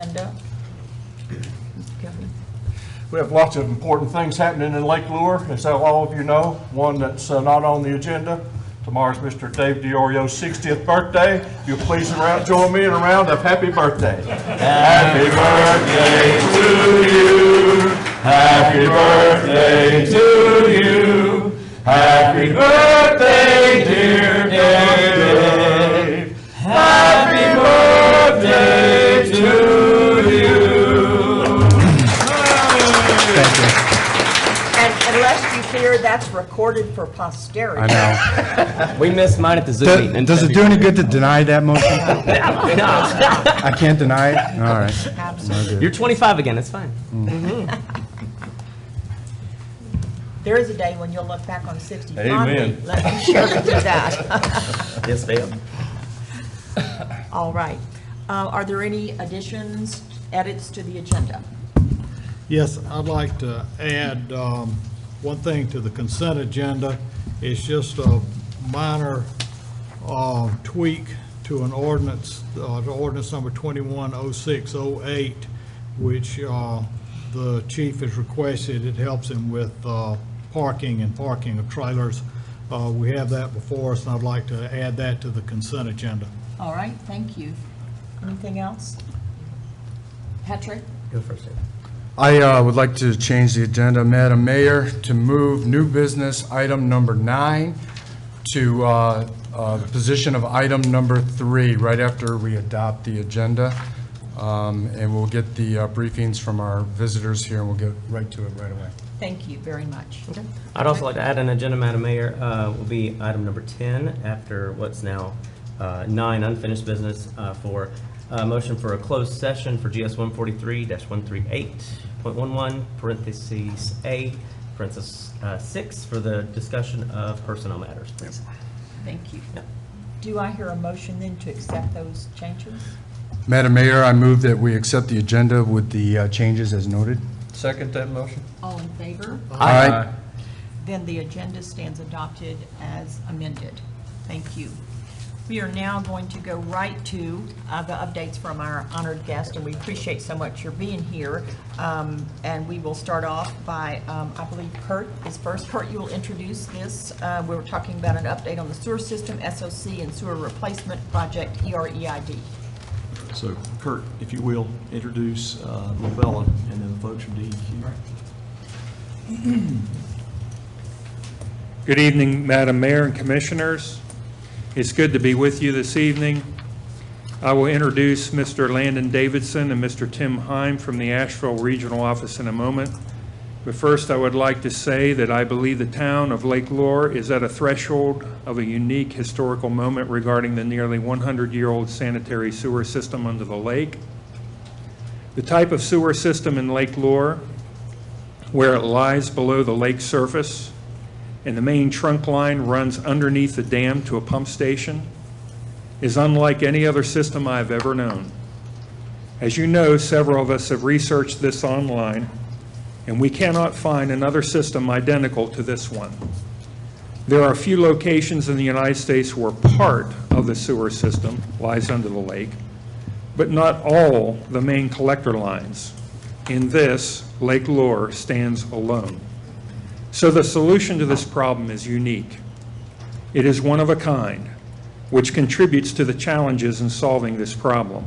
agenda. Mr. Kelly. We have lots of important things happening in Lake Lure, as all of you know. One that's not on the agenda. Tomorrow's Mr. Dave DiOrio's 60th birthday. If you'll please join me in a round of happy birthday. Happy birthday to you. Happy birthday to you. Happy birthday, dear Dave. Happy birthday to you. And unless you fear, that's recorded for posterity. I know. We missed mine at the Zoom meeting. Does it do any good to deny that motion? No. I can't deny it? All right. Absolutely. You're 25 again, it's fine. There is a day when you'll look back on 60 Amen. fondly. Let me share with you that. Yes, ma'am. All right. Are there any additions, edits to the agenda? Yes, I'd like to add one thing to the consent agenda. It's just a minor tweak to an ordinance, to ordinance number 210608, which the chief has requested. It helps him with parking of trailers. We have that before us, and I'd like to add that to the consent agenda. All right, thank you. Anything else? Patrick? Go first, sir. I would like to change the agenda, Madam Mayor, to move new business item number 9 to the position of item number 3, right after we adopt the agenda. And we'll get the briefings from our visitors here, and we'll get right to it right away. Thank you very much. Okay. I'd also like to add an agenda, Madam Mayor, will be item number 10 after what's now 9 unfinished business for motion for a closed session for GS 143-138.11 parentheses A parentheses 6 for the discussion of personnel matters, please. Thank you. Yep. Do I hear a motion then to accept those changes? Madam Mayor, I move that we accept the agenda with the changes as noted. Second that motion. All in favor? Aye. Then the agenda stands adopted as amended. Thank you. We are now going to go right to the updates from our honored guest, and we appreciate so much your being here. And we will start off by, I believe Kurt is first. Kurt, you will introduce this. We were talking about an update on the sewer system, SOC, and sewer replacement project, EREID. So Kurt, if you will, introduce Lavella and then the folks from DEQ. Good evening, Madam Mayor and Commissioners. It's good to be with you this evening. I will introduce Mr. Landon Davidson and Mr. Tim Heim from the Asheville Regional Office in a moment. But first, I would like to say that I believe the town of Lake Lure is at a threshold of a unique historical moment regarding the nearly 100-year-old sanitary sewer system under the lake. The type of sewer system in Lake Lure, where it lies below the lake surface, and the main trunk line runs underneath the dam to a pump station, is unlike any other system I've ever known. As you know, several of us have researched this online, and we cannot find another system identical to this one. There are a few locations in the United States where part of the sewer system lies under the lake, but not all the main collector lines. In this, Lake Lure stands alone. So the solution to this problem is unique. It is one of a kind, which contributes to the challenges in solving this problem.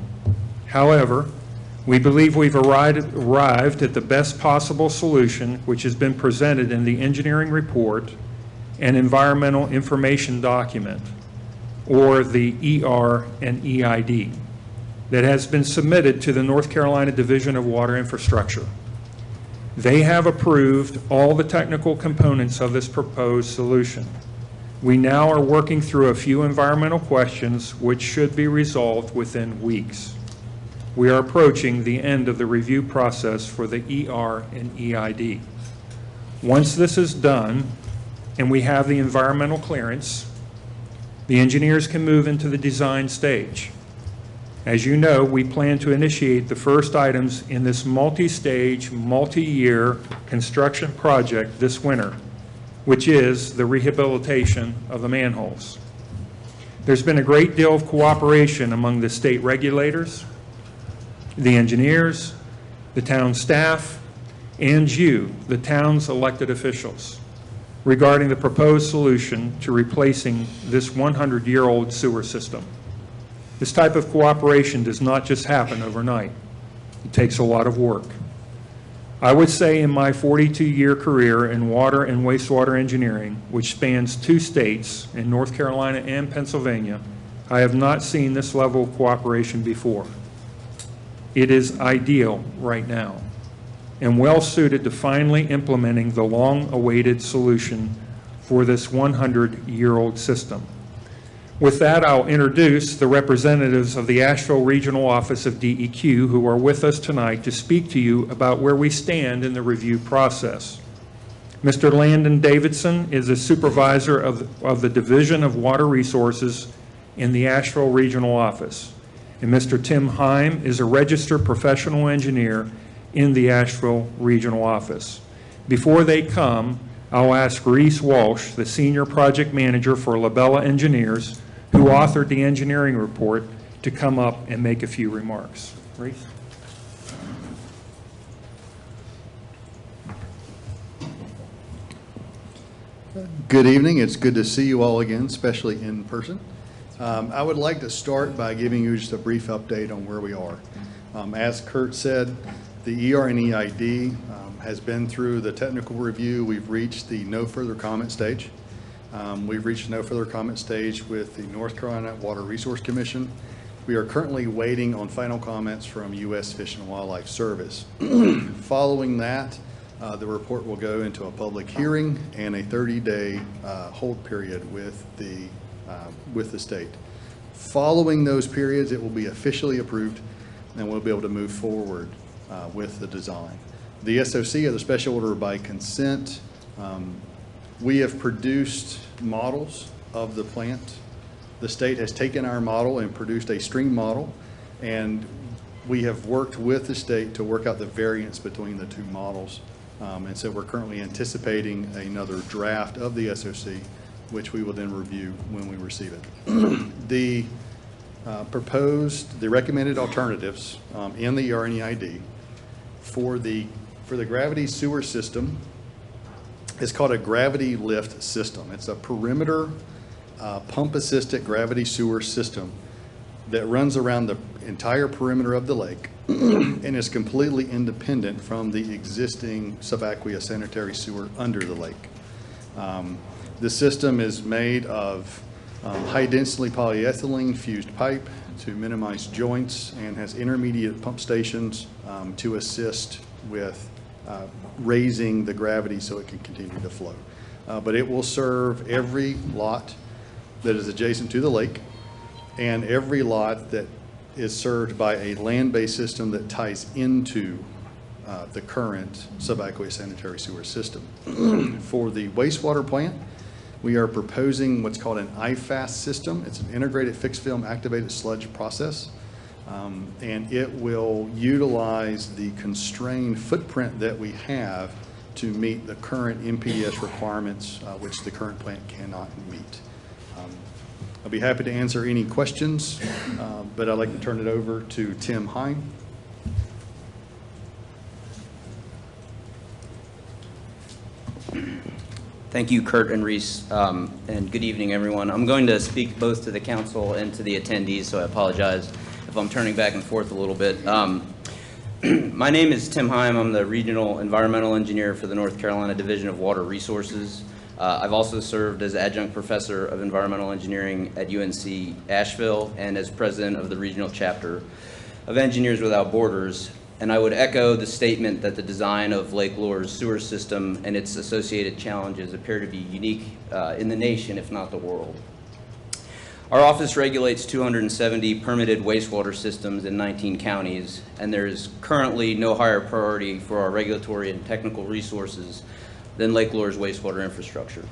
However, we believe we've arrived at the best possible solution, which has been presented in the engineering report and environmental information document, or the ER and EID, that has been submitted to the North Carolina Division of Water Infrastructure. They have approved all the technical components of this proposed solution. We now are working through a few environmental questions which should be resolved within weeks. We are approaching the end of the review process for the ER and EID. Once this is done and we have the environmental clearance, the engineers can move into the design stage. As you know, we plan to initiate the first items in this multi-stage, multi-year construction project this winter, which is the rehabilitation of the manholes. There's been a great deal of cooperation among the state regulators, the engineers, the town staff, and you, the town's elected officials, regarding the proposed solution to replacing this 100-year-old sewer system. This type of cooperation does not just happen overnight. It takes a lot of work. I would say in my 42-year career in water and wastewater engineering, which spans 2 states, in North Carolina and Pennsylvania, I have not seen this level of cooperation before. It is ideal right now and well suited to finally implementing the long-awaited solution for this 100-year-old system. With that, I'll introduce the representatives of the Asheville Regional Office of DEQ who are with us tonight to speak to you about where we stand in the review process. Mr. Landon Davidson is a supervisor of the Division of Water Resources in the Asheville Regional Office, and Mr. Tim Heim is a registered professional engineer in the Asheville Regional Office. Before they come, I'll ask Reese Walsh, the Senior Project Manager for Labella Engineers, who authored the engineering report, to come up and make a few remarks. Reese? Good evening. It's good to see you all again, especially in person. I would like to start by giving you just a brief update on where we are. As Kurt said, the ER&EID has been through the technical review. We've reached the no further comment stage. We've reached no further comment stage with the North Carolina Water Resource Commission. We are currently waiting on final comments from U.S. Fish and Wildlife Service. Following that, the report will go into a public hearing and a 30-day hold period with the state. Following those periods, it will be officially approved, and we'll be able to move forward with the design. The SOC, or the special order by consent, we have produced models of the plant. The state has taken our model and produced a stream model, and we have worked with the state to work out the variance between the 2 models. And so we're currently anticipating another draft of the SOC, which we will then review when we receive it. The recommended alternatives in the ER&EID for the gravity sewer system is called a gravity lift system. It's a perimeter pump-assisted gravity sewer system that runs around the entire perimeter of the lake and is completely independent from the existing subaqueous sanitary sewer under the lake. The system is made of high-density polyethylene fused pipe to minimize joints and has intermediate pump stations to assist with raising the gravity so it can continue to flow. But it will serve every lot that is adjacent to the lake and every lot that is served by a land-based system that ties into the current subaqueous sanitary sewer system. For the wastewater plant, we are proposing what's called an IFAS system. It's an integrated fixed film activated sludge process, and it will utilize the constrained footprint that we have to meet the current MPDS requirements, which the current plant cannot meet. I'll be happy to answer any questions, but I'd like to turn it over to Tim Heim. Thank you, Kurt and Reese, and good evening, everyone. I'm going to speak both to the council and to the attendees, so I apologize if I'm turning back and forth a little bit. My name is Tim Heim. I'm the Regional Environmental Engineer for the North Carolina Division of Water Resources. I've also served as Adjunct Professor of Environmental Engineering at UNC Asheville and as President of the Regional Chapter of Engineers Without Borders. And I would echo the statement that the design of Lake Lure's sewer system and its associated challenges appear to be unique in the nation, if not the world. Our office regulates 270 permitted wastewater systems in 19 counties, and there is currently no higher priority for our regulatory and technical resources than Lake Lure's wastewater infrastructure.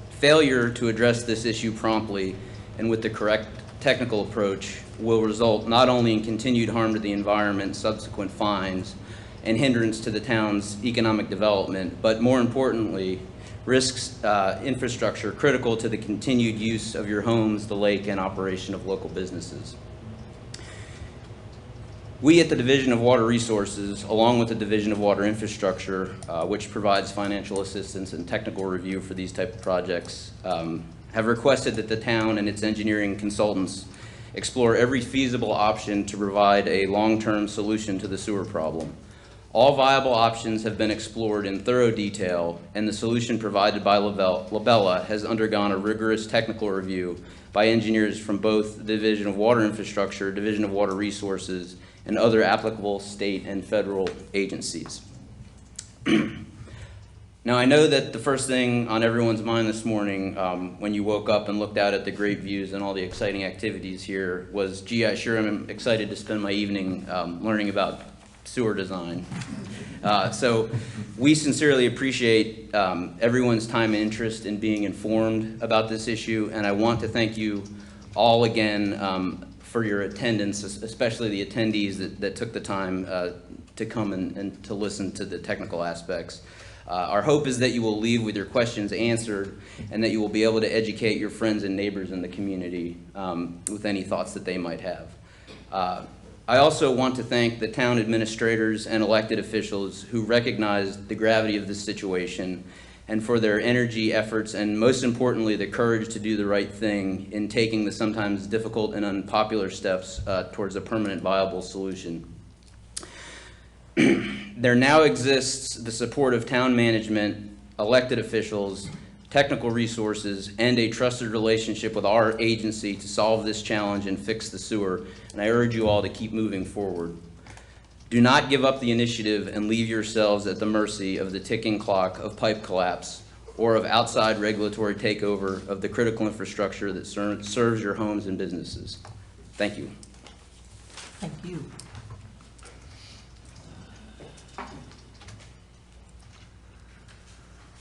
Failure to address this issue promptly and with the correct technical approach will result not only in continued harm to the environment, subsequent fines, and hindrance to the town's economic development, but more importantly, risks infrastructure critical to the continued use of your homes, the lake, and operation of local businesses. We at the Division of Water Resources, along with the Division of Water Infrastructure, which provides financial assistance and technical review for these type of projects, have requested that the town and its engineering consultants explore every feasible option to provide a long-term solution to the sewer problem. All viable options have been explored in thorough detail, and the solution provided by Labella has undergone a rigorous technical review by engineers from both the Division of Water Infrastructure, Division of Water Resources, and other applicable state and federal agencies. Now, I know that the first thing on everyone's mind this morning, when you woke up and looked out at the great views and all the exciting activities here, was, gee, I sure am excited to spend my evening learning about sewer design. So we sincerely appreciate everyone's time and interest in being informed about this issue, and I want to thank you all again for your attendance, especially the attendees that took the time to come and to listen to the technical aspects. Our hope is that you will leave with your questions answered and that you will be able to educate your friends and neighbors in the community with any thoughts that they might have. I also want to thank the town administrators and elected officials who recognized the gravity of this situation and for their energy, efforts, and most importantly, the courage to do the right thing in taking the sometimes difficult and unpopular steps towards a permanent, viable solution. There now exists the support of town management, elected officials, technical resources, and a trusted relationship with our agency to solve this challenge and fix the sewer, and I urge you all to keep moving forward. Do not give up the initiative and leave yourselves at the mercy of the ticking clock of pipe collapse or of outside regulatory takeover of the critical infrastructure that serves your homes and businesses. Thank you. Thank you.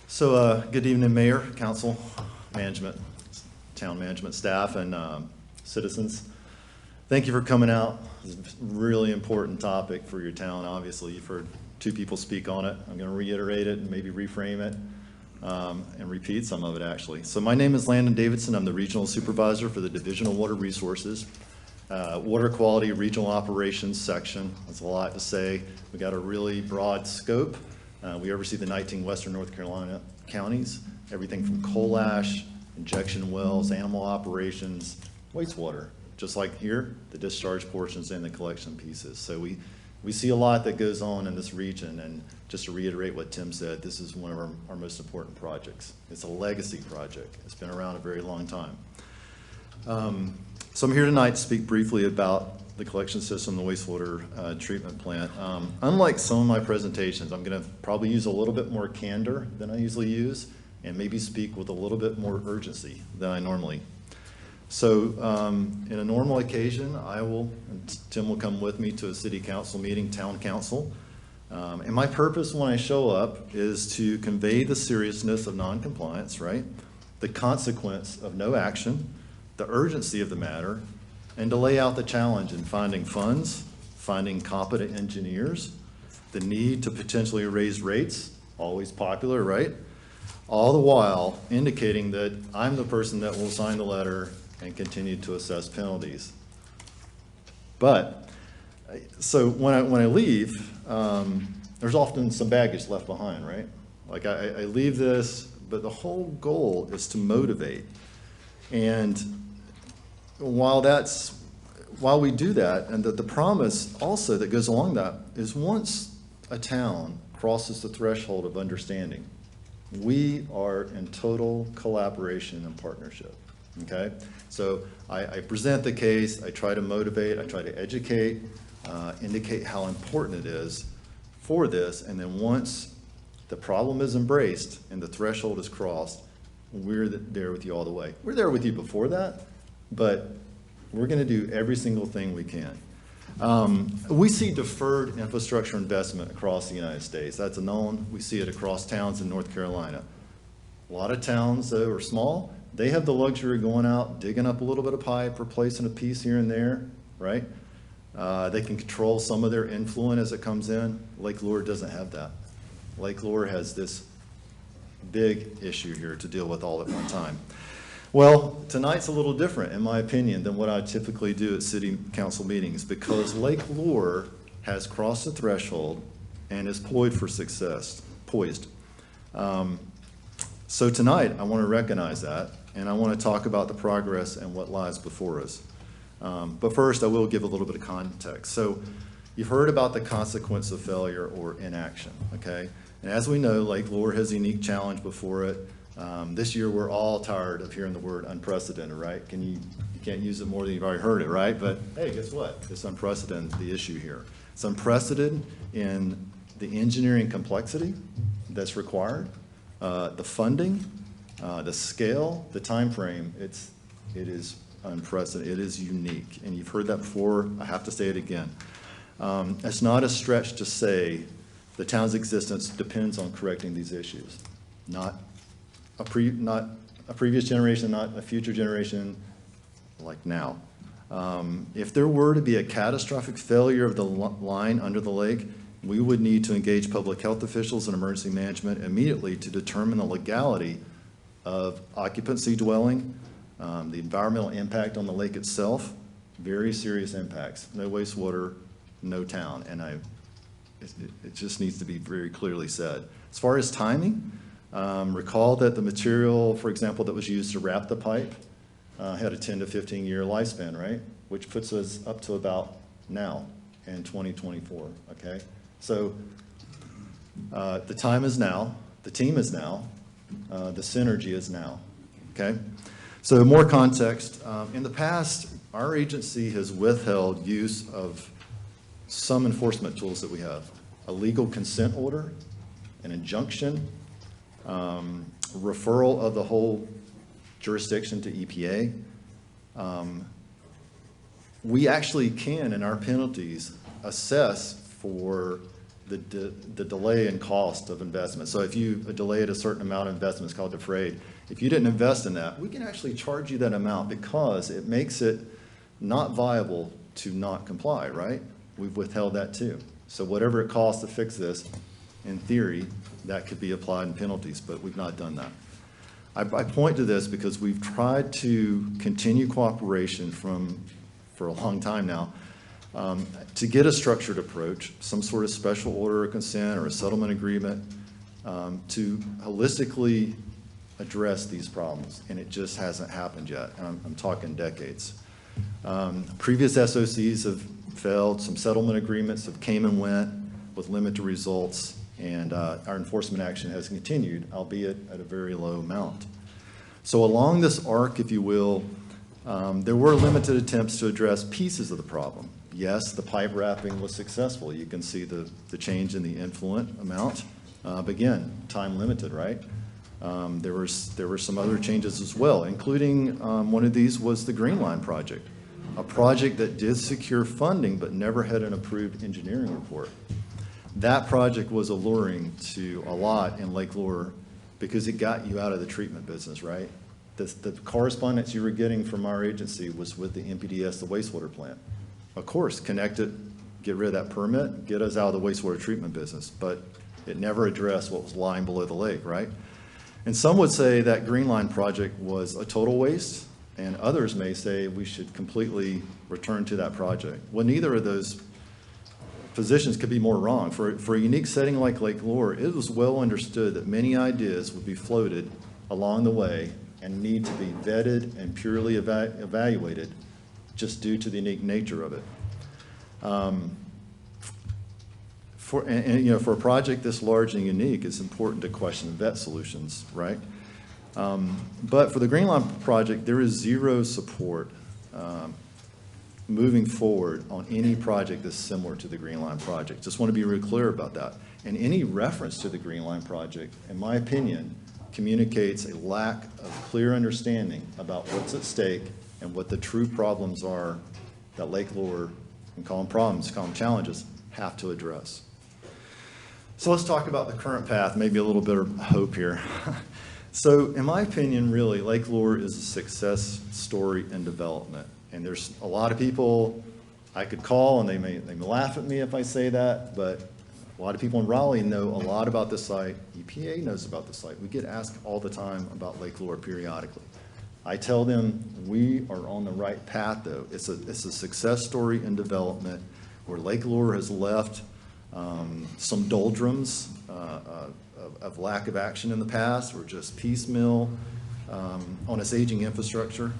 So good evening, Mayor, Council, Management, Town Management staff, and citizens. Thank you for coming out. It's a really important topic for your town. Obviously, you've heard two people speak on it. I'm going to reiterate it and maybe reframe it and repeat some of it, actually. So my name is Landon Davidson. I'm the Regional Supervisor for the Division of Water Resources. Water Quality Regional Operations Section. That's a lot to say. We got a really broad scope. We oversee the 19 Western North Carolina counties, everything from coal ash, injection wells, animal operations, wastewater. Just like here, the discharge portions and the collection pieces. So we see a lot that goes on in this region, and just to reiterate what Tim said, this is one of our most important projects. It's a legacy project. It's been around a very long time. So I'm here tonight to speak briefly about the collection system, the wastewater treatment plant. Unlike some of my presentations, I'm going to probably use a little bit more candor than I usually use, and maybe speak with a little bit more urgency than I normally. So in a normal occasion, Tim will come with me to a city council meeting, town council, and my purpose when I show up is to convey the seriousness of non-compliance, right? The consequence of no action, the urgency of the matter, and to lay out the challenge in finding funds, finding competent engineers, the need to potentially raise rates, always popular, right? All the while indicating that I'm the person that will sign the letter and continue to assess penalties. But, so when I leave, there's often some baggage left behind, right? Like I leave this, but the whole goal is to motivate. And while we do that, and that the promise also that goes along that is once a town crosses the threshold of understanding, we are in total collaboration and partnership, okay? So I present the case, I try to motivate, I try to educate, indicate how important it is for this, and then once the problem is embraced and the threshold is crossed, we're there with you all the way. We're there with you before that, but we're going to do every single thing we can. We see deferred infrastructure investment across the United States. That's a known. We see it across towns in North Carolina. A lot of towns that are small, they have the luxury of going out, digging up a little bit of pipe, replacing a piece here and there, right? They can control some of their influent as it comes in. Lake Lure doesn't have that. Lake Lure has this big issue here to deal with all at one time. Well, tonight's a little different, in my opinion, than what I typically do at city council meetings, because Lake Lure has crossed the threshold and is poised for success, poised. So tonight, I want to recognize that, and I want to talk about the progress and what lies before us. But first, I will give a little bit of context. So you've heard about the consequence of failure or inaction, okay? And as we know, Lake Lure has a unique challenge before it. This year, we're all tired of hearing the word unprecedented, right? You can't use it more than you've already heard it, right? But hey, guess what? It's unprecedented, the issue here. It's unprecedented in the engineering complexity that's required, the funding, the scale, the time frame. It is unprecedented. It is unique. And you've heard that before. I have to say it again. It's not a stretch to say the town's existence depends on correcting these issues. Not a previous generation, not a future generation like now. If there were to be a catastrophic failure of the line under the lake, we would need to engage public health officials and emergency management immediately to determine the legality of occupancy dwelling, the environmental impact on the lake itself, very serious impacts. No wastewater, no town, and it just needs to be very clearly said. As far as timing, recall that the material, for example, that was used to wrap the pipe had a 10 to 15 year lifespan, right? Which puts us up to about now in 2024, okay? So the time is now, the team is now, the synergy is now, okay? So more context, in the past, our agency has withheld use of some enforcement tools that we have. A legal consent order, an injunction, referral of the whole jurisdiction to EPA. We actually can, in our penalties, assess for the delay in cost of investment. So if you delayed a certain amount of investment, it's called defrayed. If you didn't invest in that, we can actually charge you that amount because it makes it not viable to not comply, right? We've withheld that too. So whatever it costs to fix this, in theory, that could be applied in penalties, but we've not done that. I point to this because we've tried to continue cooperation for a long time now to get a structured approach, some sort of special order of consent or a settlement agreement to holistically address these problems, and it just hasn't happened yet, and I'm talking decades. Previous SOCs have failed, some settlement agreements have came and went with limited results, and our enforcement action has continued, albeit at a very low amount. So along this arc, if you will, there were limited attempts to address pieces of the problem. Yes, the pipe wrapping was successful. You can see the change in the influent amount. But again, time limited, right? There were some other changes as well, including one of these was the Green Line project, a project that did secure funding but never had an approved engineering report. That project was alluring to a lot in Lake Lure because it got you out of the treatment business, right? The correspondence you were getting from our agency was with the MPDS, the wastewater plant. Of course, connect it, get rid of that permit, get us out of the wastewater treatment business, but it never addressed what was lying below the lake, right? And some would say that Green Line project was a total waste, and others may say we should completely return to that project. Well, neither of those positions could be more wrong. For a unique setting like Lake Lure, it was well understood that many ideas would be floated along the way and need to be vetted and purely evaluated just due to the unique nature of it. For a project this large and unique, it's important to question and vet solutions, right? But for the Green Line project, there is zero support moving forward on any project that's similar to the Green Line project. Just want to be really clear about that. And any reference to the Green Line project, in my opinion, communicates a lack of clear understanding about what's at stake and what the true problems are that Lake Lure, and call them problems, call them challenges, have to address. So let's talk about the current path, maybe a little bit of hope here. So in my opinion, really, Lake Lure is a success story in development. And there's a lot of people I could call, and they may laugh at me if I say that, but a lot of people in Raleigh know a lot about the site. EPA knows about the site. We get asked all the time about Lake Lure periodically. I tell them, we are on the right path, though. It's a success story in development where Lake Lure has left some doldrums of lack of action in the past, or just piecemeal on its aging infrastructure.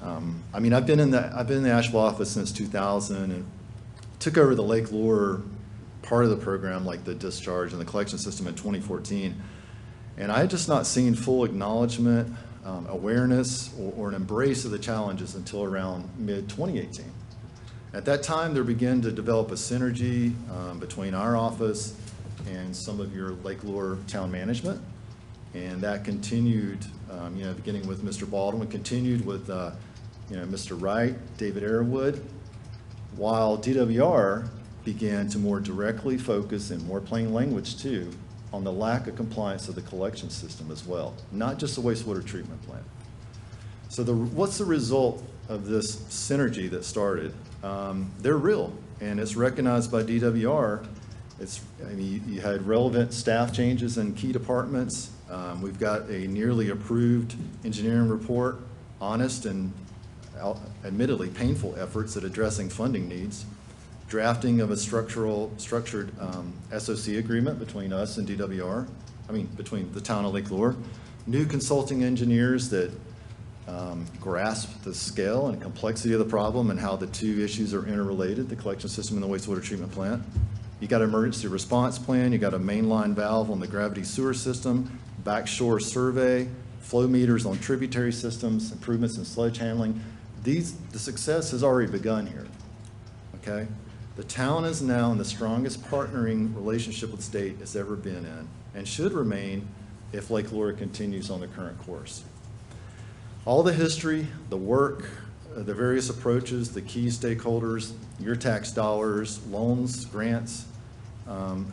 I mean, I've been in the Asheville office since 2000 and took over the Lake Lure part of the program, like the discharge and the collection system, in 2014. And I had just not seen full acknowledgement, awareness, or an embrace of the challenges until around mid-2018. At that time, there began to develop a synergy between our office and some of your Lake Lure town management. And that continued, beginning with Mr. Baldwin, continued with, Mr. Wright, David Arrowood, while DWR began to more directly focus, in more plain language too, on the lack of compliance of the collection system as well, not just the wastewater treatment plant. So what's the result of this synergy that started? They're real, and it's recognized by DWR. You had relevant staff changes in key departments. We've got a nearly approved engineering report, honest and admittedly painful efforts at addressing funding needs, drafting of a structured SOC agreement between us and DWR, between the town of Lake Lure, new consulting engineers that grasp the scale and complexity of the problem and how the two issues are interrelated, the collection system and the wastewater treatment plant. You got an emergency response plan, you got a mainline valve on the gravity sewer system, backshore survey, flow meters on tributary systems, improvements in sludge handling. The success has already begun here, okay? The town is now in the strongest partnering relationship with the state it's ever been in, and should remain if Lake Lure continues on the current course. All the history, the work, the various approaches, the key stakeholders, your tax dollars, loans, grants,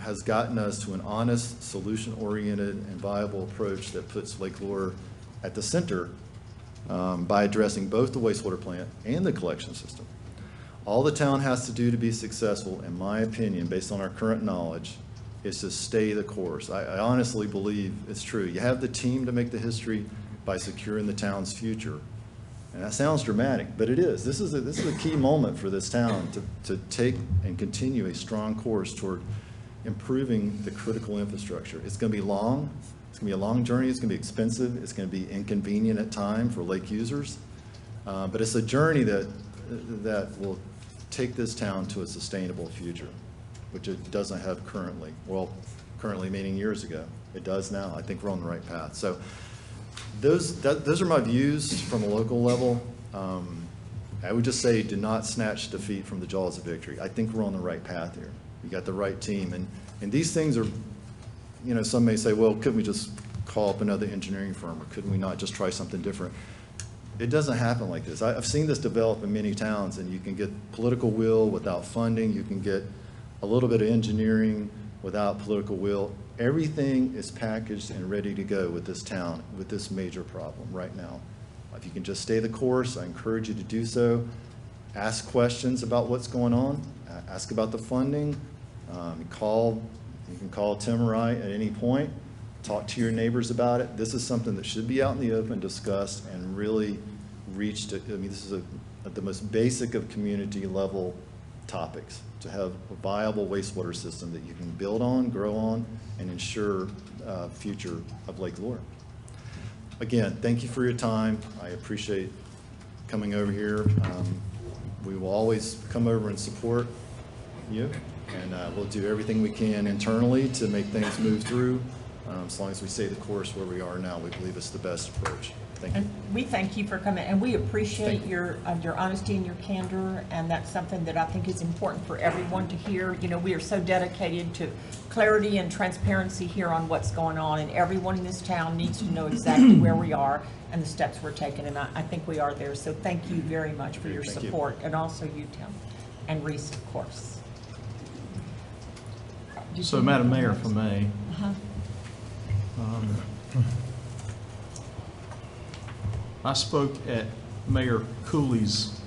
has gotten us to an honest, solution-oriented, and viable approach that puts Lake Lure at the center by addressing both the wastewater plant and the collection system. All the town has to do to be successful, in my opinion, based on our current knowledge, is to stay the course. I honestly believe it's true. You have the team to make the history by securing the town's future. And that sounds dramatic, but it is. This is a key moment for this town to take and continue a strong course toward improving the critical infrastructure. It's going to be long. It's going to be a long journey. It's going to be expensive. It's going to be inconvenient at times for lake users. But it's a journey that will take this town to a sustainable future, which it doesn't have currently. Well, currently meaning years ago. It does now. I think we're on the right path. So those are my views from a local level. I would just say, do not snatch defeat from the jaws of victory. I think we're on the right path here. You got the right team. And these things are, some may say, well, couldn't we just call up another engineering firm, or couldn't we not just try something different? It doesn't happen like this. I've seen this develop in many towns, and you can get political will without funding. You can get a little bit of engineering without political will. Everything is packaged and ready to go with this town, with this major problem right now. If you can just stay the course, I encourage you to do so. Ask questions about what's going on. Ask about the funding. You can call Tim or I at any point. Talk to your neighbors about it. This is something that should be out in the open, discussed, and really reached. This is the most basic of community level topics, to have a viable wastewater system that you can build on, grow on, and ensure future of Lake Lure. Again, thank you for your time. I appreciate coming over here. We will always come over and support you, and we'll do everything we can internally to make things move through. As long as we stay the course where we are now, we believe it's the best approach. Thank you. And we thank you for coming, and we appreciate your honesty and your candor, and that's something that I think is important for everyone to hear. We are so dedicated to clarity and transparency here on what's going on, and everyone in this town needs to know exactly where we are and the steps we're taking, and I think we are there. So thank you very much for your Thank you. support, and also you, Tim, and Reese, of course. So, Madam Mayor, if I may, I spoke at Mayor Cooley's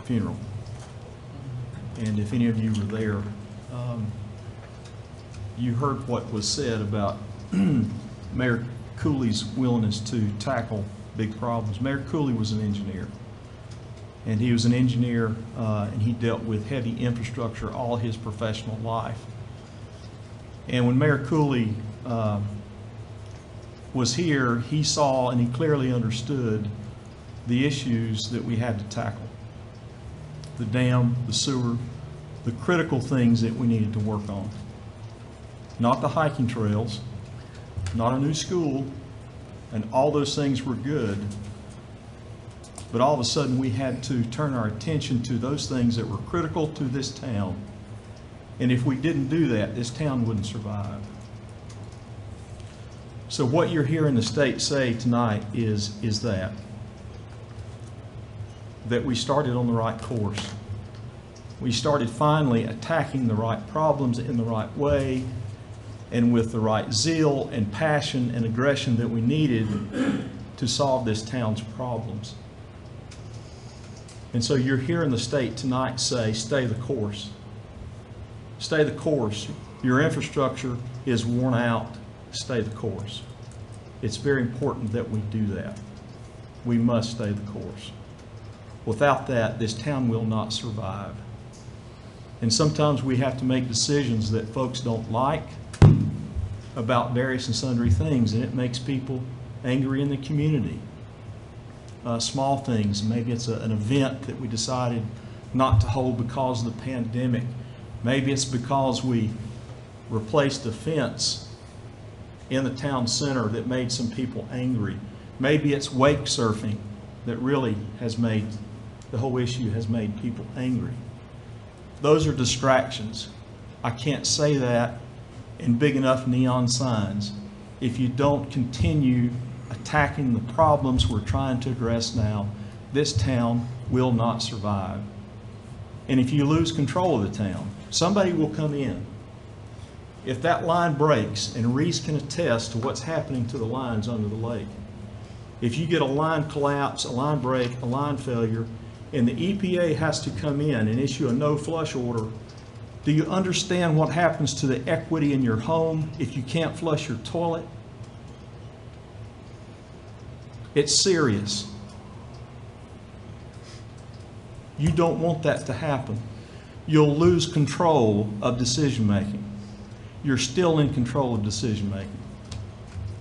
funeral, and if any of you were there, you heard what was said about Mayor Cooley's willingness to tackle big problems. Mayor Cooley was an engineer. And he was an engineer, and he dealt with heavy infrastructure all his professional life. And when Mayor Cooley was here, he saw and he clearly understood the issues that we had to tackle. The dam, the sewer, the critical things that we needed to work on. Not the hiking trails, not a new school, and all those things were good. But all of a sudden, we had to turn our attention to those things that were critical to this town. And if we didn't do that, this town wouldn't survive. So what you're hearing the state say tonight is that we started on the right course. We started finally attacking the right problems in the right way and with the right zeal and passion and aggression that we needed to solve this town's problems. And so you're hearing the state tonight say, stay the course. Stay the course. Your infrastructure is worn out. Stay the course. It's very important that we do that. We must stay the course. Without that, this town will not survive. And sometimes we have to make decisions that folks don't like about various and sundry things, and it makes people angry in the community. Small things, maybe it's an event that we decided not to hold because of the pandemic. Maybe it's because we replaced a fence in the town center that made some people angry. Maybe it's wake surfing that really has made, the whole issue has made people angry. Those are distractions. I can't say that in big enough neon signs if you don't continue attacking the problems we're trying to address now. This town will not survive. And if you lose control of the town, somebody will come in. If that line breaks, and Reese can attest to what's happening to the lines under the lake, if you get a line collapse, a line break, a line failure, and the EPA has to come in and issue a no flush order, do you understand what happens to the equity in your home if you can't flush your toilet? It's serious. You don't want that to happen. You'll lose control of decision making. You're still in control of decision making.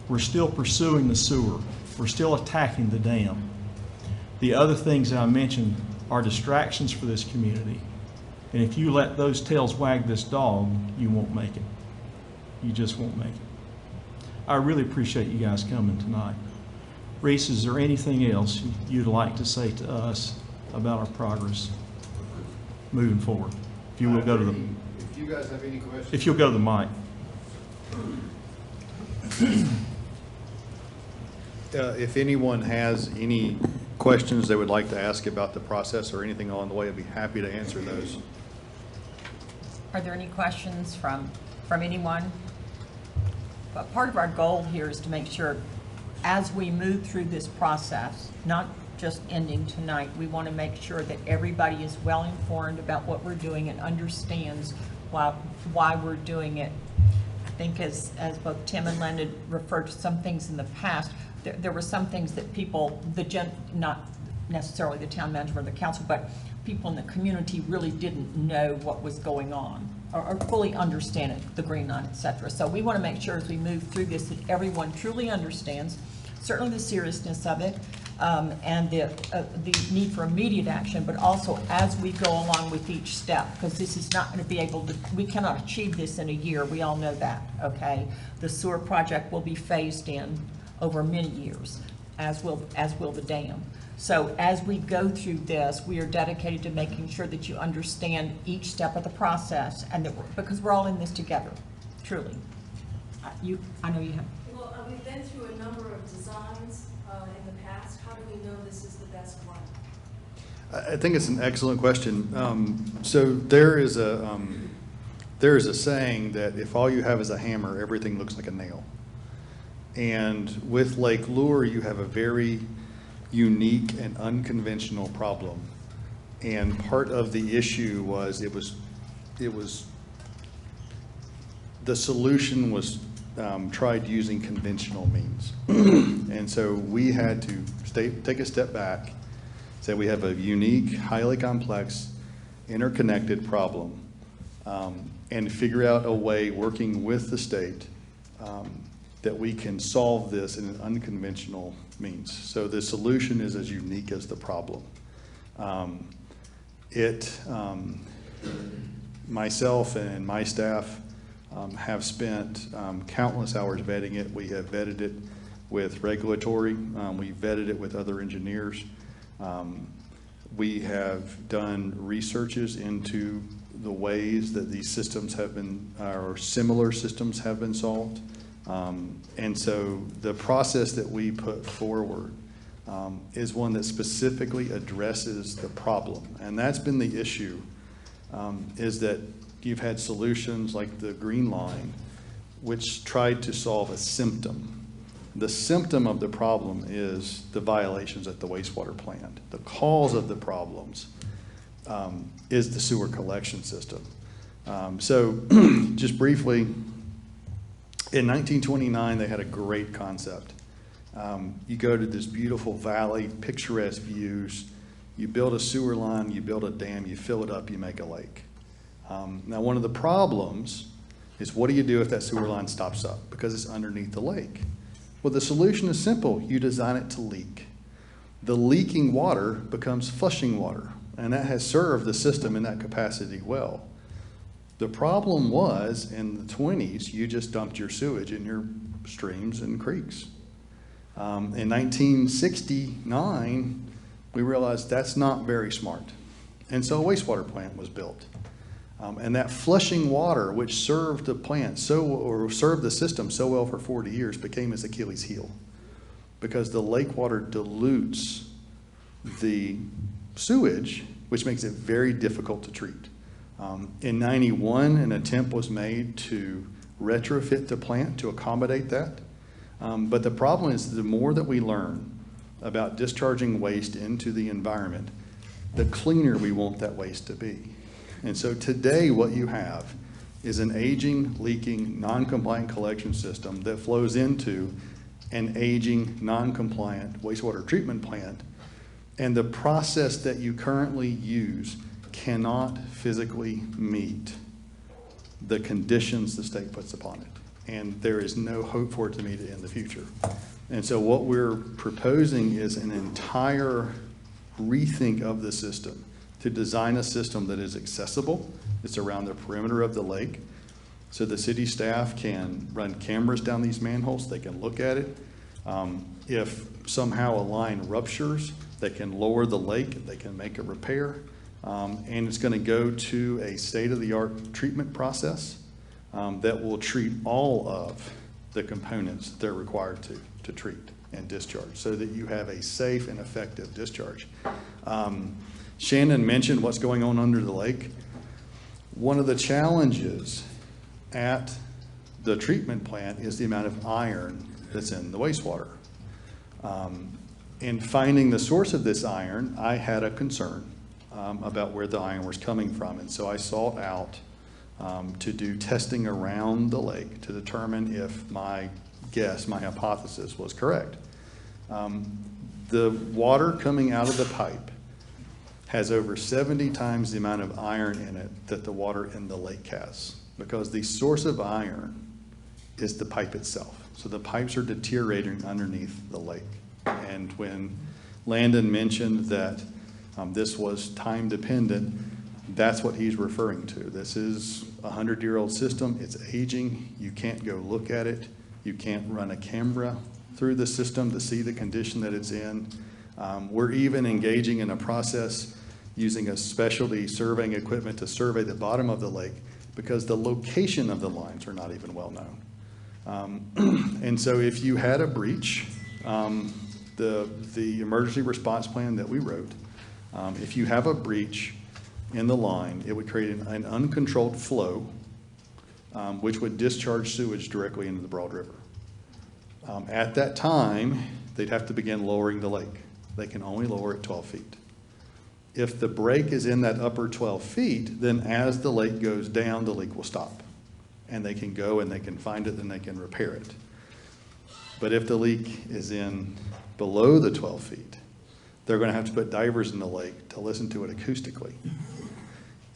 We're still pursuing the sewer. We're still attacking the dam. The other things that I mentioned are distractions for this community. And if you let those tails wag this dog, you won't make it. You just won't make it. I really appreciate you guys coming tonight. Reese, is there anything else you'd like to say to us about our progress moving forward? If you will go to the, If you guys have any questions. if you'll go to the mic. If anyone has any questions they would like to ask about the process or anything along the way, I'd be happy to answer those. Are there any questions from anyone? But part of our goal here is to make sure as we move through this process, not just ending tonight, we want to make sure that everybody is well informed about what we're doing and understands why we're doing it. I think as both Tim and Landon referred to some things in the past, there were some things that people, not necessarily the town manager or the council, but people in the community really didn't know what was going on or fully understand it, the green line, et cetera. So we want to make sure as we move through this that everyone truly understands, certainly the seriousness of it, and the need for immediate action, but also as we go along with each step, because this is not going to be able to, we cannot achieve this in a year, we all know that, okay? The sewer project will be phased in over many years, as will the dam. So as we go through this, we are dedicated to making sure that you understand each step of the process, and that because we're all in this together, truly. I know you have. Well, we've been through a number of designs in the past. How do we know this is the best one? I think it's an excellent question. So there is a saying that if all you have is a hammer, everything looks like a nail. And with Lake Lure, you have a very unique and unconventional problem. And part of the issue was the solution was tried using conventional means. And so we had to take a step back, say we have a unique, highly complex, interconnected problem, and figure out a way, working with the state, that we can solve this in an unconventional means. So the solution is as unique as the problem. Myself and my staff have spent countless hours vetting it. We have vetted it with regulatory. We vetted it with other engineers. We have done researches into the ways that these systems have been, or similar systems have been solved. And so the process that we put forward is one that specifically addresses the problem. And that's been the issue, is that you've had solutions like the Green Line, which tried to solve a symptom. The symptom of the problem is the violations at the wastewater plant. The cause of the problems is the sewer collection system. So just briefly, in 1929, they had a great concept. You go to this beautiful valley, picturesque views, you build a sewer line, you build a dam, you fill it up, you make a lake. Now, one of the problems is, what do you do if that sewer line stops up because it's underneath the lake? Well, the solution is simple. You design it to leak. The leaking water becomes flushing water, and that has served the system in that capacity well. The problem was, in the 20s, you just dumped your sewage in your streams and creeks. In 1969, we realized that's not very smart. And so a wastewater plant was built. And that flushing water, which served the plant or served the system so well for 40 years, became his Achilles heel, because the lake water dilutes the sewage, which makes it very difficult to treat. In 91, an attempt was made to retrofit the plant to accommodate that. But the problem is, the more that we learn about discharging waste into the environment, the cleaner we want that waste to be. And so today what you have is an aging, leaking, non-compliant collection system that flows into an aging, non-compliant wastewater treatment plant. And the process that you currently use cannot physically meet the conditions the state puts upon it. And there is no hope for it to meet it in the future. And so what we're proposing is an entire rethink of the system, to design a system that is accessible. It's around the perimeter of the lake, so the city staff can run cameras down these manholes. They can look at it. If somehow a line ruptures, they can lower the lake, they can make a repair, and it's going to go to a state-of-the-art treatment process that will treat all of the components that they're required to treat and discharge, so that you have a safe and effective discharge. Shannon mentioned what's going on under the lake. One of the challenges at the treatment plant is the amount of iron that's in the wastewater. In finding the source of this iron, I had a concern about where the iron was coming from, and so I sought out to do testing around the lake to determine if my guess, my hypothesis, was correct. The water coming out of the pipe has over 70 times the amount of iron in it that the water in the lake has, because the source of iron is the pipe itself. So the pipes are deteriorating underneath the lake. And when Landon mentioned that this was time dependent, that's what he's referring to. This is a 100-year-old system. It's aging. You can't go look at it. You can't run a camera through the system to see the condition that it's in. We're even engaging in a process using a specialty surveying equipment to survey the bottom of the lake, because the location of the lines are not even well known. And so if you had a breach, the emergency response plan that we wrote, if you have a breach in the line, it would create an uncontrolled flow, which would discharge sewage directly into the Broad River. At that time, they'd have to begin lowering the lake. They can only lower it 12 feet. If the break is in that upper 12 feet, then as the lake goes down, the leak will stop. and they can go and they can find it and they can repair it. But if the leak is in below the 12 feet, they're going to have to put divers in the lake to listen to it acoustically.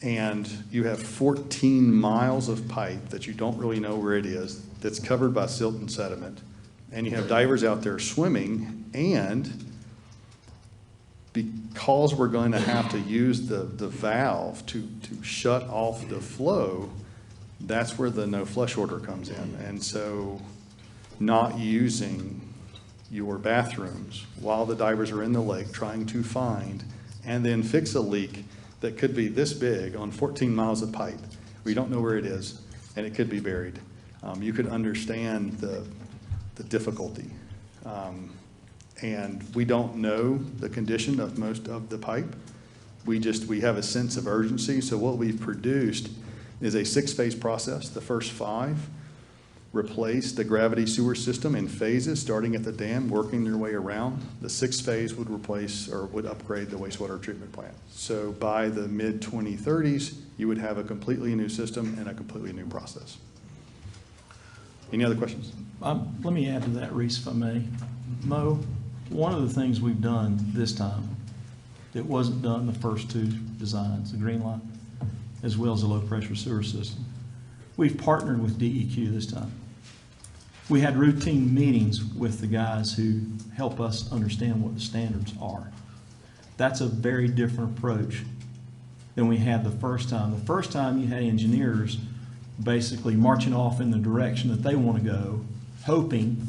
And you have 14 miles of pipe that you don't really know where it is, that's covered by silt and sediment. And you have divers out there swimming, and because we're going to have to use the valve to shut off the flow, that's where the no flush order comes in. And so not using your bathrooms while the divers are in the lake trying to find and then fix a leak that could be this big on 14 miles of pipe. We don't know where it is, and it could be buried. You could understand the difficulty. And we don't know the condition of most of the pipe. We have a sense of urgency. So what we've produced is a 6-phase process. The first 5 replace the gravity sewer system in phases, starting at the dam, working their way around. The 6th phase would replace or would upgrade the wastewater treatment plant. So by the mid-2030s, you would have a completely new system and a completely new process. Any other questions? Let me add to that, Reese, if I may. Mo, one of the things we've done this time that wasn't done in the first 2 designs, the Green Line, as well as the low-pressure sewer system, we've partnered with DEQ this time. We had routine meetings with the guys who help us understand what the standards are. That's a very different approach than we had the first time. The first time you had engineers basically marching off in the direction that they want to go, hoping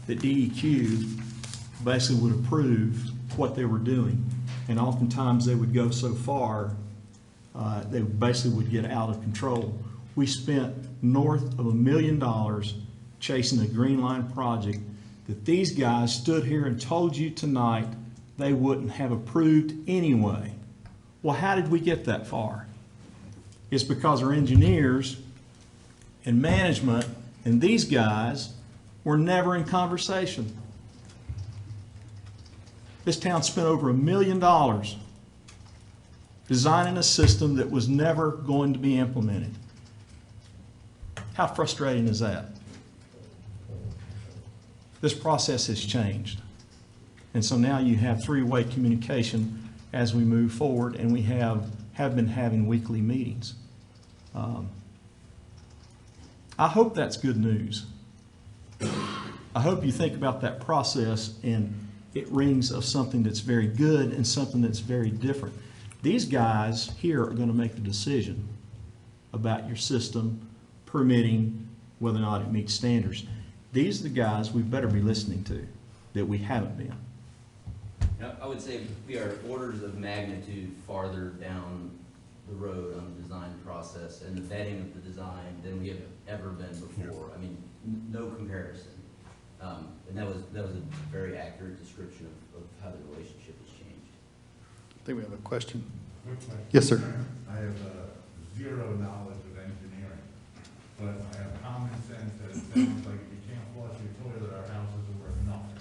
that DEQ basically would approve what they were doing. And oftentimes they would go so far, they basically would get out of control. We spent north of $1 million chasing a Green Line project that these guys stood here and told you tonight they wouldn't have approved anyway. Well, how did we get that far? It's because our engineers and management and these guys were never in conversation. This town spent over $1 million designing a system that was never going to be implemented. How frustrating is that? This process has changed. And so now you have 3-way communication as we move forward, and we have been having weekly meetings. I hope that's good news. I hope you think about that process and it rings of something that's very good and something that's very different. These guys here are going to make the decision about your system, permitting, whether or not it meets standards. These are the guys we better be listening to that we haven't been. I would say we are orders of magnitude farther down the road on the design process and the vetting of the design than we have ever been before. I mean, no comparison. And that was a very accurate description of how the relationship has changed. I think we have a question. Quick question. Yes, sir. I have zero knowledge of engineering, but I have common sense that it sounds like if you can't flush your toilet, our houses are worth nothing.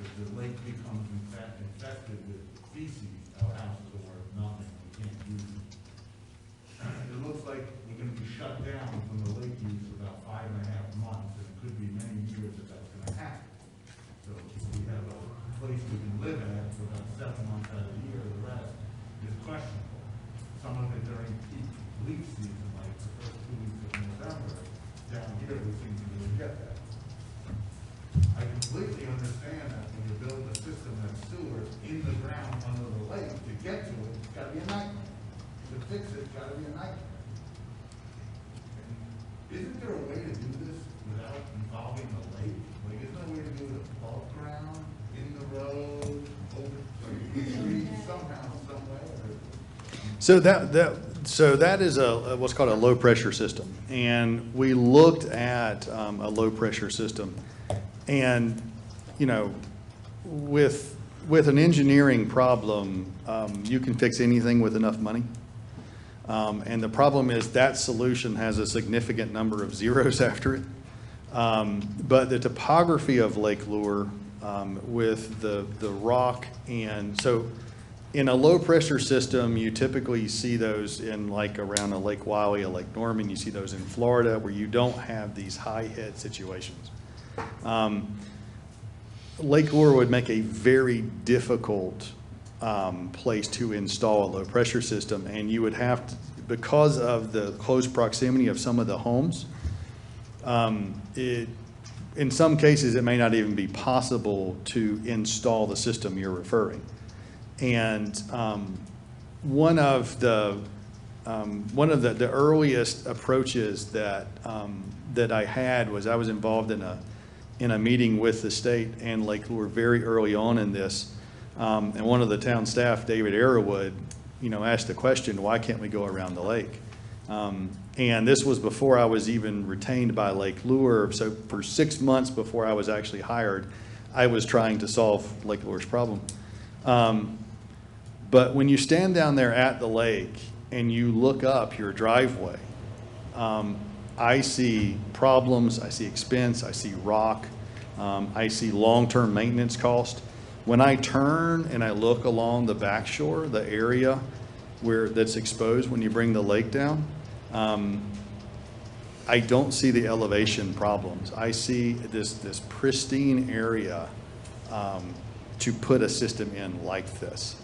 If the lake becomes infested with feces, our houses are worth nothing. We can't use them. It looks like we're going to be shut down from the lake use for about 5.5 months, and it could be many years that that's going to happen. So we have a place we can live at for about 7 months out of the year. The rest is questionable. Some of it during peak leaf season, like the first 2 weeks of November. Down here, we seem to really get that. I completely understand that when you build a system that's sewer in the ground under the lake, to get to it, it's got to be a nightmare. To fix it, it's got to be a nightmare. Isn't there a way to do this without involving the lake? Like, isn't there a way to do it above ground, in the road, over the street, somehow, some way? So that is what's called a low pressure system, and we looked at a low pressure system, and with an engineering problem, you can fix anything with enough money. And the problem is that solution has a significant number of zeros after it. But the topography of Lake Lure with the rock, and so In a low-pressure system, you typically see those in like around a Lake Wylie, a Lake Norman. You see those in Florida where you don't have these high head situations. Lake Lure would make a very difficult place to install a low-pressure system, and you would have to, because of the close proximity of some of the homes, in some cases, it may not even be possible to install the system you're referring. And one of the earliest approaches that I had was I was involved in a meeting with the state and Lake Lure very early on in this, and one of the town staff, David Arrowood, asked the question, why can't we go around the lake? And this was before I was even retained by Lake Lure. So for 6 months before I was actually hired, I was trying to solve Lake Lure's problem. But when you stand down there at the lake and you look up your driveway, I see problems, I see expense, I see rock, I see long-term maintenance cost. When I turn and I look along the back shore, the area that's exposed when you bring the lake down, I don't see the elevation problems. I see this pristine area to put a system in like this.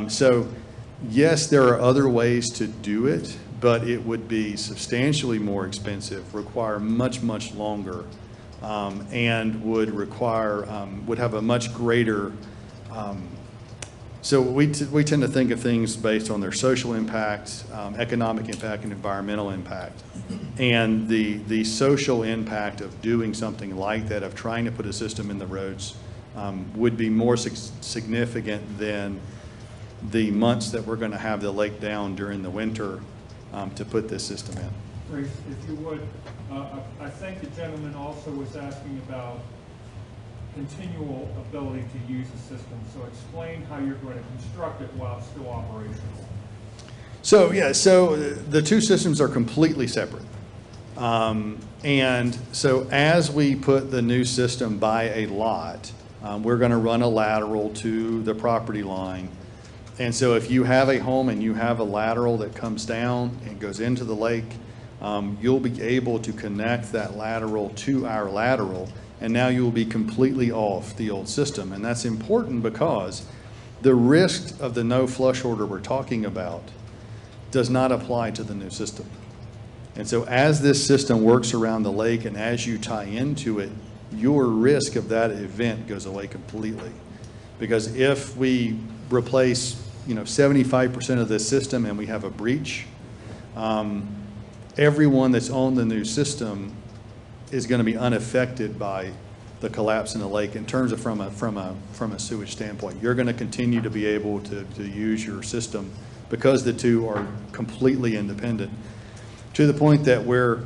So yes, there are other ways to do it, but it would be substantially more expensive, require much, much longer, and would have a much greater, so we tend to think of things based on their social impact, economic impact, and environmental impact. And the social impact of doing something like that, of trying to put a system in the roads, would be more significant than the months that we're going to have the lake down during the winter to put this system in. Grace, if you would, I think the gentleman also was asking about continual ability to use the system. So explain how you're going to construct it while it's still operational. So yeah, so the two systems are completely separate. And so as we put the new system by a lot, we're going to run a lateral to the property line. And so if you have a home and you have a lateral that comes down and goes into the lake, you'll be able to connect that lateral to our lateral, and now you will be completely off the old system. And that's important because the risk of the no flush order we're talking about does not apply to the new system. And so as this system works around the lake and as you tie into it, your risk of that event goes away completely. Because if we replace 75% of this system and we have a breach, everyone that's on the new system is going to be unaffected by the collapse in the lake in terms of from a sewage standpoint. You're going to continue to be able to use your system because the two are completely independent, to the point that we're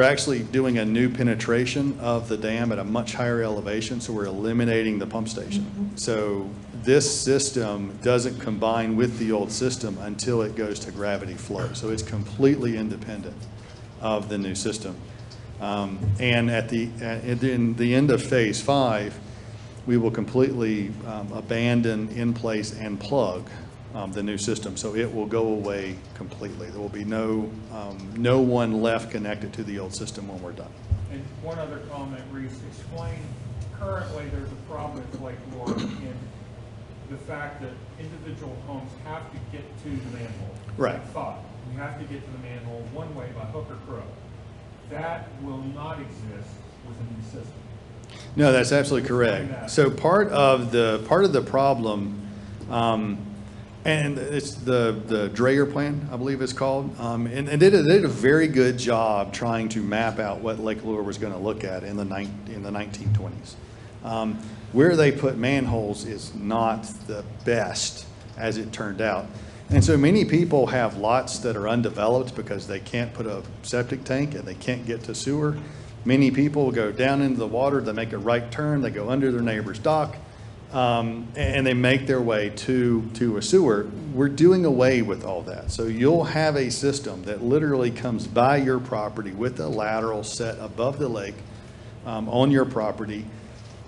actually doing a new penetration of the dam at a much higher elevation, so we're eliminating the pump station. So this system doesn't combine with the old system until it goes to gravity flow. So it's completely independent of the new system. And in the end of phase 5, we will completely abandon in place and plug the new system. So it will go away completely. There will be no one left connected to the old system when we're done. And one other comment, Reese, explain, currently there's a problem with Lake Lure in the fact that individual homes have to get to the manhole. Right. You have to get to the manhole one way by hook or crook. That will not exist with a new system. No, that's absolutely correct. So part of the problem, and it's the Dreyer plan, I believe it's called, and they did a very good job trying to map out what Lake Lure was going to look at in the 1920s. Where they put manholes is not the best, as it turned out. And so many people have lots that are undeveloped because they can't put a septic tank and they can't get to sewer. Many people go down into the water, they make a right turn, they go under their neighbor's dock, and they make their way to a sewer. We're doing away with all that. So you'll have a system that literally comes by your property with a lateral set above the lake on your property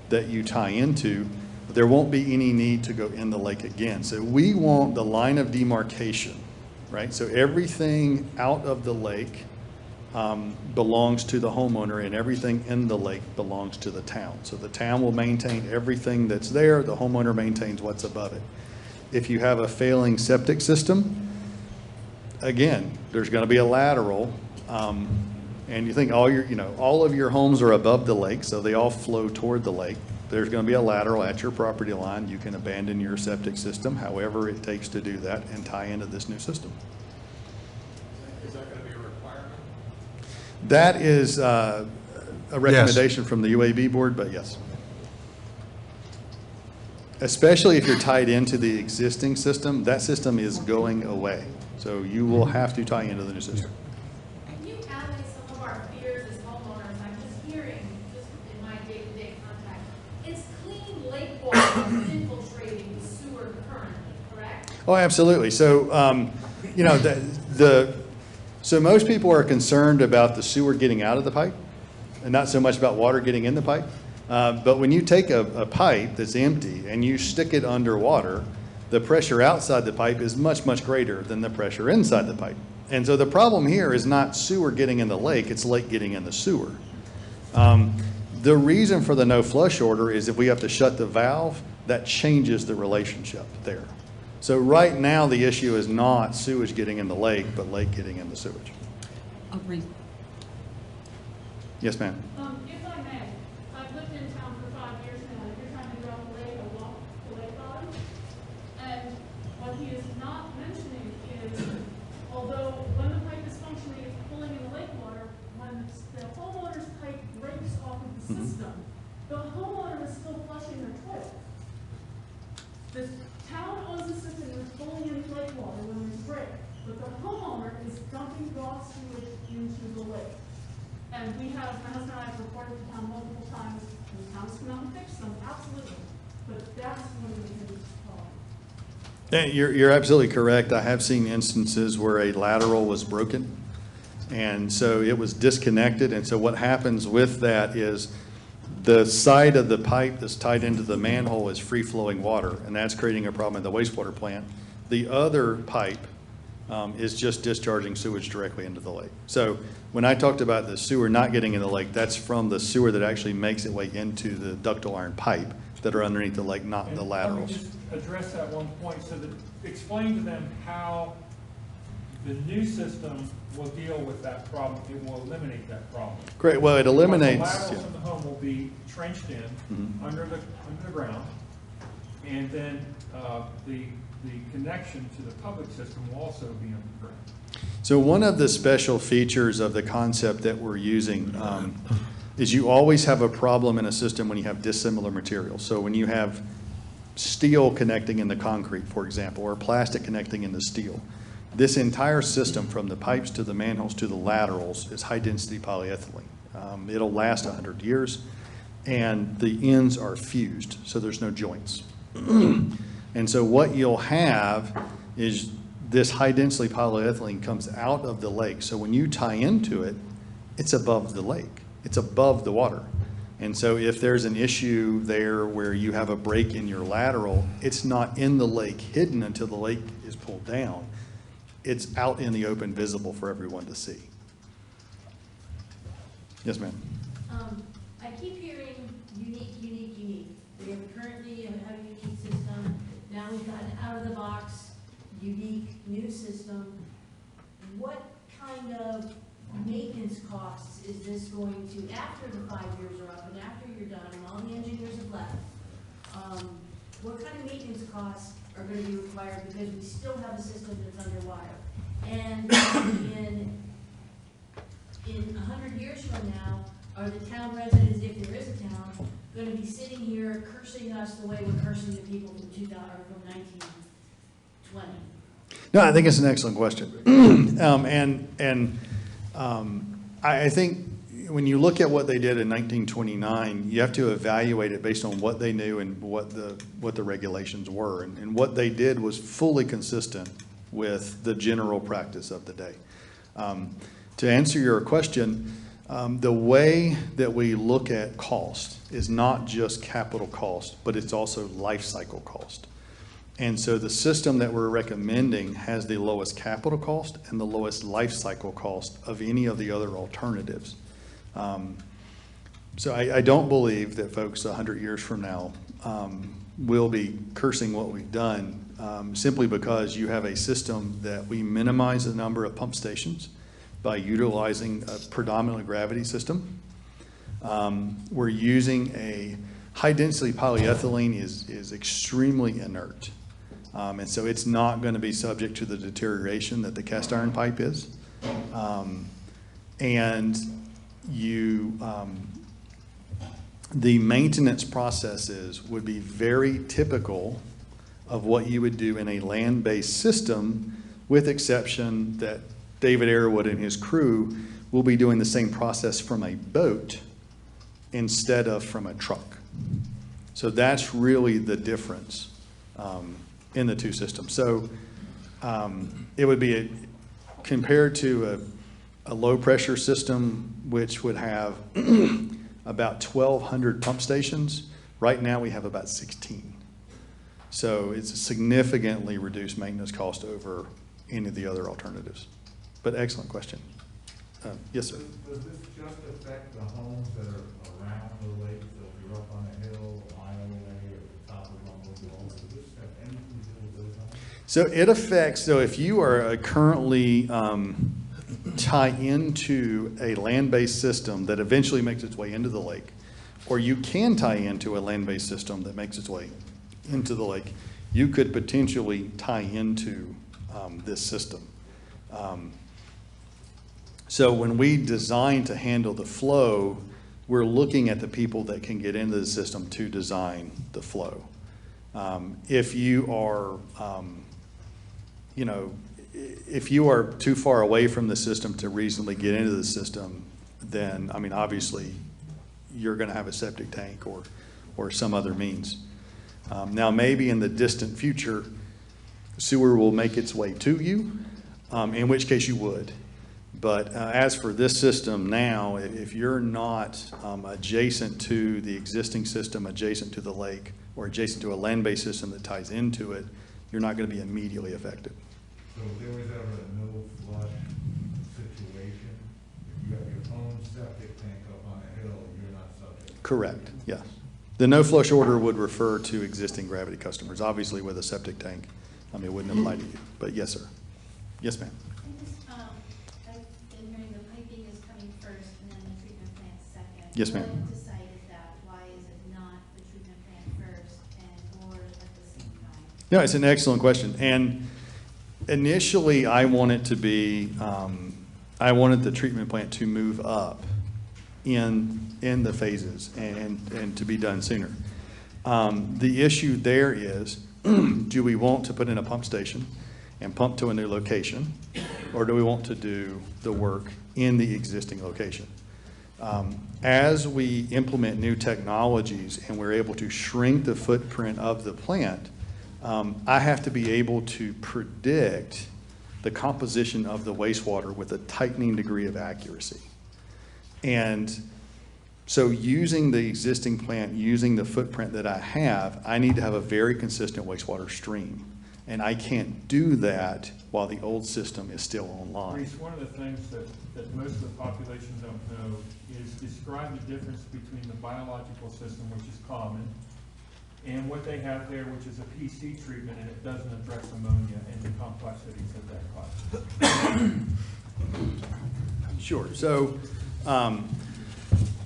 that you tie into. there won't be any need to go in the lake again. So we want the line of demarcation, right? So everything out of the lake belongs to the homeowner, and everything in the lake belongs to the town. So the town will maintain everything that's there, the homeowner maintains what's above it. If you have a failing septic system, again, there's gonna be a lateral, and you think all of your homes are above the lake, so they all flow toward the lake. There's gonna be a lateral at your property line. You can abandon your septic system, however it takes to do that, and tie into this new system. Is that gonna be a requirement? That is a recommendation from the UAB board, but yes. Especially if you're tied into the existing system, that system is going away. So you will have to tie into the new system. Can you allay some of our fears as homeowners? I'm just hearing, just in my day-to-day contact, it's clean lake water that's infiltrating the sewer currently, correct? Oh, absolutely. So, so most people are concerned about the sewer getting out of the pipe and not so much about water getting in the pipe. But when you take a pipe that's empty and you stick it underwater, the pressure outside the pipe is much, much greater than the pressure inside the pipe. And so the problem here is not sewer getting in the lake, it's lake getting in the sewer. The reason for the no flush order is if we have to shut the valve, that changes the relationship there. So right now, the issue is not sewage getting in the lake, but lake getting in the sewage. Yes, ma'am. If I may, I've lived in town for 5 years now. Every time I go on the lake, I walk the lake bottom. And what he is not mentioning is, although when the pipe is functioning, it's pulling in the lake water, when the homeowner's pipe breaks off of the system, the homeowner is still flushing their toilet. The town owns the system and is pulling in lake water when there's a break, but the homeowner is dumping raw sewage into the lake. And my husband and I have reported to town multiple times, and the town's come out and fixed them, absolutely. But that's one of the biggest problems. You're absolutely correct. I have seen instances where a lateral was broken, and so it was disconnected. And so what happens with that is the side of the pipe that's tied into the manhole is free-flowing water, and that's creating a problem at the wastewater plant. The other pipe is just discharging sewage directly into the lake. So when I talked about the sewer not getting in the lake, that's from the sewer that actually makes its way into the ductile iron pipe that are underneath the lake, not the laterals. Let me just address that one point, so that, explain to them how the new system will deal with that problem. It will eliminate that problem. Great, well, it eliminates. The laterals in the home will be trenched in under the ground, and then the connection to the public system will also be underground. So one of the special features of the concept that we're using is you always have a problem in a system when you have dissimilar materials. So when you have steel connecting in the concrete, for example, or plastic connecting in the steel, this entire system from the pipes to the manholes to the laterals is high-density polyethylene. It'll last 100 years, and the ends are fused, so there's no joints. And so what you'll have is this high-density polyethylene comes out of the lake. So when you tie into it, it's above the lake. It's above the water. And so if there's an issue there where you have a break in your lateral, it's not in the lake hidden until the lake is pulled down. It's out in the open, visible for everyone to see. Yes, ma'am. I keep hearing unique. We have currently a unique system. Now we've got an out-of-the-box, unique, new system. What kind of maintenance costs is this going to, after the 5 years are up and after you're done and all the engineers have left, what kind of maintenance costs are going to be required because we still have a system that's underwater? And in 100 years from now, are the town residents, if there is a town, going to be sitting here cursing us the way we're cursing the people from 1920? No, I think it's an excellent question. I think when you look at what they did in 1929, you have to evaluate it based on what they knew and what the regulations were. And what they did was fully consistent with the general practice of the day. To answer your question, The way that we look at cost is not just capital cost, but it's also life cycle cost. And so the system that we're recommending has the lowest capital cost and the lowest life cycle cost of any of the other alternatives. So I don't believe that folks 100 years from now will be cursing what we've done simply because you have a system that we minimize the number of pump stations by utilizing a predominantly gravity system. We're using a high-density polyethylene is extremely inert. And so it's not going to be subject to the deterioration that the cast iron pipe is. The maintenance processes would be very typical of what you would do in a land-based system, with exception that David Airwood and his crew will be doing the same process from a boat instead of from a truck. So that's really the difference in the two systems. So it would be compared to a low-pressure system, which would have about 1,200 pump stations. Right now, we have about 16. So it's a significantly reduced maintenance cost over any of the other alternatives. But excellent question. Yes, sir. Does this just affect the homes that are around the lake? So if you're up on a hill, a mile away, or at the top of Rumble Hill, does this have anything to do with those homes? So it affects, so if you are currently tie into a land-based system that eventually makes its way into the lake, or you can tie into a land-based system that makes its way into the lake, you could potentially tie into this system. So when we design to handle the flow, we're looking at the people that can get into the system to design the flow. If you are, if you are too far away from the system to reasonably get into the system, then, I mean, obviously, you're going to have a septic tank or some other means. Now, maybe in the distant future, sewer will make its way to you, in which case you would. But as for this system now, if you're not adjacent to the existing system, adjacent to the lake, or adjacent to a land-based system that ties into it, you're not going to be immediately affected. So if there was ever a no flush situation, if you have your own septic tank up on a hill, you're not subject? Correct, yes. The no flush order would refer to existing gravity customers. Obviously, with a septic tank, it wouldn't apply to you. But yes, sir. Yes, ma'am. I've been hearing the piping is coming first and then the treatment plant second. Yes, ma'am. What decided that? Why is it not the treatment plant first and or at the same time? No, it's an excellent question. And initially, I wanted to be, I wanted the treatment plant to move up in the phases and to be done sooner. The issue there is, do we want to put in a pump station and pump to a new location, or do we want to do the work in the existing location? As we implement new technologies and we're able to shrink the footprint of the plant, I have to be able to predict the composition of the wastewater with a tightening degree of accuracy. And so using the existing plant, using the footprint that I have, I need to have a very consistent wastewater stream. And I can't do that while the old system is still online. Reese, one of the things that most of the population don't know is describe the difference between the biological system, which is common, and what they have there, which is a PC treatment, and it doesn't address ammonia and the complexities of that causes. Sure. So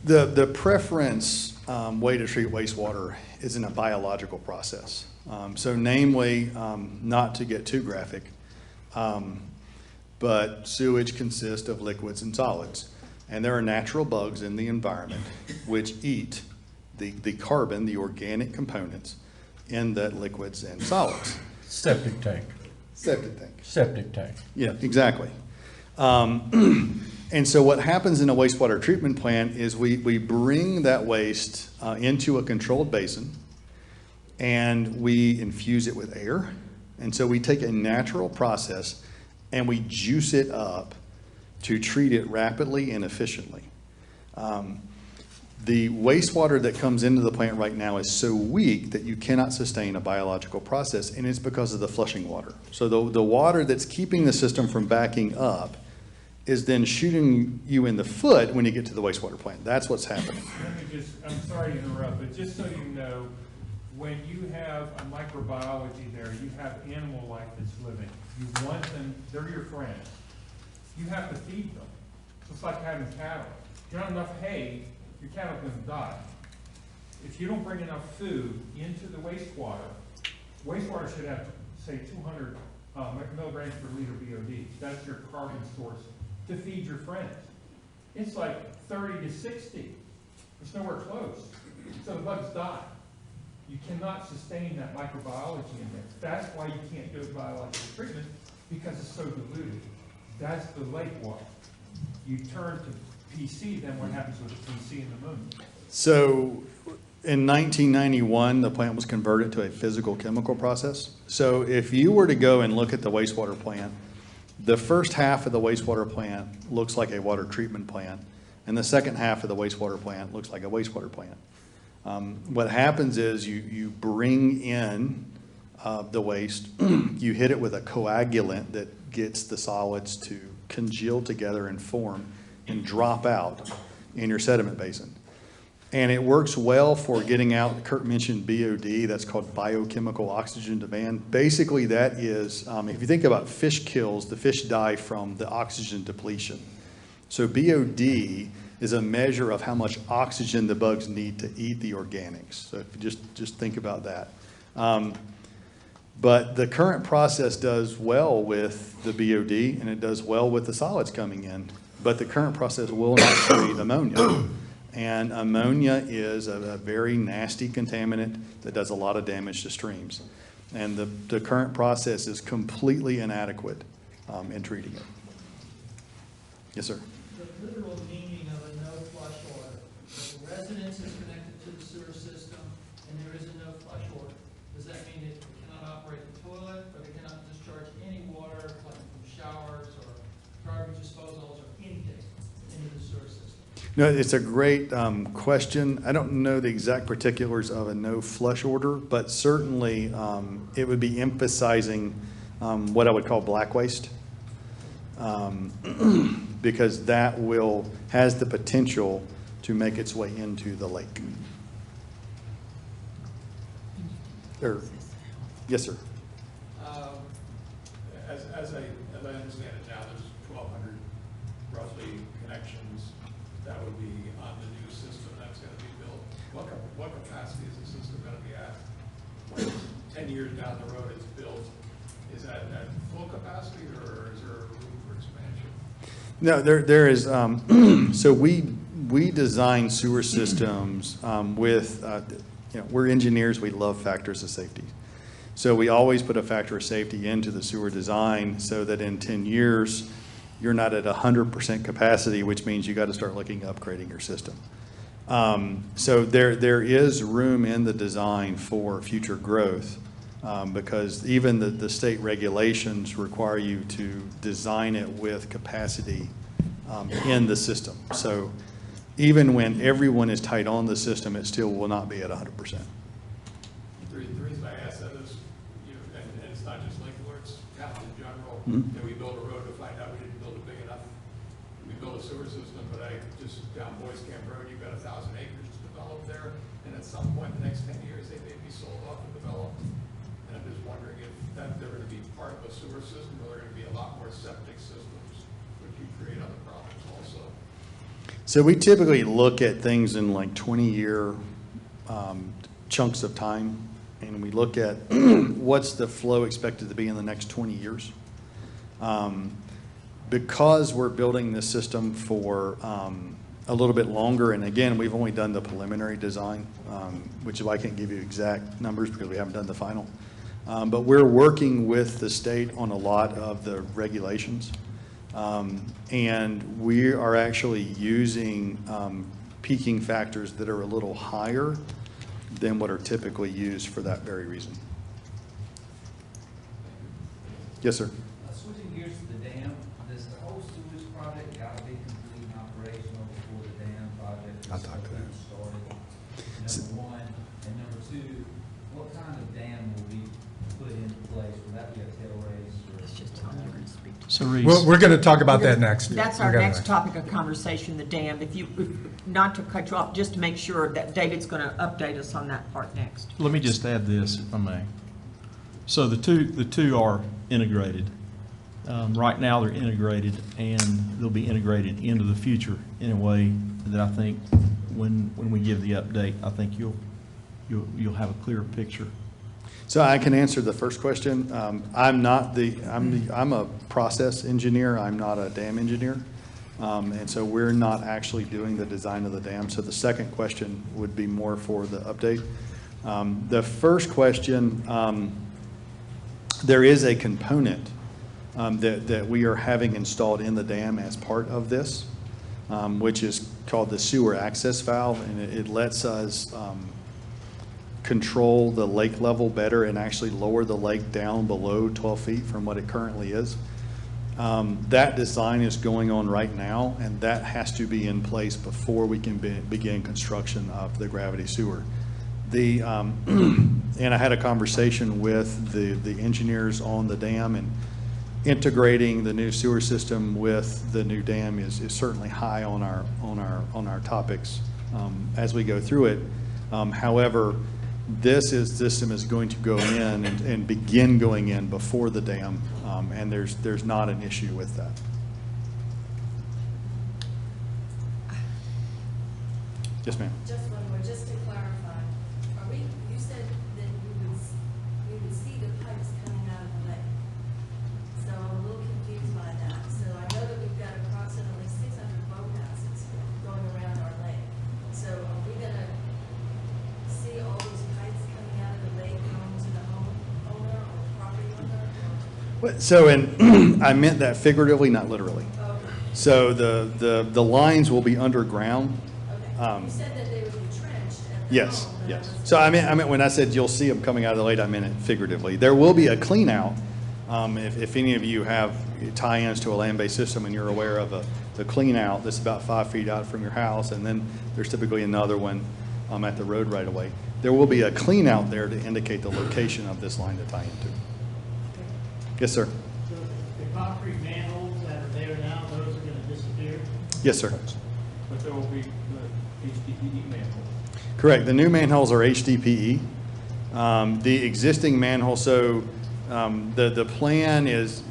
the preference way to treat wastewater is in a biological process. So namely, not to get too graphic, but sewage consists of liquids and solids. And there are natural bugs in the environment which eat the carbon, the organic components in the liquids and solids. Septic tank. Septic tank. Septic tank. Yeah, exactly. And so what happens in a wastewater treatment plant is we bring that waste into a controlled basin and we infuse it with air. And so we take a natural process and we juice it up to treat it rapidly and efficiently. The wastewater that comes into the plant right now is so weak that you cannot sustain a biological process, and it's because of the flushing water. So the water that's keeping the system from backing up is then shooting you in the foot when you get to the wastewater plant. That's what's happening. Let me just, I'm sorry to interrupt, but just so you know, when you have a microbiology there, you have animal life that's living. You want them, they're your friends. You have to feed them. It's like having cattle. If you don't have enough hay, your cattle are gonna die. If you don't bring enough food into the wastewater should have, say, 200 milligrams per liter BOD. That's your carbon source to feed your friends. It's like 30 to 60. It's nowhere close. So the bugs die. You cannot sustain that microbiology in there. That's why you can't do biological treatment, because it's so diluted. That's the lake water. You turn to PC, then what happens with the PC and the moon? So in 1991, the plant was converted to a physical chemical process. So if you were to go and look at the wastewater plant, the first half of the wastewater plant looks like a water treatment plant, and the second half of the wastewater plant looks like a wastewater plant. What happens is you bring in the waste, you hit it with a coagulant that gets the solids to congeal together and form and drop out in your sediment basin. And it works well for getting out, Kurt mentioned BOD, that's called biochemical oxygen demand. Basically that is, if you think about fish kills, the fish die from the oxygen depletion. So BOD is a measure of how much oxygen the bugs need to eat the organics. So if you just think about that. But the current process does well with the BOD, and it does well with the solids coming in. But the current process will not treat ammonia. And ammonia is a very nasty contaminant that does a lot of damage to streams. And the current process is completely inadequate in treating it. Yes, sir. The literal meaning of a no flush order. If the residence is connected to the sewer system and there is a no flush order, does that mean it cannot operate the toilet, or they cannot discharge any water, like from showers or garbage disposals or anything into the sewer system? No, it's a great question. I don't know the exact particulars of a no flush order, but certainly it would be emphasizing what I would call black waste, because that has the potential to make its way into the lake. Yes, sir. As I understand it now, there's 1,200 roughly connections that would be on the new system that's going to be built. What capacity is the system going to be at? When 10 years down the road it's built, is that at full capacity, or is there room for expansion? No, there is. So we design sewer systems with, we're engineers, we love factors of safety. So we always put a factor of safety into the sewer design so that in 10 years, you're not at 100% capacity, which means you got to start looking at upgrading your system. So there is room in the design for future growth, because even the state regulations require you to design it with capacity in the system. So even when everyone is tight on the system, it still will not be at 100%. The reason I ask that is, and it's not just Lake Lure, it's town in general. Mm-hmm. We build a road to find out we didn't build it big enough. We built a sewer system, but just down Boys Camp Road, you've got 1,000 acres to develop there, and at some point in the next 10 years, they may be sold off and developed. And I'm just wondering if they're going to be part of a sewer system, or they're going to be a lot more septic systems, which you create other problems also. So we typically look at things in like 20-year chunks of time, and we look at what's the flow expected to be in the next 20 years. Because we're building this system for a little bit longer, and again, we've only done the preliminary design, which is why I can't give you exact numbers because we haven't done the final. But we're working with the state on a lot of the regulations. And we are actually using peaking factors that are a little higher than what are typically used for that very reason. Yes, sir. Switching gears to the dam, does the whole sewage project got to be complete and operational before the dam I'll talk to them. Number one, and number two, what kind of dam will be put into place? Will that be a tail raise or? It's just telling you we're going to speak to. So Reese. We're going to talk about that next. That's We our got it next topic of conversation, the dam. Not to cut you off, just to make sure that David's going to update us on that part next. Let me just add this, if I may. So the two are integrated. Right now, they're integrated, and they'll be integrated into the future in a way that I think when we give the update, I think you'll have a clearer picture. So I can answer the first question. I'm a process engineer. I'm not a dam engineer. And so we're not actually doing the design of the dam. So the second question would be more for the update. The first question, there is a component that we are having installed in the dam as part of this, which is called the sewer access valve, and it lets us control the lake level better and actually lower the lake down below 12 feet from what it currently is. That design is going on right now, and that has to be in place before we can begin construction of the gravity sewer. And I had a conversation with the engineers on the dam, and integrating the new sewer system with the new dam is certainly high on our topics as we go through it. However, this system is going to go in and begin going in before the dam, and there's not an issue with that. Yes, ma'am. Just one more, just to clarify, you said that we would see the pipes coming out of the lake. So I'm a little confused by that. So I know that we've got approximately 600 boathouses going around our lake. So are we gonna see all these pipes coming out of the lake going to the homeowner or property owner? So, and I meant that figuratively, not literally. So the lines will be underground. You said that they would be trenched at the Yes, home, but yes. So I meant when I said you'll see them coming out of the lake, I meant it figuratively. There will be a clean out. If any of you have tie-ins to a land-based system and you're aware of the clean out that's about 5 feet out from your house, and then there's typically another one at the road right away. There will be a clean out there to indicate the location of this line to tie into. Yes, sir. So the concrete manholes that are there now, those are going to disappear, Yes, sir. But there will be the HDPE manhole. Correct. The new manholes are HDPE. The existing manhole, so the plan is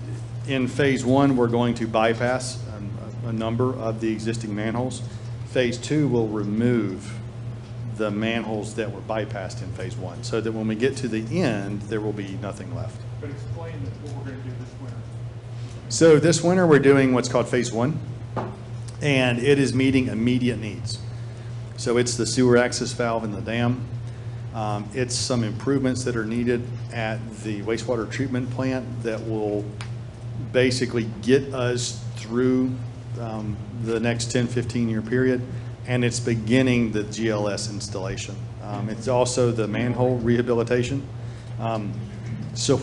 in phase one, we're going to bypass a number of the existing manholes. Phase two will remove the manholes that were bypassed in phase one, so that when we get to the end, there will be nothing left. But explain what we're going to do this winter. So this winter, we're doing what's called phase one, and it is meeting immediate needs. So it's the sewer access valve in the dam. It's some improvements that are needed at the wastewater treatment plant that will basically get us through the next 10, 15-year period, and it's beginning the GLS installation. It's also the manhole rehabilitation. So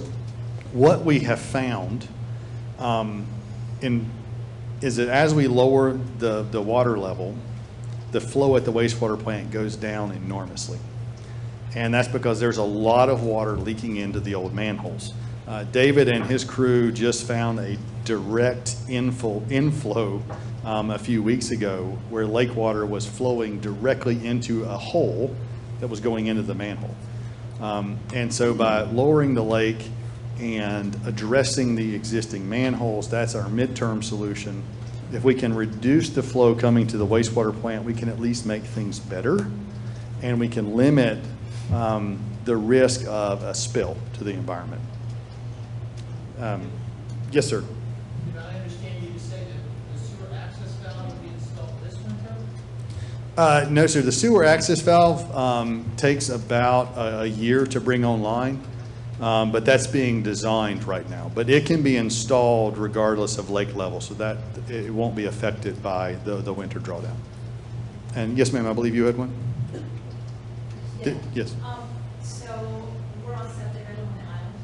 what we have found is that as we lower the water level, the flow at the wastewater plant goes down enormously. And that's because there's a lot of water leaking into the old manholes. David and his crew just found a direct inflow a few weeks ago where lake water was flowing directly into a hole that was going into the manhole. And so by lowering the lake and addressing the existing manholes, that's our midterm solution. If we can reduce the flow coming to the wastewater plant, we can at least make things better, and we can limit the risk of a spill to the environment. Yes, sir. Did I understand you to say that the sewer access valve will be installed this winter? No, sir. The sewer access valve takes about a year to bring online, but that's being designed right now. But it can be installed regardless of lake level, so that it won't be affected by the winter drawdown. And yes, ma'am, I believe you had one? Yes. So we're on septic, I live on the island,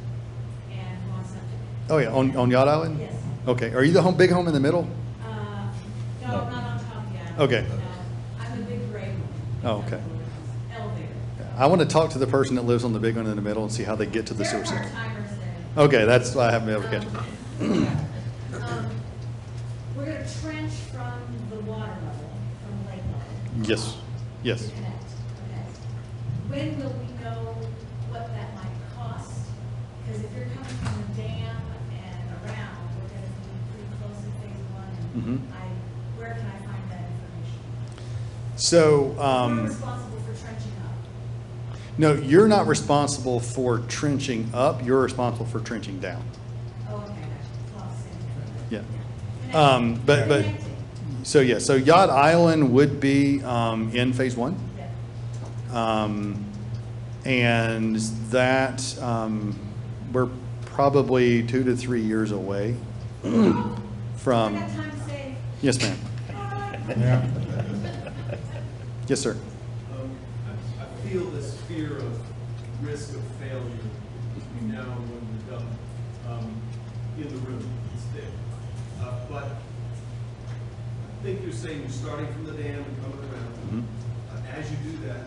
and we're on septic. Oh, yeah, on Yacht Island? Yes. Okay. Are you the big home in the middle? No, I'm not on top yet. Okay. No, I'm a big break, Oh, okay. elevator. I want to talk to the person that lives on the big one in the middle and see how they get to the There sewer are system. timers there. Okay, that's why I haven't been able to catch it. We're gonna trench from the water level, from the lake level. Yes, yes. To connect, okay. When will we know what that might cost? Because if you're coming from the dam and around, we're gonna be pretty close in phase one, and where can I find that information? So, We're responsible for trenching up. no, you're not responsible for trenching up, you're responsible for trenching down. Oh, okay, gotcha. It's all the same. Yeah. But, so yeah, so Yacht Island would be in phase one. And that, we're probably 2 to 3 years away from. I got time to save. Yes, ma'am. Yes, sir. I feel this fear of risk of failure between now and when we're done in the room. It's there. But I think you're saying you're starting from the dam and coming around. As you do that, I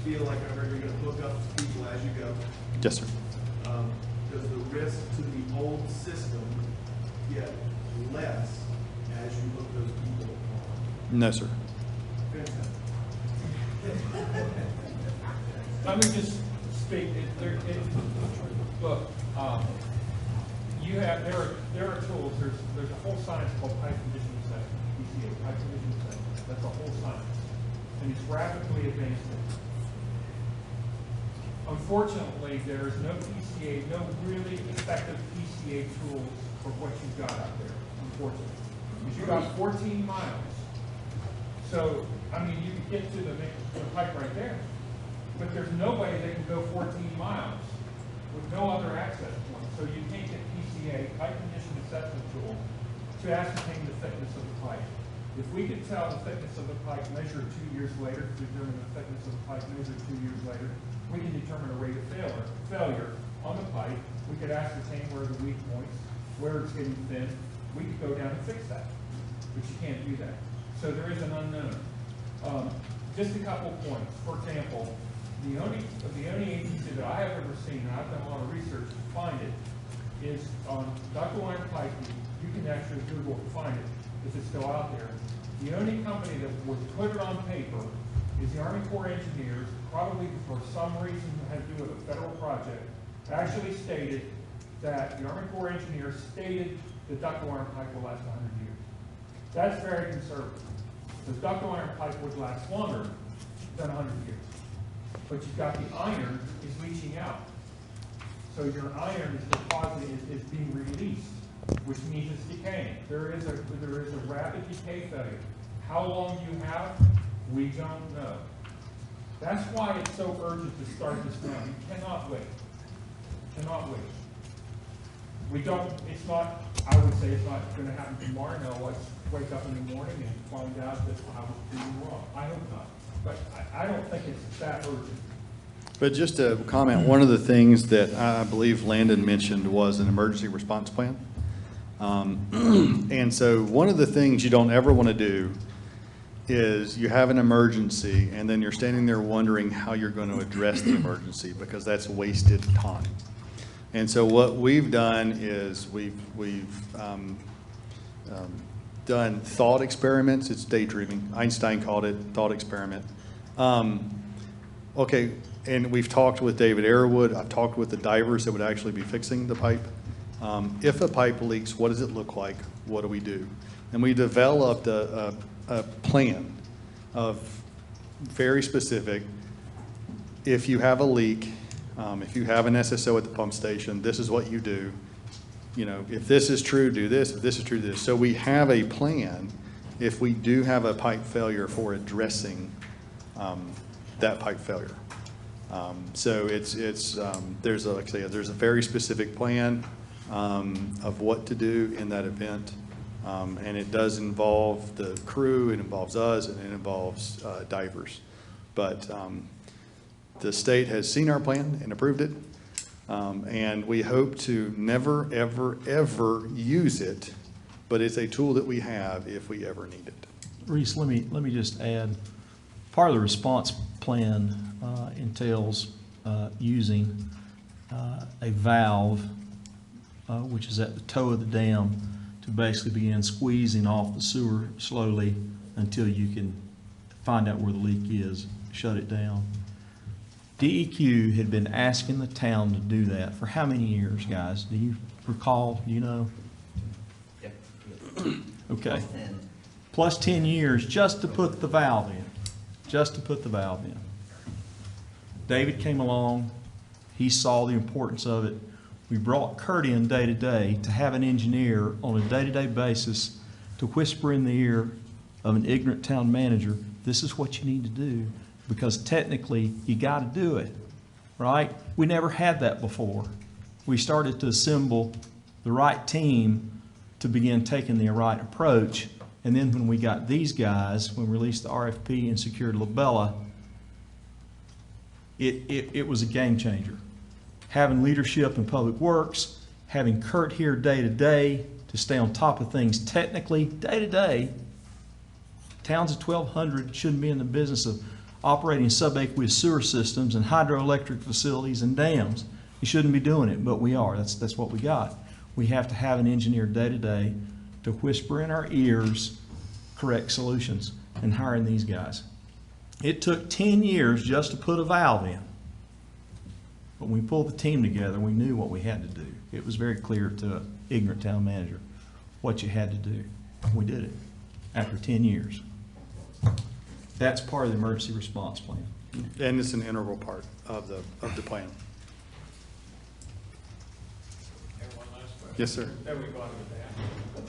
feel like I heard you're going to hook up to people as you go. Yes, sir. Does the risk to the old system get less as you hook those people on? No, sir. Fantastic. Let me just speak, look, there are tools, there's a whole science called pipe condition assessment, PCA, pipe condition assessment, that's a whole science, and it's rapidly advancing. Unfortunately, there is no PCA, no really effective PCA tools for what you've got out there, unfortunately. Because you've got 14 miles. So, I mean, you can get to the pipe right there, but there's no way they can go 14 miles with no other access point. So you can't get PCA, pipe condition assessment tool, to ascertain the thickness of the pipe. If we could tell the thickness of the pipe measured 2 years later, determine the thickness of the pipe measured 2 years later, we can determine a rate of failure on the pipe. We could ascertain where the weak points, where it's getting thin. We could go down and fix that, but you can't do that. So there is an unknown. Just a couple points. For example, the only agency that I have ever seen, and I've done a lot of research to find it, is on ductile iron piping. You can actually Google to find it if it's still out there. The only company that would put it on paper is the Army Corps of Engineers, probably for some reason that had to do with a federal project, actually stated that the Army Corps of Engineers stated the ductile iron pipe will last 100 years. That's very conservative. The ductile iron pipe would last longer than 100 years. But you've got the iron is leaching out. So your iron is depositing, is being released, which means it's decaying. There is a rapid decay failure. How long you have, we don't know. That's why it's so urgent to start this now. You cannot wait. Cannot wait. We don't, it's not, I would say it's not going to happen tomorrow. No, let's wake up in the morning and find out that I was doing wrong. I hope not. But I don't think it's that urgent. But just to comment, one of the things that I believe Landon mentioned was an emergency response plan. And so one of the things you don't ever want to do is you have an emergency and then you're standing there wondering how you're going to address the emergency, because that's wasted time. And so what we've done is we've done thought experiments. It's daydreaming. Einstein called it thought experiment. Okay, and we've talked with David Arrowood. I've talked with the divers that would actually be fixing the pipe. If a pipe leaks, what does it look like? What do we do? And we developed a plan of very specific, if you have a leak, if you have an SSO at the pump station, this is what you do. You know, if this is true, do this. If this is true, do this. So we have a plan if we do have a pipe failure for addressing that pipe failure. So there's a, like I say, there's a very specific plan of what to do in that event. And it does involve the crew, it involves us, and it involves divers. But the state has seen our plan and approved it. And we hope to never, ever, ever use it, but it's a tool that we have if we ever need it. Reese, let me just add, part of the response plan entails using a valve, which is at the toe of the dam, to basically begin squeezing off the sewer slowly until you can find out where the leak is, shut it down. DEQ had been asking the town to do that for how many years, guys? Do you recall? Do you know? Okay. Plus 10 years just to put the valve in. Just to put the valve in. David came along. He saw the importance of it. We brought Kurt in day to day to have an engineer on a day-to-day basis to whisper in the ear of an ignorant town manager, this is what you need to do, because technically you got to do it, right? We never had that before. We started to assemble the right team to begin taking the right approach. And then when we got these guys, when we released the RFP and secured Labella, it was a game changer. Having leadership in public works, having Kurt here day to day to stay on top of things technically, day to day. Towns of 1,200 shouldn't be in the business of operating subaqueous sewer systems and hydroelectric facilities and dams. You shouldn't be doing it, but we are. That's what we got. We have to have an engineer day to day to whisper in our ears correct solutions, and hiring these guys. It took 10 years just to put a valve in. But when we pulled the team together, we knew what we had to do. It was very clear to an ignorant town manager what you had to do. We did it after 10 years. That's part of the emergency response plan. And it's an integral part of the plan. One last question. Yes, sir. Then we go on to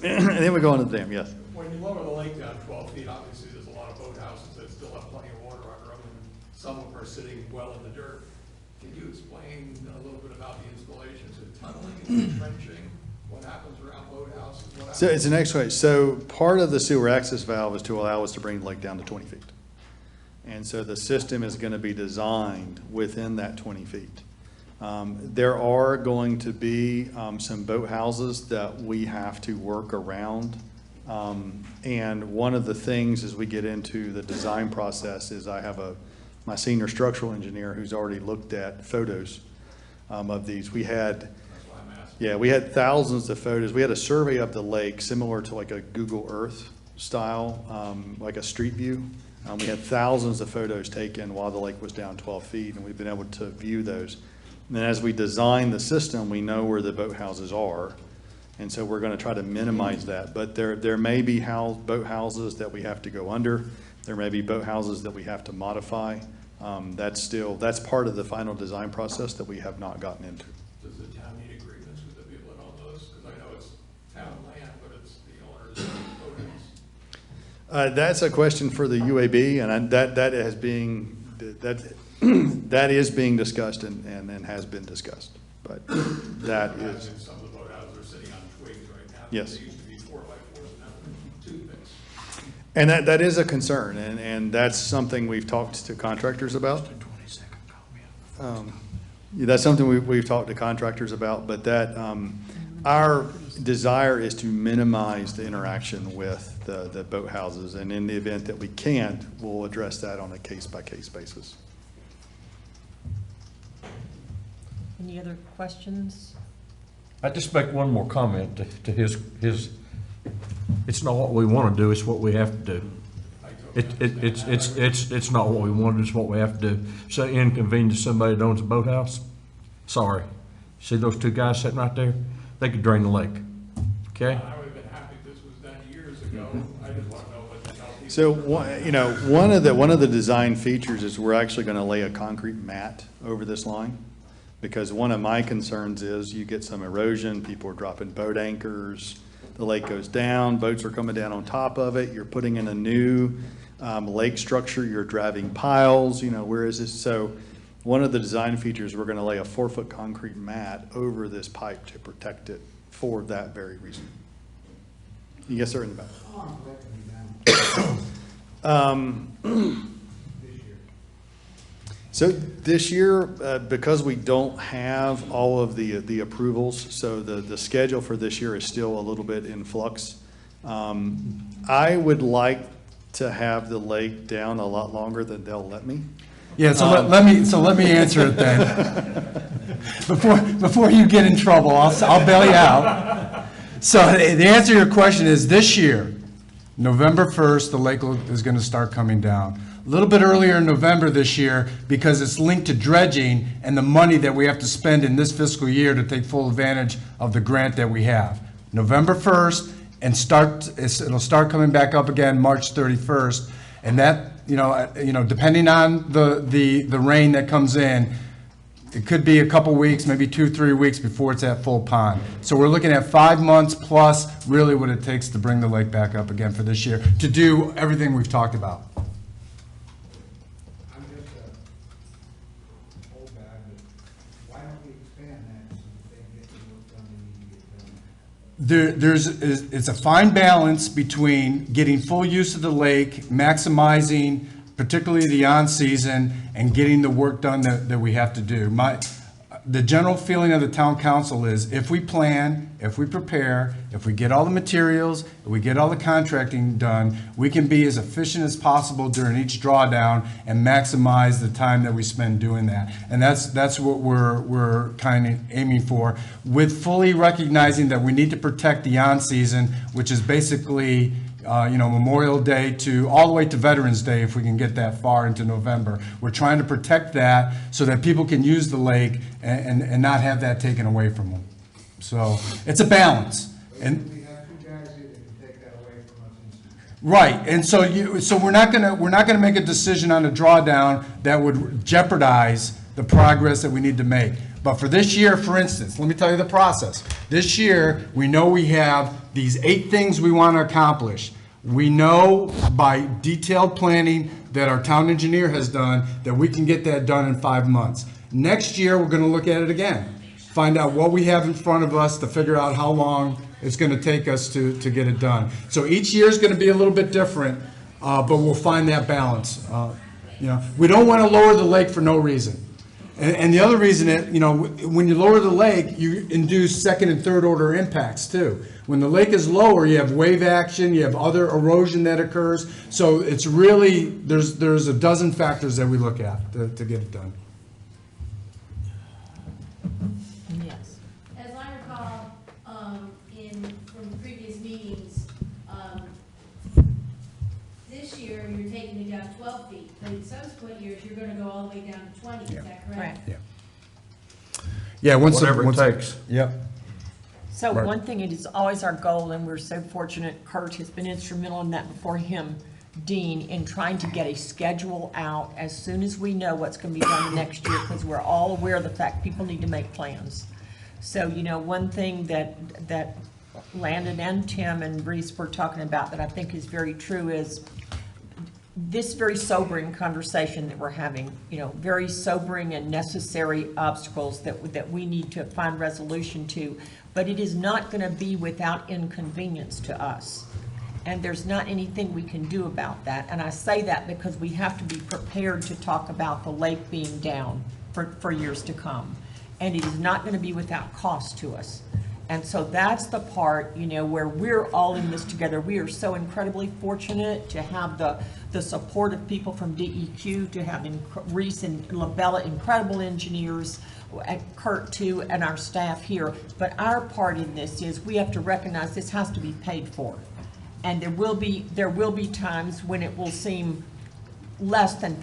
the dam. And then we go on to the dam, yes. When you lower the lake down 12 feet, obviously there's a lot of boathouses that still have plenty of water under them, and some of them are sitting well in the dirt. Can you explain a little bit about the installations of tunneling and trenching? What happens around boathouses? What happens? So it's an excellent, so part of the sewer access valve is to allow us to bring the lake down to 20 feet. And so the system is going to be designed within that 20 feet. There are going to be some boathouses that we have to work around. And one of the things as we get into the design process is I have my senior structural engineer who's already looked at photos of these. We had thousands of photos. We had a survey of the lake similar to like a Google Earth style, like a street view. We had thousands of photos taken while the lake was down 12 feet, and we've been able to view those. And then as we design the system, we know where the boathouses are, and so we're going to try to minimize that. But there may be boathouses that we have to go under. There may be boathouses that we have to modify. That's part of the final design process that we have not gotten into. Does the town need agreements with the people that own those? Because I know it's town land, but it's the owners of the boathouse. That's a question for the UAB, and that is being discussed and has been discussed. But that is. Some of the boathouses are sitting on twigs right now. Yes. They used to be 4x4s, now they're toothpicks. And that is a concern, and that's something we've talked to contractors about. That's something we've talked to contractors about, but that our desire is to minimize the interaction with the boathouses, and in the event that we can't, we'll address that on a case-by-case basis. Any other questions? I just make one more comment to his, it's not what we want to do, it's what we have to do. It's not what we want to do, it's what we have to do. So inconvenience somebody that owns a boathouse? Sorry. See those two guys sitting right there? They could drain the lake, okay? I would have been happy if this was done years ago. I just want to know what the hell people. So, one of the design features is we're actually going to lay a concrete mat over this line, because one of my concerns is you get some erosion, people are dropping boat anchors, the lake goes down, boats are coming down on top of it, you're putting in a new lake structure, you're driving piles, where is this? So one of the design features, we're going to lay a 4-foot concrete mat over this pipe to protect it for that very reason. Yes, sir, in the back. So this year, because we don't have all of the approvals, so the schedule for this year is still a little bit in flux. I would like to have the lake down a lot longer than they'll let me. Yeah, so let me answer it then. Before you get in trouble, I'll bail you out. So the answer to your question is this year, November 1st, the lake is going to start coming down. A little bit earlier in November this year because it's linked to dredging and the money that we have to spend in this fiscal year to take full advantage of the grant that we have. November 1st, and it'll start coming back up again March 31st. And that, depending on the rain that comes in, it could be a couple weeks, maybe 2-3 weeks before it's at full pond. So we're looking at 5 months plus really what it takes to bring the lake back up again for this year, to do everything we've talked about. I'm just a old guy, but why don't we expand that so that they can get the work done they need to get done? It's a fine balance between getting full use of the lake, maximizing particularly the on-season, and getting the work done that we have to do. The general feeling of the town council is if we plan, if we prepare, if we get all the materials, if we get all the contracting done, we can be as efficient as possible during each drawdown and maximize the time that we spend doing that. And that's what we're kind of aiming for, with fully recognizing that we need to protect the on-season, which is basically Memorial Day to all the way to Veterans Day, if we can get that far into November. We're trying to protect that so that people can use the lake and not have that taken away from them. So it's a balance. And We have two guys here that can take that away from us instantly. right, and so we're not gonna make a decision on a drawdown that would jeopardize the progress that we need to make. But for this year, for instance, let me tell you the process. This year, we know we have these 8 things we want to accomplish. We know by detailed planning that our town engineer has done that we can get that done in 5 months. Next year, we're going to look at it again, find out what we have in front of us to figure out how long it's going to take us to get it done. So each year is going to be a little bit different, but we'll find that balance. We don't want to lower the lake for no reason. And the other reason that, when you lower the lake, you induce second and third order impacts too. When the lake is lower, you have wave action, you have other erosion that occurs. So it's really, there's a dozen factors that we look at to get it done. Yes. As I recall, from previous meetings, this year you're taking it down 12 feet, but in subsequent years, you're gonna go all the way down to 20, is that correct? Yeah. Yeah, Whatever it takes. Yep. So Right. one thing, it is always our goal, and we're so fortunate, Kurt has been instrumental in that before him, Dean, in trying to get a schedule out as soon as we know what's going to be done next year, because we're all aware of the fact people need to make plans. So, one thing that Landon and Tim and Reese were talking about that I think is very true is this very sobering conversation that we're having, very sobering and necessary obstacles that we need to find resolution to, but it is not going to be without inconvenience to us. And there's not anything we can do about that. And I say that because we have to be prepared to talk about the lake being down for years to come. And it is not going to be without cost to us. And so that's the part, where we're all in this together. We are so incredibly fortunate to have the support of people from DEQ, to have Reese and Labella, incredible engineers, and Kurt too, and our staff here. But our part in this is we have to recognize this has to be paid for. And there will be times when it will seem less than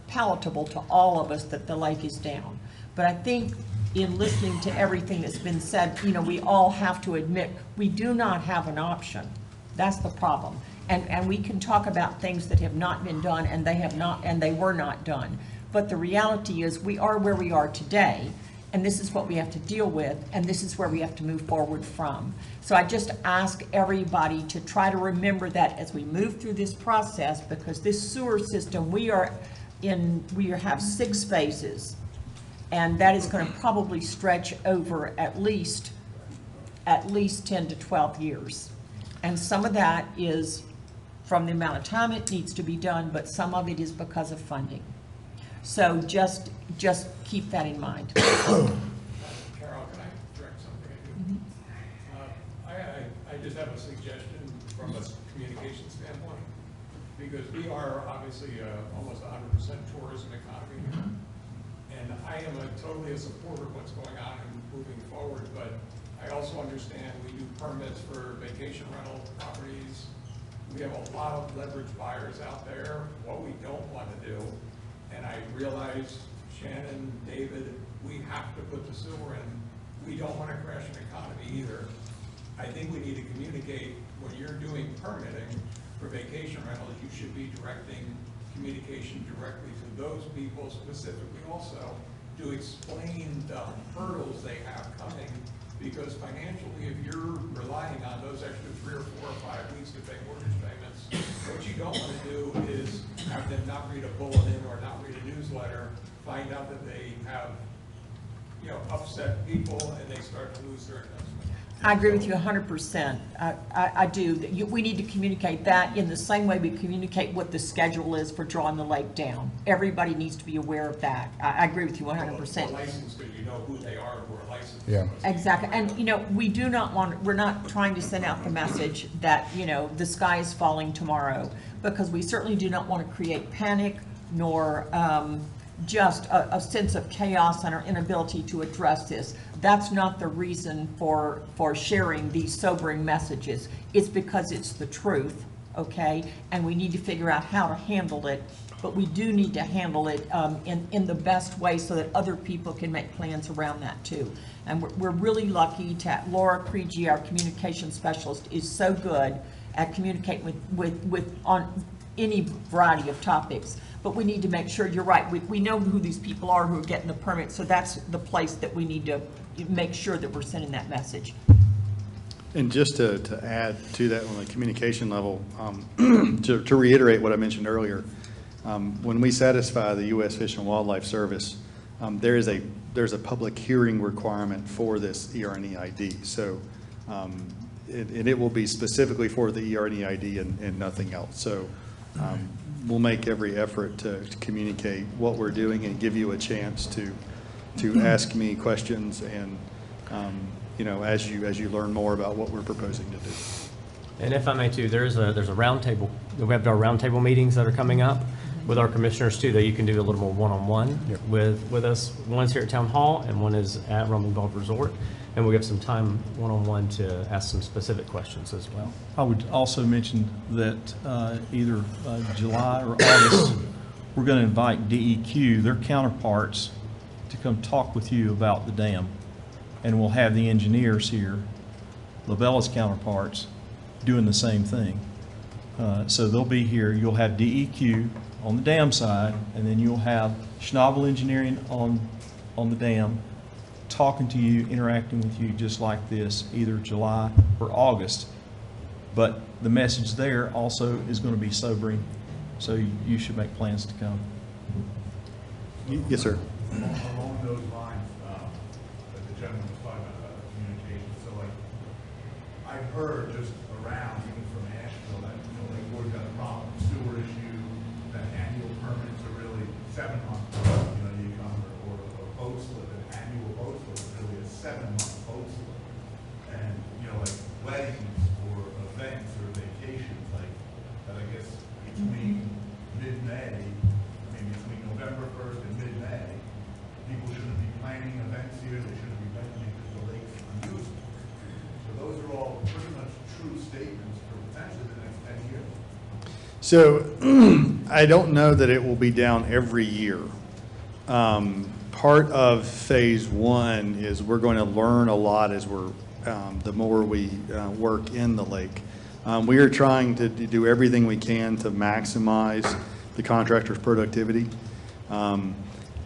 palatable to all of us that the lake is down. But I think in listening to everything that's been said, we all have to admit we do not have an option. That's the problem. And we can talk about things that have not been done and they were not done. But the reality is we are where we are today, and this is what we have to deal with, and this is where we have to move forward from. So I just ask everybody to try to remember that as we move through this process, because this sewer system, we have 6 phases. And that is going to probably stretch over at least 10 to 12 years. And some of that is from the amount of time it needs to be done, but some of it is because of funding. So just keep that in mind. Carol, can I direct something at you? I just have a suggestion from a communication standpoint. because we are obviously almost 100% tourism economy here. And I am totally a supporter of what's going on and moving forward, but I also understand we do permits for vacation rental properties. We have a lot of leverage buyers out there, what we don't want to do. And I realize, Shannon, David, we have to put the sewer in. We don't want to crash an economy either. I think we need to communicate when you're doing permitting for vacation rentals, you should be directing communication directly to those people specifically also to explain the hurdles they have coming, because financially, if you're relying on those extra 3 or 4 or 5 weeks to pay mortgage payments, what you don't want to do is have them not read a bulletin or not read a newsletter, find out that they have, you know, upset people and they start to lose their investment. I agree with you 100%. I do. We need to communicate that in the same way we communicate what the schedule is for drawing the lake down. Everybody needs to be aware of that. I agree with you 100%. Licensed, because you know who they are who are licensed. Yeah. Exactly. And, you know, we do not want, we're not trying to send out the message that, you know, the sky is falling tomorrow, because we certainly do not want to create panic nor just a sense of chaos and our inability to address this. That's not the reason for sharing these sobering messages. It's because it's the truth, okay? And we need to figure out how to handle it, but we do need to handle it in the best way so that other people can make plans around that too. And we're really lucky to have Laura Krigi, our communication specialist, is so good at communicating with on any variety of topics. But we need to make sure, you're right, we know who these people are who are getting the permit, so that's the place that we need to make sure that we're sending that message. And just to add to that on the communication level, to reiterate what I mentioned earlier, when we satisfy the U.S. Fish and Wildlife Service, there's a public hearing requirement for this ERNE-ID. So it will be specifically for the ERNE-ID and nothing else. So we'll make every effort to communicate what we're doing and give you a chance to ask me questions and, you know, as you learn more about what we're proposing to do. And if I may too, there's a roundtable. We have our roundtable meetings that are coming up with our commissioners too, that you can do a little more one-on-one with us. One's here at Town Hall and one is at Roman Gulf Resort. And we'll give some time one-on-one to ask some specific questions as well. I would also mention that either July or August, we're going to invite DEQ, their counterparts, to come talk with you about the dam. And we'll have the engineers here, Labella's counterparts, doing the same thing. So they'll be here. You'll have DEQ on the dam side, and then you'll have Schnabel Engineering on the dam, talking to you, interacting with you just like this, either July or August. But the message there also is going to be sobering, so you should make plans to come. Yes, sir. Along those lines, that the gentleman was talking about communication, so like, I've heard just around, even from Asheville, that, you know, like, we've got a problem, sewer issue, that annual permits are really 7 months. You know, you come or a boat slip, an annual boat slip is really a 7-month boat slip. And, you know, like weddings or events or vacations, like, that I guess between mid-May, I mean, between November 1st and mid-May, people shouldn't be planning events here, they shouldn't be renting because the lake's unusable. So those are all pretty much true statements for potentially the next 10 years. So I don't know that it will be down every year. Part of phase 1 is we're going to learn a lot as the more we work in the lake. We are trying to do everything we can to maximize the contractor's productivity.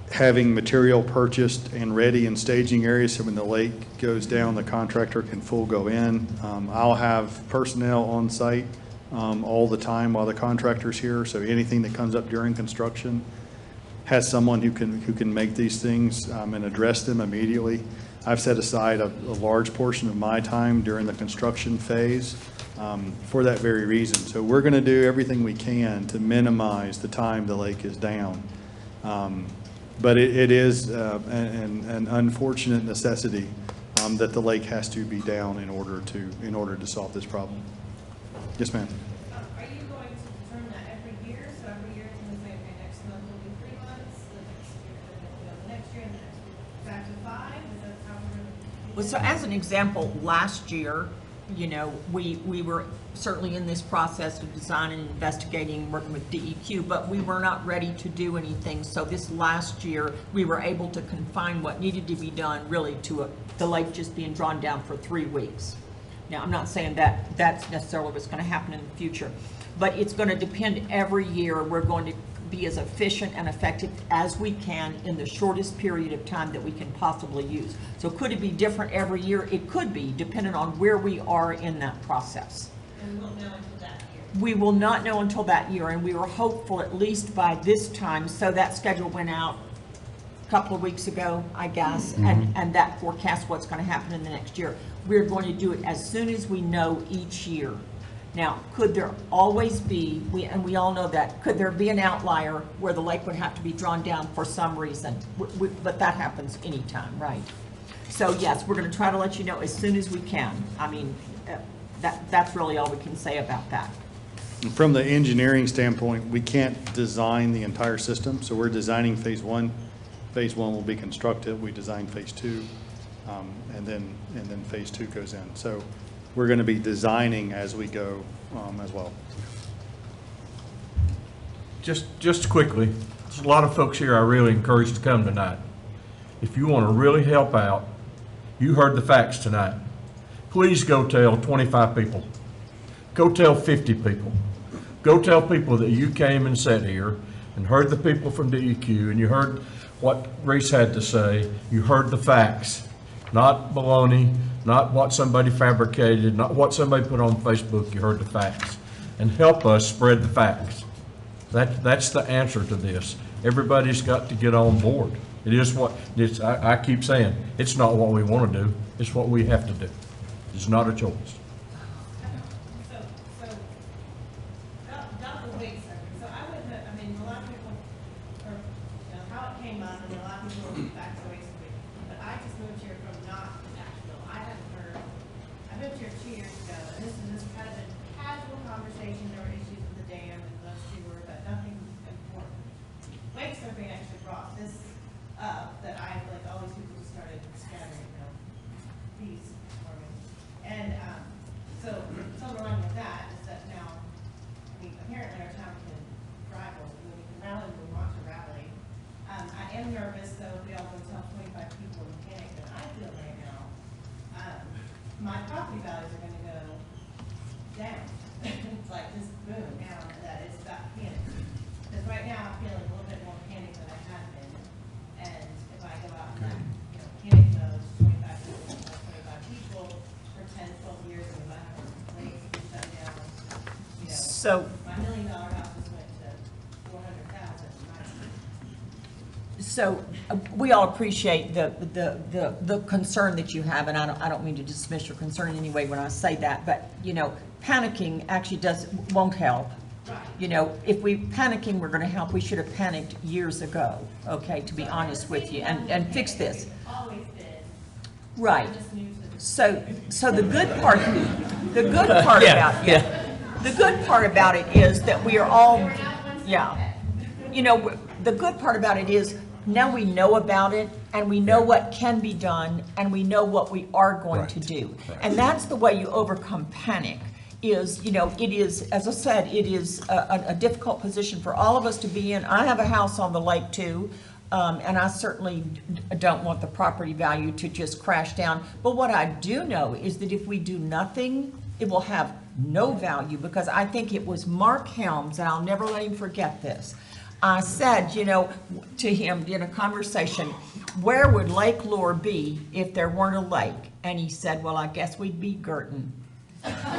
Having material purchased and ready in staging areas so when the lake goes down, the contractor can full go in. I'll have personnel on site all the time while the contractor's here, so anything that comes up during construction has someone who can make these things and address them immediately. I've set aside a large portion of my time during the construction phase for that very reason. So we're going to do everything we can to minimize the time the lake is down. But it is an unfortunate necessity that the lake has to be down in order to solve this problem. Yes, ma'am. Are you going to determine that every Well, so as an example, last year, you know, we were certainly in this process of designing, investigating, working with DEQ, but we were not ready to do anything. So this last year, we were able to confine what needed to be done really to the lake just being drawn down for 3 weeks. Now, I'm not saying that that's necessarily what's going to happen in the future, but it's going to depend every year. We're going to be as efficient and effective as we can in the shortest period of time that we can possibly use. So could it be different every year? It could be, depending on where we are in that process. And we won't know until that year. We will not know until that year, and we were hopeful at least by this time, so that schedule went out a couple of weeks ago, I guess, and that forecasts what's going to happen in the next year. We're going to do it as soon as we know each year. Now, could there always be, and we all know that, could there be an outlier where the lake would have to be drawn down for some reason? But that happens anytime, right? So yes, we're going to try to let you know as soon as we can. I mean, that's really all we can say about that. From the engineering standpoint, we can't design the entire system, so we're designing phase one. Phase one will be constructed. We design phase two, and then phase two goes in. So we're going to be designing as we go as well. Just quickly, there's a lot of folks here I really encourage to come tonight. If you want to really help out, you heard the facts tonight. Please go tell 25 people. Go tell 50 people. Go tell people that you came and sat here and heard the people from DEQ and you heard what Reese had to say. You heard the facts, not baloney, not what somebody fabricated, not what somebody put on Facebook. You heard the facts. And help us spread the facts. That's the answer to this. Everybody's got to get on board. It is what, I keep saying, it's not what we want to do, it's what we have to do. It's not a choice. Wait a second, so I would, I mean, a lot of people, or, you know, how it came up, and a lot of people are back to waste of it, but I just moved here from not Nashville. I hadn't heard, I moved here 2 years ago, and this is kind of a casual conversation. There were issues with the dam and those sewer, but nothing important. Wake surfing actually brought this up, that I, like, all these people started scattering, you know, fees for me. And, so, something wrong with that is that now, I mean, apparently our town can rival, we can rally when we want to rally. I am nervous, though, if we all go tell 25 people in panic that I feel right now, my property values are gonna go down. It's like just boom, down, that it's that panic. Because right now, I'm feeling a little bit more panic than I have been. And if I go out and, you know, panic mode, 25 people for 10, 12 years, and if I have lakes shut down, you know. So, My $1 million house just went to 400,000. So we all appreciate the concern that you have, and I don't mean to dismiss your concern in any way when I say that, but, you know, panicking actually won't help. You know, if panicking we're going to help, we should have panicked years ago, okay, to be honest with you, and fix this. Always been. Right. Just new to the. So the good part the good part about it is that we are all, yeah. You know, the good part about it is now we know about it and we know what can be done and we know what we are going to do. And that's the way you overcome panic is, you know, it is, as I said, it is a difficult position for all of us to be in. I have a house on the lake too. And I certainly don't want the property value to just crash down. But what I do know is that if we do nothing, it will have no value, because I think it was Mark Helms, and I'll never let him forget this. I said, you know, to him in a conversation, where would Lake Lure be if there weren't a lake? And he said, well, I guess we'd be Girton.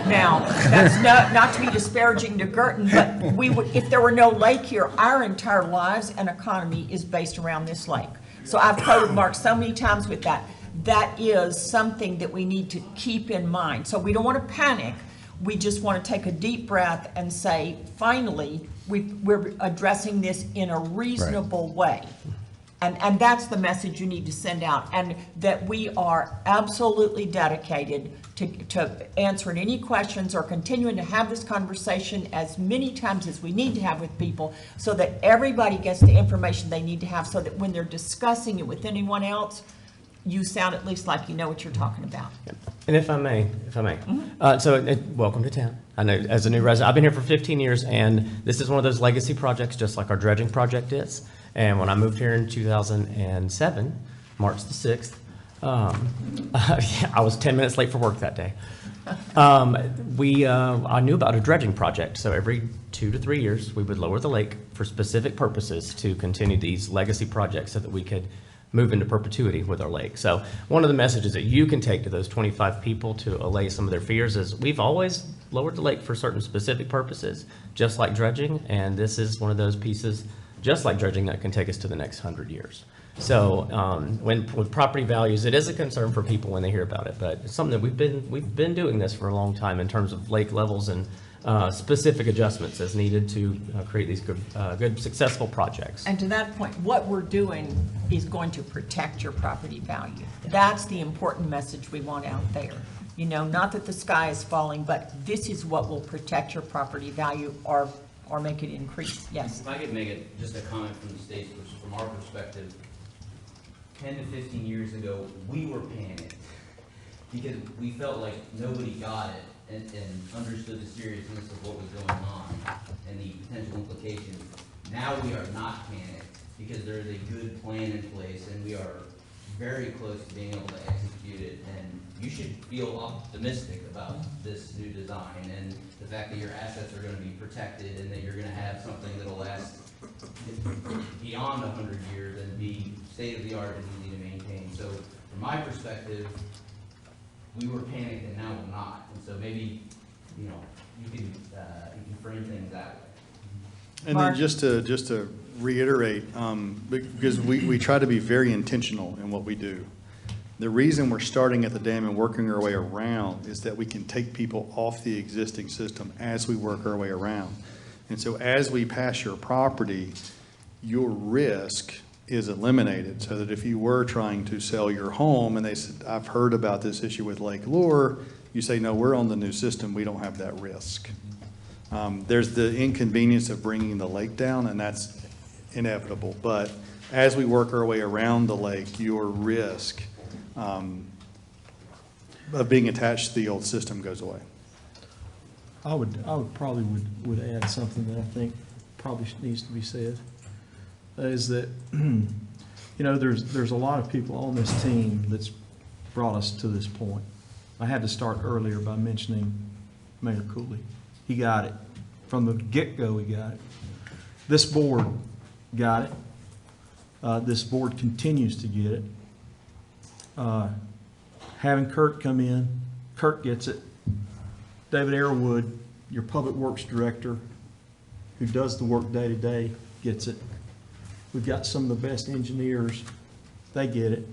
Now, that's not to be disparaging to Girton, but we would, if there were no lake here, our entire lives and economy is based around this lake. So I've quoted Mark so many times with that. That is something that we need to keep in mind. So we don't want to panic. We just want to take a deep breath and say, finally, we're addressing this in a reasonable way. And that's the message you need to send out, and that we are absolutely dedicated to answering any questions or continuing to have this conversation as many times as we need to have with people, so that everybody gets the information they need to have, so that when they're discussing it with anyone else, you sound at least like you know what you're talking about. And if I may, welcome to town. I know, as a new resident, I've been here for 15 years, and this is one of those legacy projects, just like our dredging project is. And when I moved here in 2007, March the 6th, I was 10 minutes late for work that day. I knew about a dredging project, so every 2 to 3 years, we would lower the lake for specific purposes to continue these legacy projects so that we could move into perpetuity with our lake. So one of the messages that you can take to those 25 people to allay some of their fears is we've always lowered the lake for certain specific purposes, just like dredging, and this is one of those pieces, just like dredging, that can take us to the next 100 years. So with property values, it is a concern for people when they hear about it, but it's something that we've been doing this for a long time in terms of lake levels and specific adjustments as needed to create these good, successful projects. And to that point, what we're doing is going to protect your property value. That's the important message we want out there. You know, not that the sky is falling, but this is what will protect your property value or make it increase. Yes? If I could make it just a comment from the state's, from our perspective, 10 to 15 years ago, we were panicked because we felt like nobody got it and understood the seriousness of what was going on and the potential implications. Now we are not panicked because there is a good plan in place and we are very close to being able to execute it. And you should feel optimistic about this new design and the fact that your assets are going to be protected and that you're going to have something that'll last beyond 100 years and be state-of-the-art and easy to maintain. So from my perspective, we were panicked and now we're not. And so maybe, you know, you can frame things that way. And then just to reiterate, because we try to be very intentional in what we do. The reason we're starting at the dam and working our way around is that we can take people off the existing system as we work our way around. And so as we pass your property, your risk is eliminated, so that if you were trying to sell your home and they said, I've heard about this issue with Lake Lure, you say, no, we're on the new system, we don't have that risk. There's the inconvenience of bringing the lake down, and that's inevitable. But as we work our way around the lake, your risk of being attached to the old system goes away. I would probably would add something that I think probably needs to be said. Is that, you know, there's a lot of people on this team that's brought us to this point. I had to start earlier by mentioning Mayor Cooley. He got it. From the get-go, he got it. This board got it. This board continues to get it. Having Kurt come in, Kurt gets it. David Arrowood, your Public Works Director, who does the work day to day, gets it. We've got some of the best engineers. They get it.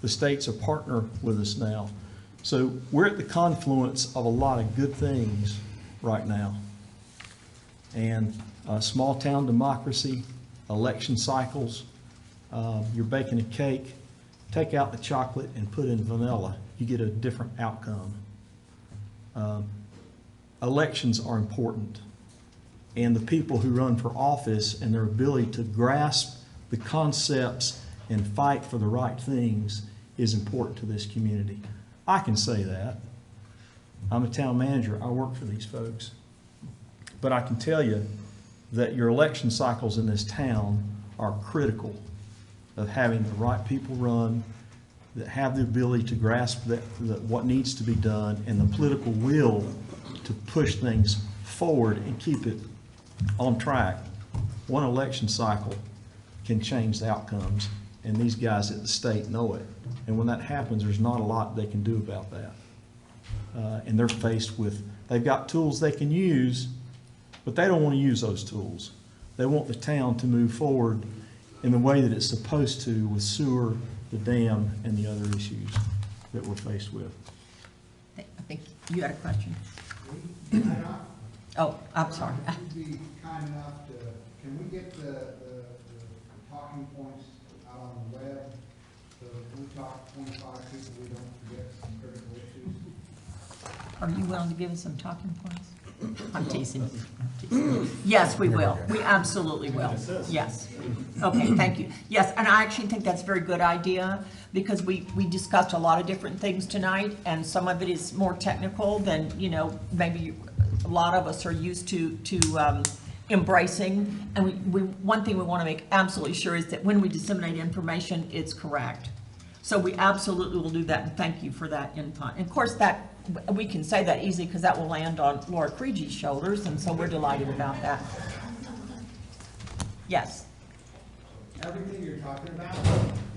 The state's a partner with us now. So we're at the confluence of a lot of good things right now. And small town democracy, election cycles, you're baking a cake, take out the chocolate and put in vanilla, you get a different outcome. Elections are important. And the people who run for office and their ability to grasp the concepts and fight for the right things is important to this community. I can say that. I'm a town manager. I work for these folks. But I can tell you that your election cycles in this town are critical of having the right people run, that have the ability to grasp what needs to be done and the political will to push things forward and keep it on track. One election cycle can change the outcomes, and these guys at the state know it. And when that happens, there's not a lot they can do about that. And they're faced with, they've got tools they can use, but they don't want to use those tools. They want the town to move forward in the way that it's supposed to with sewer, the dam, and the other issues that we're faced with. I think you had a question. Oh, I'm sorry. Would you be kind enough to, can we get the talking points out on the web? So if we talk 25 people, we don't forget some critical issues. Are you willing to give us some talking points? I'm teasing. Yes, we will. We absolutely will. Yes. Okay, thank you. Yes, and I actually think that's a very good idea, because we discussed a lot of different things tonight, and some of it is more technical than, maybe a lot of us are used to embracing. And one thing we want to make absolutely sure is that when we disseminate information, it's correct. So we absolutely will do that, and thank you for that input. And of course, that, we can say that easily because that will land on Laura Creegee's shoulders, and so we're delighted about that. Yes? Everything you're talking about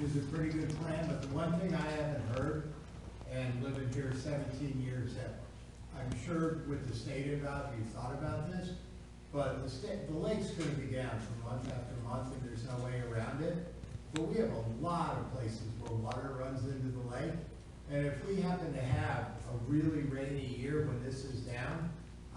is a pretty good plan, but the one thing I haven't heard, and living here 17 years, that I'm sure with the state about, you thought about this, but the lake's gonna be down for month after month, and there's no way around it. But we have a lot of places where water runs into the lake, and if we happen to have a really rainy year when this is down,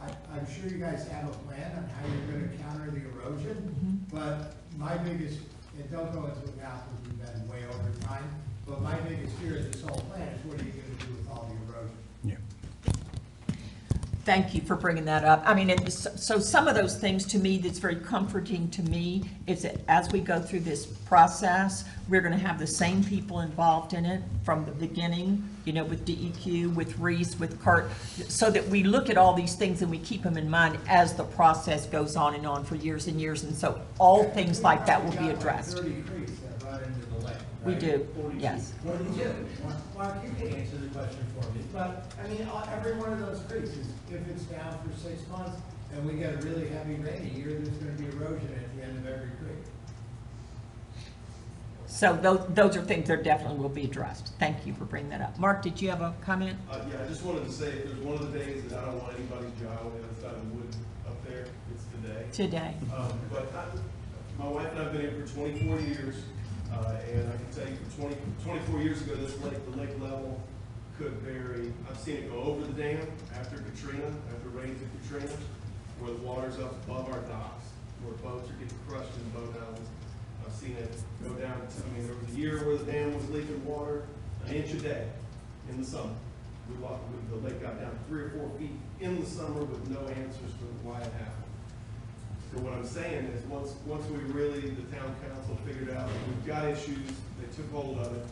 I'm sure you guys have a plan on how you're gonna counter the erosion, but my biggest, and don't go into it now because we've been way over time, but my biggest fear of this whole plan is what are you gonna do with all the erosion? Thank you for bringing that up. I mean, so some of those things to me that's very comforting to me is that as we go through this process, we're going to have the same people involved in it from the beginning, with DEQ, with Reese, with Kurt, so that we look at all these things and we keep them in mind as the process goes on and on for years and years. And so all things like that will be addressed. 30 creeks that run into the lake, We right? do, yes. 42. Mark, you can answer the question for me, but, I mean, every one of those creeks is, if it's down for 6 months and we get a really heavy rainy year, there's gonna be erosion at the end of every creek. So those are things that definitely will be addressed. Thank you for bringing that up. Mark, did you have a comment? Yeah, I just wanted to say, if there's one of the days that I don't want anybody's job outside of the wood up there, it's today. Today. But my wife and I have been here for 24 years, and I can tell you, for 24 years ago, the lake level could vary. I've seen it go over the dam after Katrina, after rains of Katrina, where the water's up above our docks, where boats are getting crushed in boat houses. I've seen it go down to, there was a year where the dam was leaking water an inch a day in the summer. The lake got down 3 or 4 feet in the summer with no answers to why it happened. So what I'm saying is, once we really, the town council figured out that we've got issues, they took hold of it.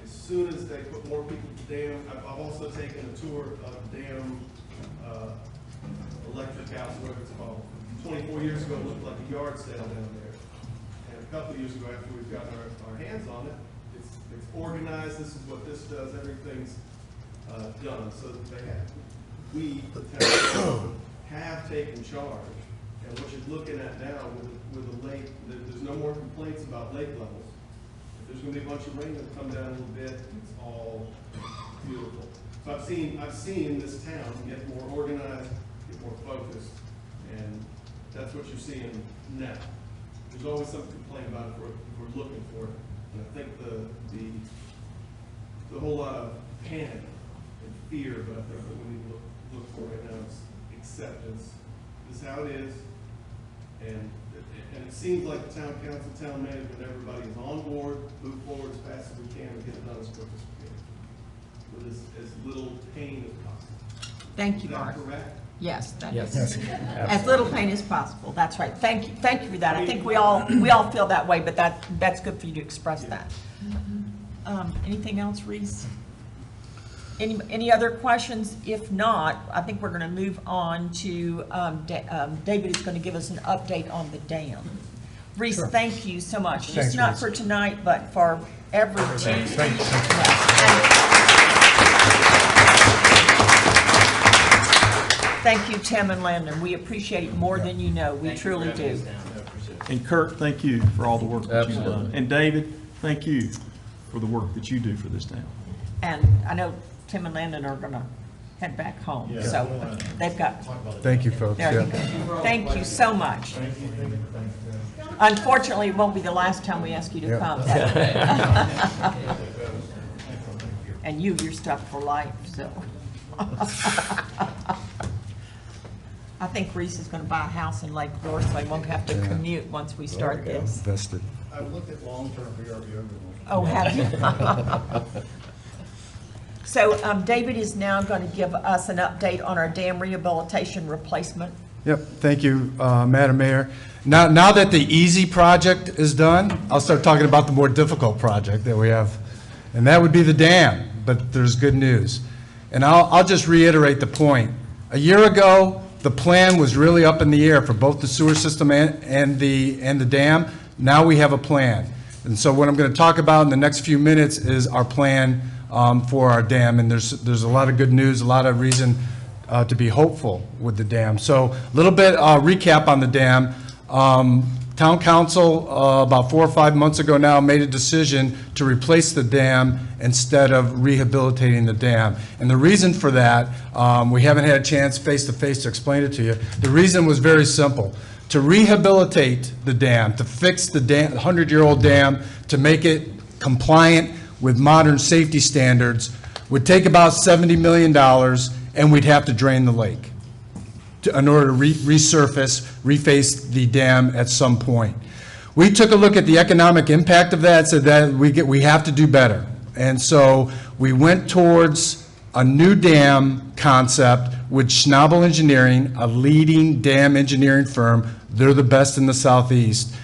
As soon as they put more people to the dam, I've also taken a tour of the dam electric house, whatever it's called. 24 years ago, it looked like a yard sale down there. And a couple of years ago, after we've gotten our hands on it, it's organized. This is what this does. Everything's done. So that we, the town, have taken charge. And what you're looking at now with the lake, there's no more complaints about lake levels. If there's going to be a bunch of rain that'll come down a little bit, it's all beautiful. So I've seen this town get more organized, get more focused, and that's what you're seeing now. There's always something to complain about if we're looking for it. And I think the whole lot of panic and fear, but I think what we need to look for right now is acceptance. This is how it is. And it seems like the town council, town management, everybody is on board, move forward as fast as we can and get it done as quick as we can, with as little pain as possible. Thank you, Is that Mark. correct? Yes, that Yes. is. Yes. As little pain as possible. That's right. Thank you for that. I think we all feel that way, but that's good for you to express that. Anything else, Reese? Any other questions? If not, I think we're going to move on to, David is going to give us an update on the dam. Reese, Sure. thank you so much. Thanks, Just not Reese. for tonight, but for every Tuesday. Thank you. Thank you, Tim and Landon. We appreciate it more than you know. We truly do. And Kurt, thank you for all the work that you've done. And David, thank you for the work that you do for this town. And I know Tim and Landon are going to head back home, so they've got. Thank you, folks. There you go. Thank you so much. Unfortunately, it won't be the last time we ask you to come. And you're stuck for life, so. I think Reese is going to buy a house in Lake Lure, so he won't have to commute once we start this. Vested. I've looked at long-term VRBO. Oh, have you? So David is now going to give us an update on our dam rehabilitation replacement. Yep, thank you, Madam Mayor. Now that the easy project is done, I'll start talking about the more difficult project that we have, and that would be the dam, but there's good news. And I'll just reiterate the point. A year ago, the plan was really up in the air for both the sewer system and the dam. Now we have a plan. And so what I'm going to talk about in the next few minutes is our plan for our dam, and there's a lot of good news, a lot of reason to be hopeful with the dam. So a little bit recap on the dam. Town Council, about 4 or 5 months ago now, made a decision to replace the dam instead of rehabilitating the dam. And the reason for that, we haven't had a chance face-to-face to explain it to you. The reason was very simple. To rehabilitate the dam, to fix the 100-year-old dam, to make it compliant with modern safety standards, would take about $70 million, and we'd have to drain the lake in order to resurface, reface the dam at some point. We took a look at the economic impact of that, said that we have to do better. And so we went towards a new dam concept with Schnabel Engineering, a leading dam engineering firm. They're the best in the Southeast.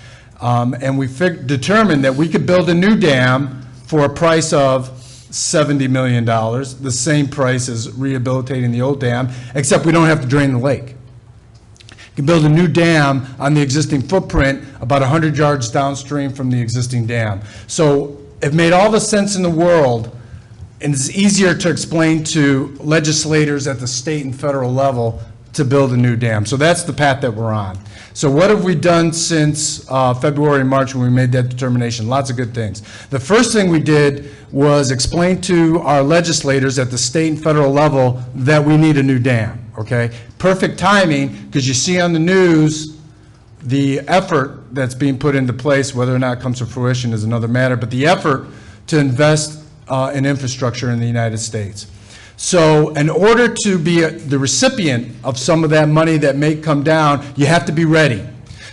And we determined that we could build a new dam for a price of $70 million, the same price as rehabilitating the old dam, except we don't have to drain the lake. You can build a new dam on the existing footprint about 100 yards downstream from the existing dam. So it made all the sense in the world, and it's easier to explain to legislators at the state and federal level to build a new dam. So that's the path that we're on. So what have we done since February and March when we made that determination? Lots of good things. The first thing we did was explain to our legislators at the state and federal level that we need a new dam, okay? Perfect timing, because you see on the news the effort that's being put into place. Whether or not it comes to fruition is another matter, but the effort to invest in infrastructure in the United States. So in order to be the recipient of some of that money that may come down, you have to be ready.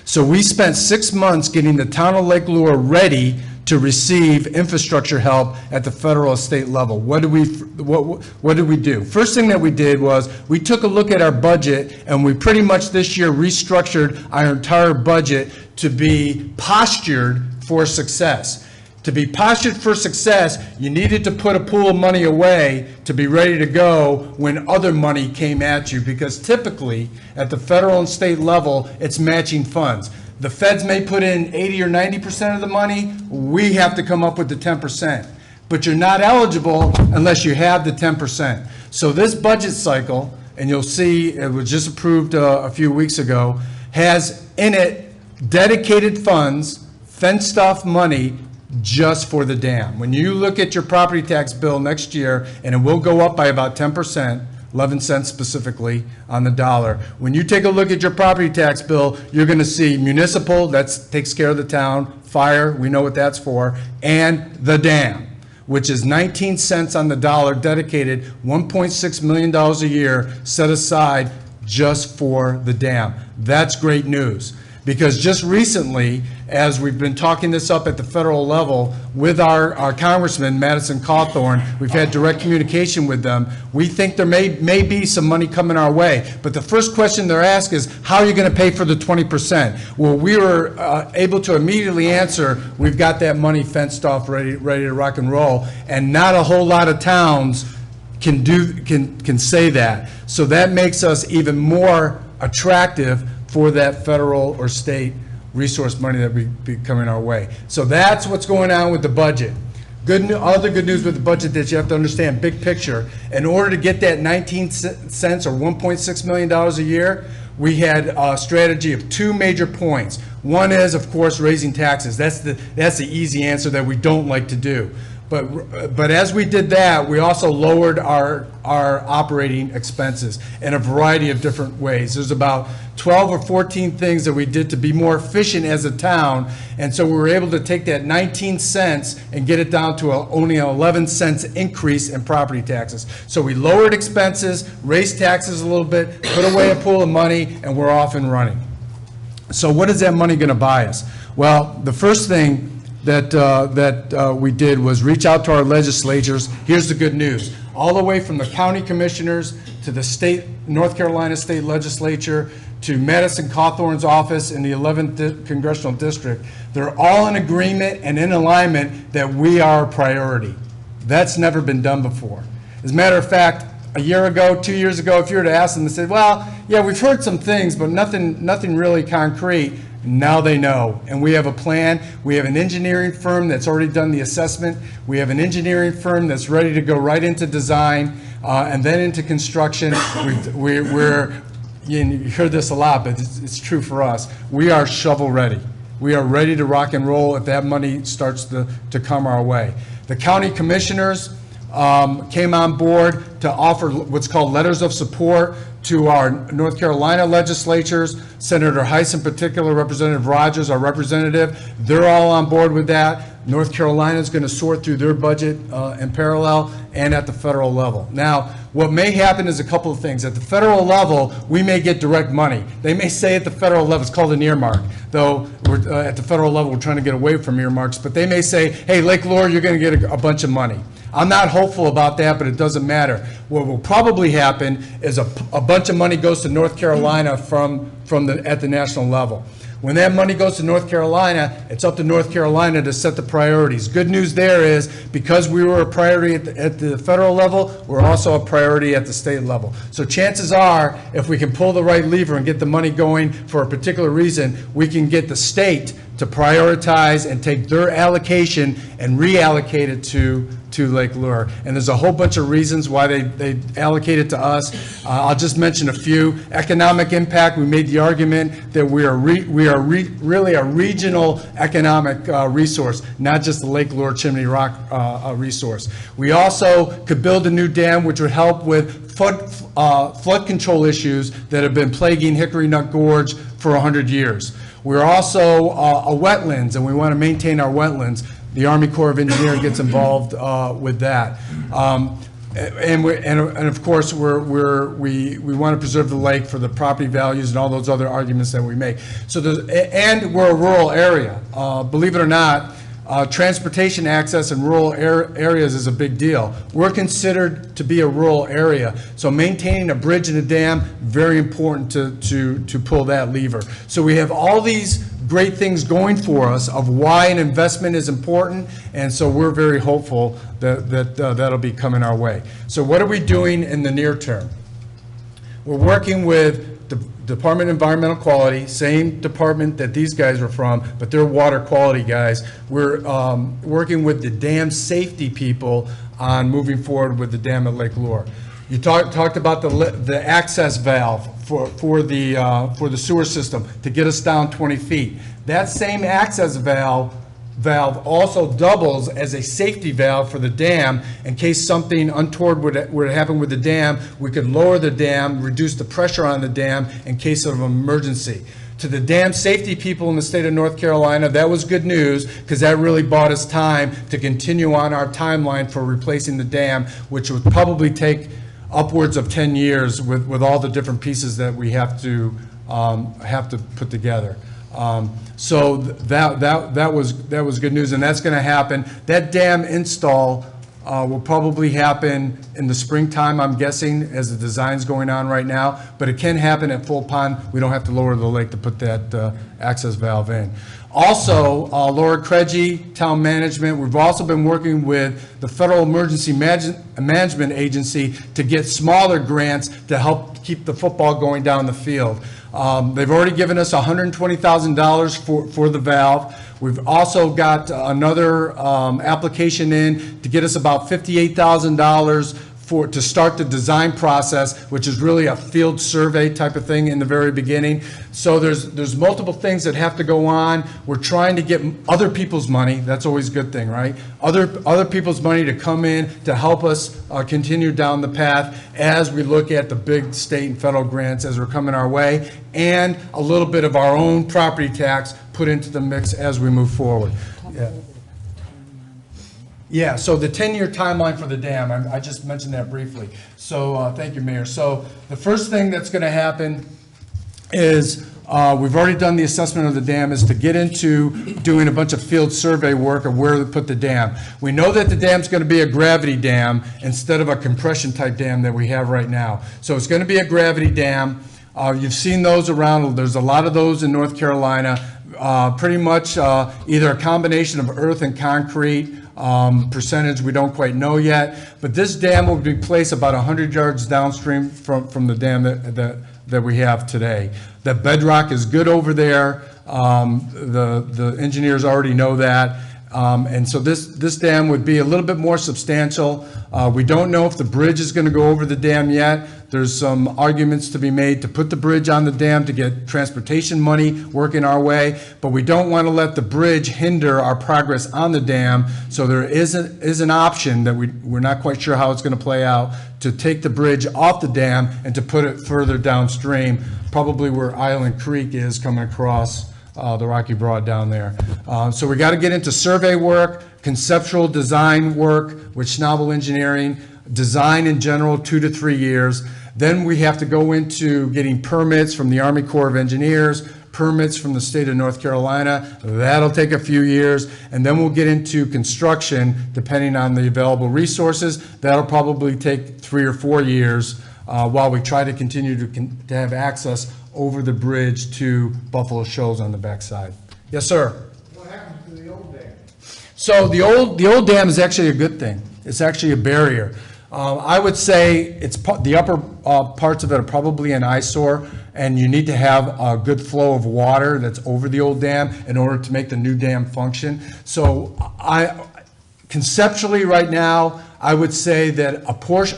So we spent 6 months getting the town of Lake Lure ready to receive infrastructure help at the federal and state level. What did we do? First thing that we did was we took a look at our budget, and we pretty much this year restructured our entire budget to be postured for success. To be postured for success, you needed to put a pool of money away to be ready to go when other money came at you, because typically at the federal and state level, it's matching funds. The feds may put in 80 or 90% of the money, we have to come up with the 10%. But you're not eligible unless you have the 10%. So this budget cycle, and you'll see it was just approved a few weeks ago, has in it dedicated funds, fenced off money just for the dam. When you look at your property tax bill next year, and it will go up by about 10%, 11 cents specifically on the dollar. When you take a look at your property tax bill, you're going to see municipal, that takes care of the town, fire, we know what that's for, and the dam, which is 19 cents on the dollar, dedicated $1.6 million a year set aside just for the dam. That's great news. Because just recently, as we've been talking this up at the federal level with our Congressman, Madison Cawthorn, we've had direct communication with them. We think there may be some money coming our way. But the first question they're asked is, how are you going to pay for the 20%? Well, we were able to immediately answer, we've got that money fenced off, ready to rock and roll. And not a whole lot of towns can say that. So that makes us even more attractive for that federal or state resource money that would be coming our way. So that's what's going on with the budget. Other good news with the budget that you have to understand, big picture. In order to get that 19 cents or $1.6 million a year, we had a strategy of 2 major points. One is, of course, raising taxes. That's the easy answer that we don't like to do. But as we did that, we also lowered our operating expenses in a variety of different ways. There's about 12 or 14 things that we did to be more efficient as a town, and so we were able to take that 19 cents and get it down to only an 11 cents increase in property taxes. So we lowered expenses, raised taxes a little bit, put away a pool of money, and we're off and running. So what is that money going to buy us? Well, the first thing that we did was reach out to our legislatures. Here's the good news. all the way from the county commissioners to the state, North Carolina State Legislature, to Madison Cawthorn's office in the 11th Congressional District. They're all in agreement and in alignment that we are a priority. That's never been done before. As a matter of fact, a year ago, 2 years ago, if you were to ask them, they said, well, yeah, we've heard some things, but nothing really concrete. Now they know, and we have a plan. We have an engineering firm that's already done the assessment. We have an engineering firm that's ready to go right into design and then into construction. You hear this a lot, but it's true for us. We are shovel ready. We are ready to rock and roll if that money starts to come our way. The county commissioners came on board to offer what's called letters of support to our North Carolina legislatures, Senator Heiss in particular, Representative Rogers, our representative. They're all on board with that. North Carolina is going to sort through their budget in parallel and at the federal level. Now, what may happen is a couple of things. At the federal level, we may get direct money. They may say at the federal level, it's called an earmark, though we're, at the federal level, we're trying to get away from earmarks, but they may say, hey, Lake Lure, you're going to get a bunch of money. I'm not hopeful about that, but it doesn't matter. What will probably happen is a bunch of money goes to North Carolina at the national level. When that money goes to North Carolina, it's up to North Carolina to set the priorities. Good news there is, because we were a priority at the federal level, we're also a priority at the state level. So chances are, if we can pull the right lever and get the money going for a particular reason, we can get the state to prioritize and take their allocation and reallocate it to Lake Lure. And there's a whole bunch of reasons why they allocate it to us. I'll just mention a few. Economic impact, we made the argument that we are really a regional economic resource, not just the Lake Lure Chimney Rock resource. We also could build a new dam which would help with flood control issues that have been plaguing Hickory Nut Gorge for 100 years. We're also a wetlands, and we want to maintain our wetlands. The Army Corps of Engineers gets involved with that. And of course, we want to preserve the lake for the property values and all those other arguments that we make. So and we're a rural area. Believe it or not, transportation access in rural areas is a big deal. We're considered to be a rural area, so maintaining a bridge and a dam, very important to pull that lever. So we have all these great things going for us of why an investment is important, and so we're very hopeful that that'll be coming our way. So what are we doing in the near term? We're working with the Department of Environmental Quality, same department that these guys are from, but they're water quality guys. We're working with the dam safety people on moving forward with the dam at Lake Lure. You talked about the access valve for the sewer system to get us down 20 feet. That same access valve also doubles as a safety valve for the dam in case something untoward were to happen with the dam. We could lower the dam, reduce the pressure on the dam in case of an emergency. To the dam safety people in the state of North Carolina, that was good news, because that really bought us time to continue on our timeline for replacing the dam, which would probably take upwards of 10 years with all the different pieces that we have to put together. So that was good news, and that's going to happen. That dam install will probably happen in the springtime, I'm guessing, as the design's going on right now, but it can happen at full pond. We don't have to lower the lake to put that access valve in. Also, Laura Craigie, town management, we've also been working with the Federal Emergency Management Agency to get smaller grants to help keep the football going down the field. They've already given us $120,000 for the valve. We've also got another application in to get us about $58,000 to start the design process, which is really a field survey type of thing in the very beginning. So there's multiple things that have to go on. We're trying to get other people's money. That's always a good thing, right? Other people's money to come in to help us continue down the path as we look at the big state and federal grants as we're coming our way, and a little bit of our own property tax put into the mix as we move forward. Yeah, so the 10-year timeline for the dam, I just mentioned that briefly. So thank you, Mayor. So the first thing that's going to happen is we've already done the assessment of the dam, is to get into doing a bunch of field survey work of where to put the dam. We know that the dam's going to be a gravity dam instead of a compression type dam that we have right now. So it's going to be a gravity dam. You've seen those around. There's a lot of those in North Carolina. Pretty much either a combination of earth and concrete. Percentage we don't quite know yet. But this dam will be placed about 100 yards downstream from the dam that we have today. The bedrock is good over there. The engineers already know that. And so this dam would be a little bit more substantial. We don't know if the bridge is going to go over the dam yet. There's some arguments to be made to put the bridge on the dam to get transportation money working our way, but we don't want to let the bridge hinder our progress on the dam. So there is an option that we're not quite sure how it's going to play out, to take the bridge off the dam and to put it further downstream, probably where Island Creek is coming across the Rocky Broad down there. So we got to get into survey work, conceptual design work with Schnabel Engineering, design in general, 2 to 3 years. Then we have to go into getting permits from the Army Corps of Engineers, permits from the state of North Carolina. That'll take a few years. And then we'll get into construction, depending on the available resources. That'll probably take 3 or 4 years while we try to continue to have access over the bridge to Buffalo Shoals on the backside. Yes, sir? What happens to the old dam? So the old dam is actually a good thing. It's actually a barrier. I would say the upper parts of it are probably an eyesore, and you need to have a good flow of water that's over the old dam in order to make the new dam function. So conceptually right now, I would say that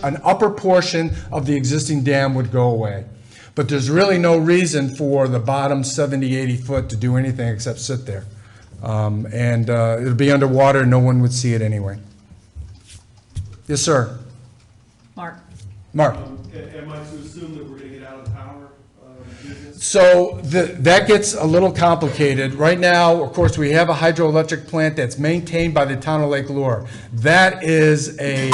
an upper portion of the existing dam would go away. But there's really no reason for the bottom 70, 80 foot to do anything except sit there. And it'll be underwater and no one would see it anyway. Yes, sir? Mark? Mark? Am I to assume that we're going to get out of the power business? So that gets a little complicated. Right now, of course, we have a hydroelectric plant that's maintained by the town of Lake Lure. That is an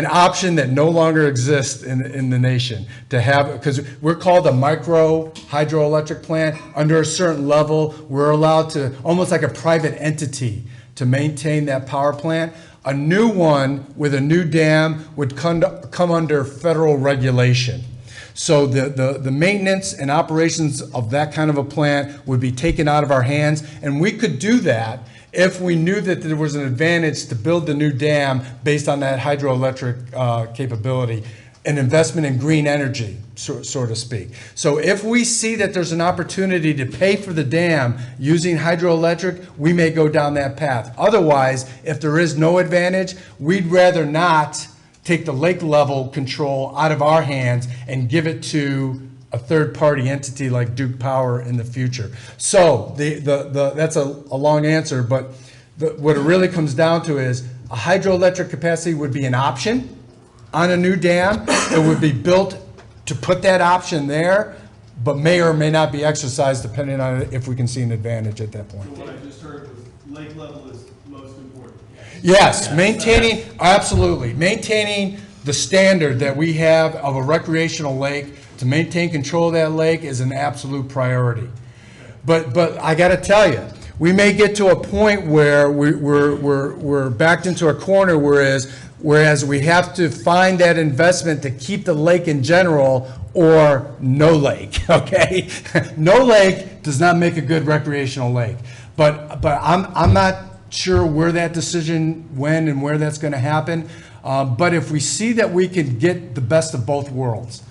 option that no longer exists in the nation to have, because we're called a micro hydroelectric plant. Under a certain level, we're allowed to, almost like a private entity, to maintain that power plant. A new one with a new dam would come under federal regulation. So the maintenance and operations of that kind of a plant would be taken out of our hands, and we could do that if we knew that there was an advantage to build the new dam based on that hydroelectric capability, an investment in green energy, so to speak. So if we see that there's an opportunity to pay for the dam using hydroelectric, we may go down that path. Otherwise, if there is no advantage, we'd rather not take the lake level control out of our hands and give it to a third-party entity like Duke Power in the future. So that's a long answer, but what it really comes down to is a hydroelectric capacity would be an option on a new dam. It would be built to put that option there, but may or may not be exercised depending on if we can see an advantage at that point. So what I just heard was lake level is most important. Yes, absolutely. Maintaining the standard that we have of a recreational lake, to maintain control of that lake, is an absolute priority. But I got to tell you, we may get to a point where we're backed into a corner, whereas we have to find that investment to keep the lake in general, or no lake, okay? No lake does not make a good recreational lake. But I'm not sure where that decision, when and where that's going to happen. But if we see that we can get the best of both worlds,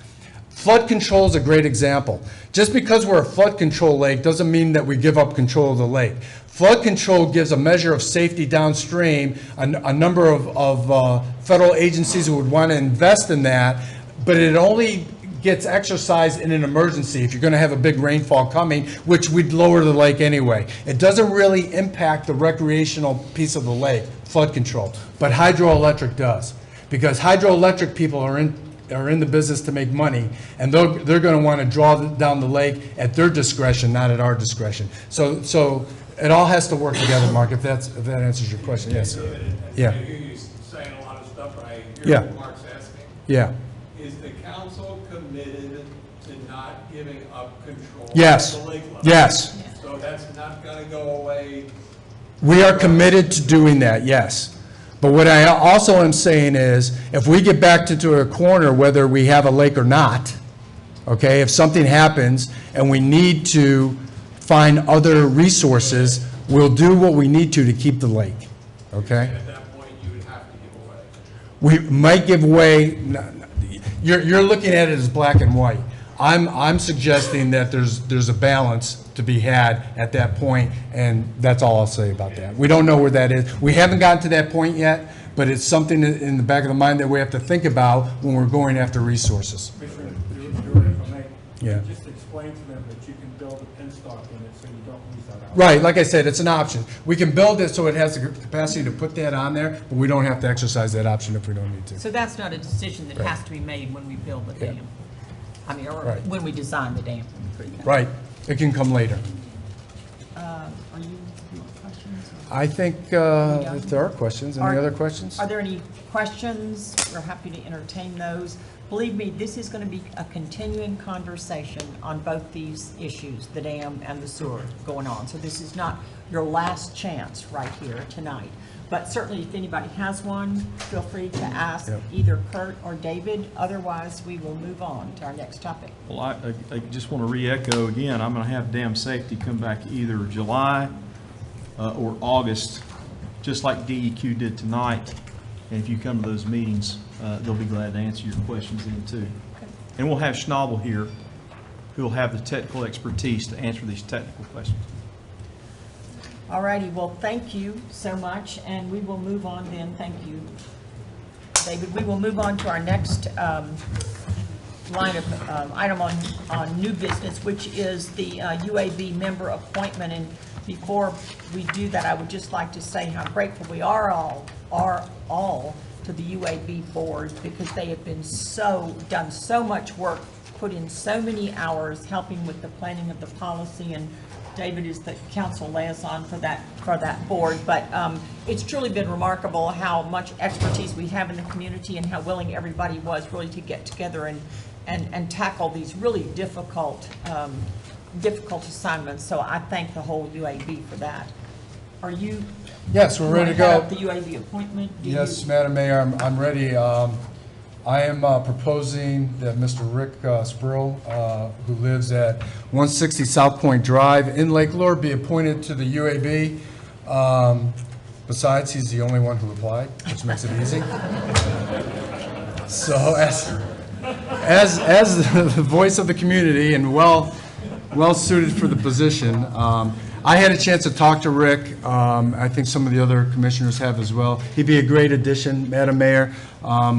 flood control is a great example. Just because we're a flood control lake doesn't mean that we give up control of the lake. Flood control gives a measure of safety downstream. A number of federal agencies would want to invest in that, but it only gets exercised in an emergency if you're going to have a big rainfall coming, which we'd lower the lake anyway. It doesn't really impact the recreational piece of the lake, flood control, but hydroelectric does, because hydroelectric people are in the business to make money, and they're going to want to draw down the lake at their discretion, not at our discretion. So it all has to work together, Mark, if that answers your question. Yes. Yeah. I hear you saying a lot of stuff, but I hear Yeah. what Mark's asking. Yeah. Is the council committed control Yes. of the lake level. Yes. So that's not gonna go away. We are committed to doing that, yes. But what I also am saying is, if we get backed into a corner, whether we have a lake or not, okay, if something happens and we need to find other resources, we'll do what we need to keep the lake, okay? At that point, you would have to give away. We might give away, you're looking at it as black and white. I'm suggesting that there's a balance to be had at that point, and that's all I'll say about that. We don't know where that is. We haven't gotten to that point yet, but it's something in the back of the mind that we have to think about when we're going after resources. Commissioner, if I may, Yeah. just explain to them that you can build a penstock in it so you don't lose that option. Right, like I said, it's an option. We can build it so it has the capacity to put that on there, but we don't have to exercise that option if we don't need to. So that's not a decision that has to be made when we build the Yeah. dam. I mean, or Right. when we design the dam. Right, it can come later. Are you questions? I think if there are questions, any other questions? Are there any questions? We're happy to entertain those. Believe me, this is going to be a continuing conversation on both these issues, the dam and the sewer going on. So this is not your last chance right here tonight. But certainly if anybody has one, feel free to ask Yep. either Kurt or David. Otherwise, we will move on to our next topic. Well, I just want to re-echo again, I'm going to have dam safety come back either July or August, just like DEQ did tonight. And if you come to those meetings, they'll be glad to answer your questions then too. And we'll have Schnabel here, who will have the technical expertise to answer these technical questions. All righty, well, thank you so much, and we will move on then. Thank you, David. We will move on to our next line of item on new business, which is the UAB member appointment. And before we do that, I would just like to say how grateful we are all to the UAB board, because they have been done so much work, put in so many hours helping with the planning of the policy, and David is the council liaison for that board. But it's truly been remarkable how much expertise we have in the community and how willing everybody was really to get together and tackle these really difficult assignments. So I thank the whole UAB for that. Are you? Yes, we're ready to you wanna go. head up the UAB appointment? Do Yes, you- Madam Mayor, I'm ready. I am proposing that Mr. Rick Spurl, who lives at 160 South Point Drive in Lake Lure, be appointed to the UAB. Besides, he's the only one who applied, which makes it easy. So as the voice of the community and well suited for the position, I had a chance to talk to Rick. I think some of the other commissioners have as well. He'd be a great addition, Madam Mayor.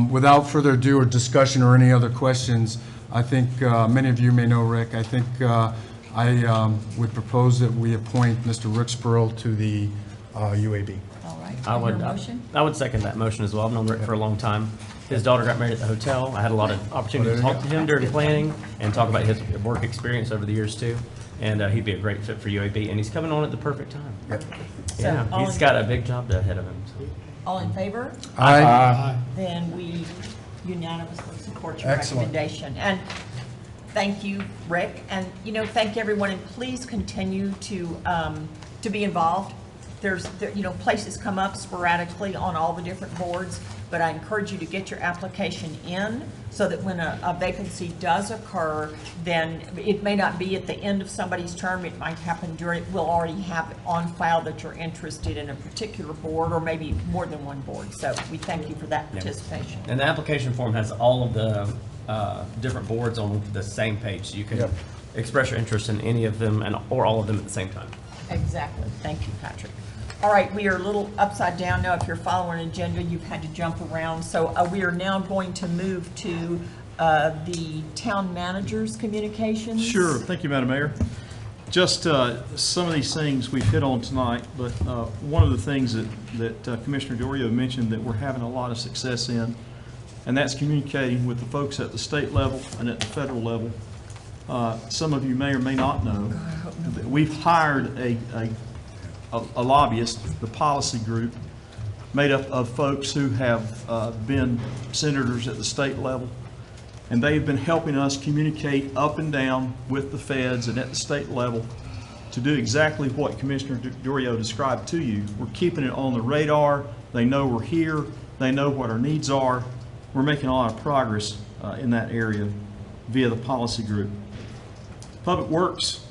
Without further ado or discussion or any other questions, I think many of you may know Rick. I think I would propose that we appoint Mr. Rick Spurl to the UAB. All right. I Is there would, a motion? I would second that motion as well. I've known Rick for a long time. His daughter got married at the hotel. I had a lot of opportunity to talk to him during planning and talk about his work experience over the years too. And he'd be a great fit for UAB, and he's coming on at the perfect time. Yeah, So, he's got a big job ahead of him. So. All in favor? Aye. Then we unanimously support your Excellent. recommendation. And thank you, Rick, and, thank everyone, and please continue to be involved. There's places come up sporadically on all the different boards, but I encourage you to get your application in so that when a vacancy does occur, then it may not be at the end of somebody's term, it might happen during, we'll already have it on file that you're interested in a particular board or maybe more than one board. So we thank you for that participation. And the application form has all of the different boards on the same page, so you can express your interest in any of them or all of them at the same time. Exactly. Thank you, Patrick. All right, we are a little upside down now. If you're following an agenda, you've had to jump around. So we are now going to move to the town manager's communications. Sure, thank you, Madam Mayor. Just some of these things we've hit on tonight, but one of the things that Commissioner Diorio mentioned that we're having a lot of success in, and that's communicating with the folks at the state level and at the federal level. Some of you may or may not know that we've hired a lobbyist, the policy group, made up of folks who have been senators at the state level, And they've been helping us communicate up and down with the feds and at the state level to do exactly what Commissioner DiOrio described to you. We're keeping it on the radar. They know we're here. They know what our needs are. We're making a lot of progress in that area via the policy group. Public Works,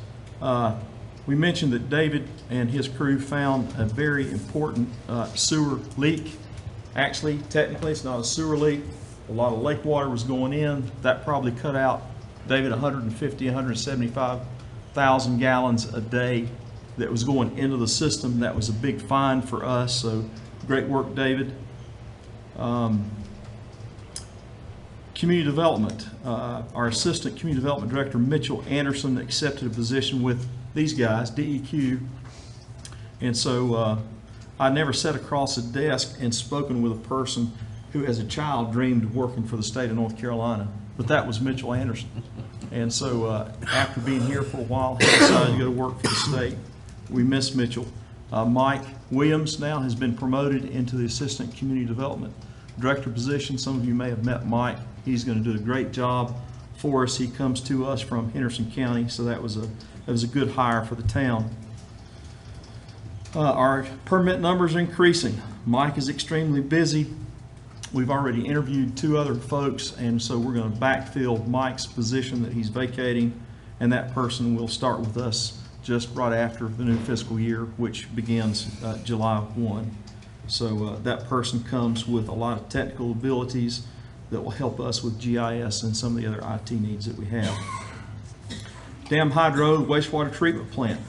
we mentioned that David and his crew found a very important sewer leak. Actually, technically, it's not a sewer leak. A lot of lake water was going in. That probably cut out, David, 175,000 gallons a day that was going into the system. That was a big find for us, so great work, David. Community Development, our Assistant Community Development Director, Mitchell Anderson, accepted a position with these guys, DEQ. And so I never sat across a desk and spoken with a person who as a child dreamed of working for the state of North Carolina, but that was Mitchell Anderson. And so after being here for a while, he decided to go to work for the state. We miss Mitchell. Mike Williams now has been promoted into the Assistant Community Development Director position. Some of you may have met Mike. He's going to do a great job for us. He comes to us from Henderson County, so that was a good hire for the town. Our permit numbers are increasing. Mike is extremely busy. We've already interviewed 2 other folks, and so we're going to backfill Mike's position that he's vacating, and that person will start with us just right after the new fiscal year, which begins July 1. So that person comes with a lot of technical abilities that will help us with GIS and some of the other IT needs that we have. Dam Hydro Wastewater Treatment Plant.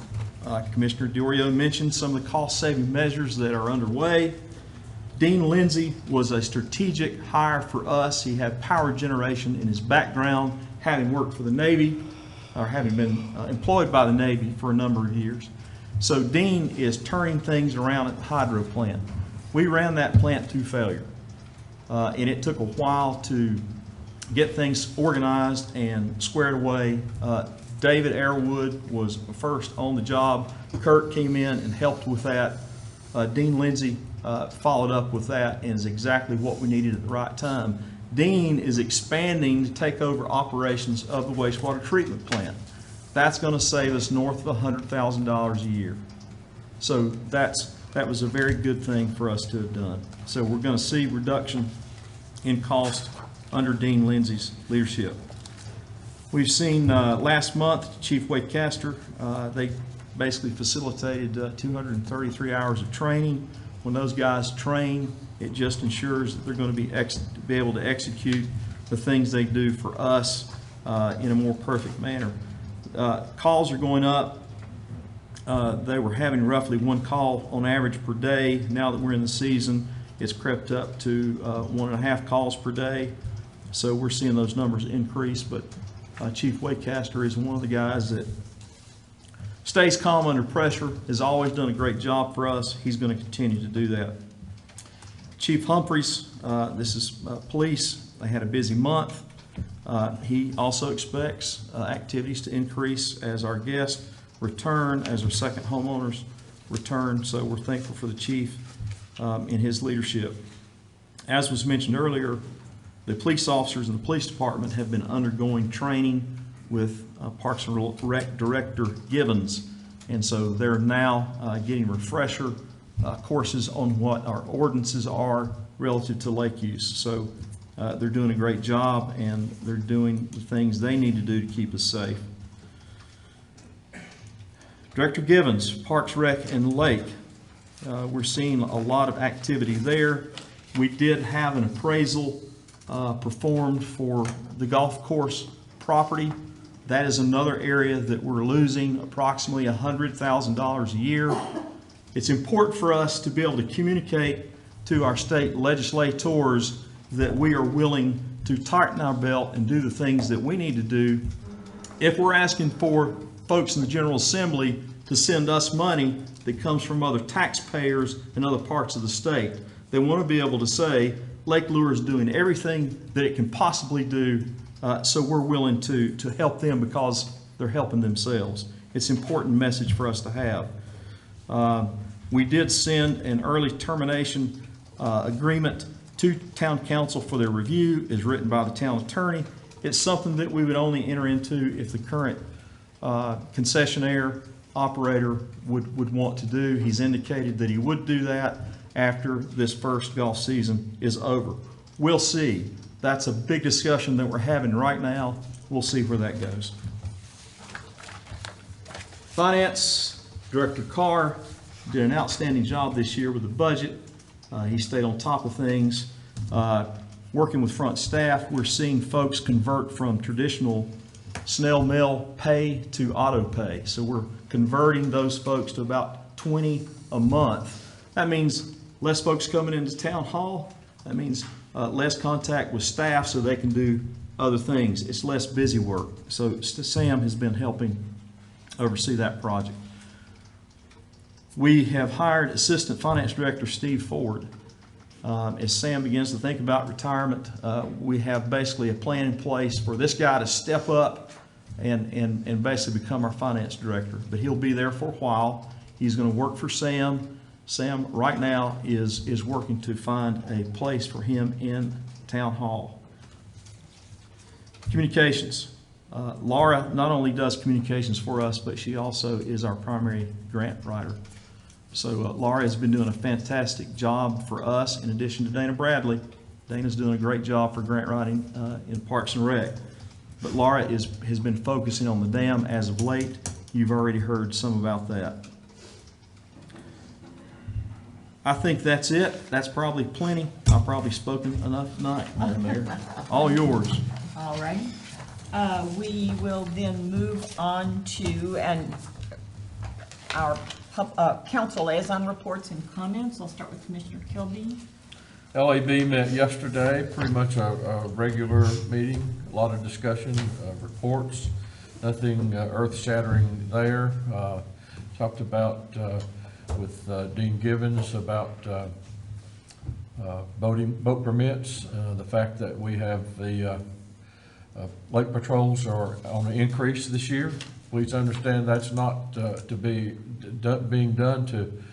Commissioner DiOrio mentioned some of the cost-saving measures that are underway. Dean Lindsay was a strategic hire for us. He had power generation in his background, having worked for the Navy, or having been employed by the Navy for a number of years. So Dean is turning things around at the hydro plant. We ran that plant to failure, and it took a while to get things organized and squared away. David Arrowood was first on the job. Kurt came in and helped with that. Dean Lindsay followed up with that, and is exactly what we needed at the right time. Dean is expanding to take over operations of the wastewater treatment plant. That's going to save us north of $100,000 a year. So that was a very good thing for us to have done. So we're going to see reduction in cost under Dean Lindsay's leadership. We've seen last month, Chief Wade Castor, they basically facilitated 233 hours of training. When those guys train, it just ensures that they're going to be able to execute the things they do for us in a more perfect manner. Calls are going up. They were having roughly 1 call on average per day. Now that we're in the season, it's crept up to 1.5 calls per day. So we're seeing those numbers increase, but Chief Wade Castor is one of the guys that stays calm under pressure, has always done a great job for us. He's going to continue to do that. Chief Humphreys, this is police. They had a busy month. He also expects activities to increase as our guests return, as our second homeowners return. So we're thankful for the chief in his leadership. As was mentioned earlier, the police officers in the police department have been undergoing training with Parks and Rec Director Givens. And so they're now getting refresher courses on what our ordinances are relative to lake use. So they're doing a great job, and they're doing the things they need to do to keep us safe. Director Givens, Parks, Rec, and Lake. We're seeing a lot of activity there. We did have an appraisal performed for the golf course property. That is another area that we're losing approximately $100,000 a year. It's important for us to be able to communicate to our state legislators that we are willing to tighten our belt and do the things that we need to do. If we're asking for folks in the General Assembly to send us money that comes from other taxpayers in other parts of the state, they want to be able to say, Lake Lure is doing everything that it can possibly do, so we're willing to help them because they're helping themselves. It's an important message for us to have. We did send an early termination agreement to Town Council for their review, as written by the Town Attorney, It's something that we would only enter into if the current concessionaire operator would want to do. He's indicated that he would do that after this first golf season is over. We'll see. That's a big discussion that we're having right now. We'll see where that goes. Finance Director Carr did an outstanding job this year with the budget. He stayed on top of things. Working with front staff, we're seeing folks convert from traditional snail mail pay to auto pay. So we're converting those folks to about 20 a month. That means less folks coming into town hall. That means less contact with staff so they can do other things. It's less busy work. So Sam has been helping oversee that project. We have hired Assistant Finance Director Steve Ford. As Sam begins to think about retirement, we have basically a plan in place for this guy to step up and basically become our finance director. But he'll be there for a while. He's going to work for Sam. Sam right now is working to find a place for him in Town Hall. Communications. Laura not only does communications for us, but she also is our primary grant writer. So Laura has been doing a fantastic job for us in addition to Dana Bradley. Dana's doing a great job for grant writing in Parks and Rec. But Laura has been focusing on the dam as of late. You've already heard some about that. I think that's it. That's probably plenty. I've probably spoken enough tonight, Madam Mayor. All yours. All right. We will then move on to our council liaison reports and comments. I'll start with Commissioner Kilby. LAB met yesterday, pretty much a regular meeting, a lot of discussion, reports, nothing earth-shattering there. Talked about with Dean Givens about boat permits, the fact that we have the lake patrols are on an increase this year. Please understand that's not being done to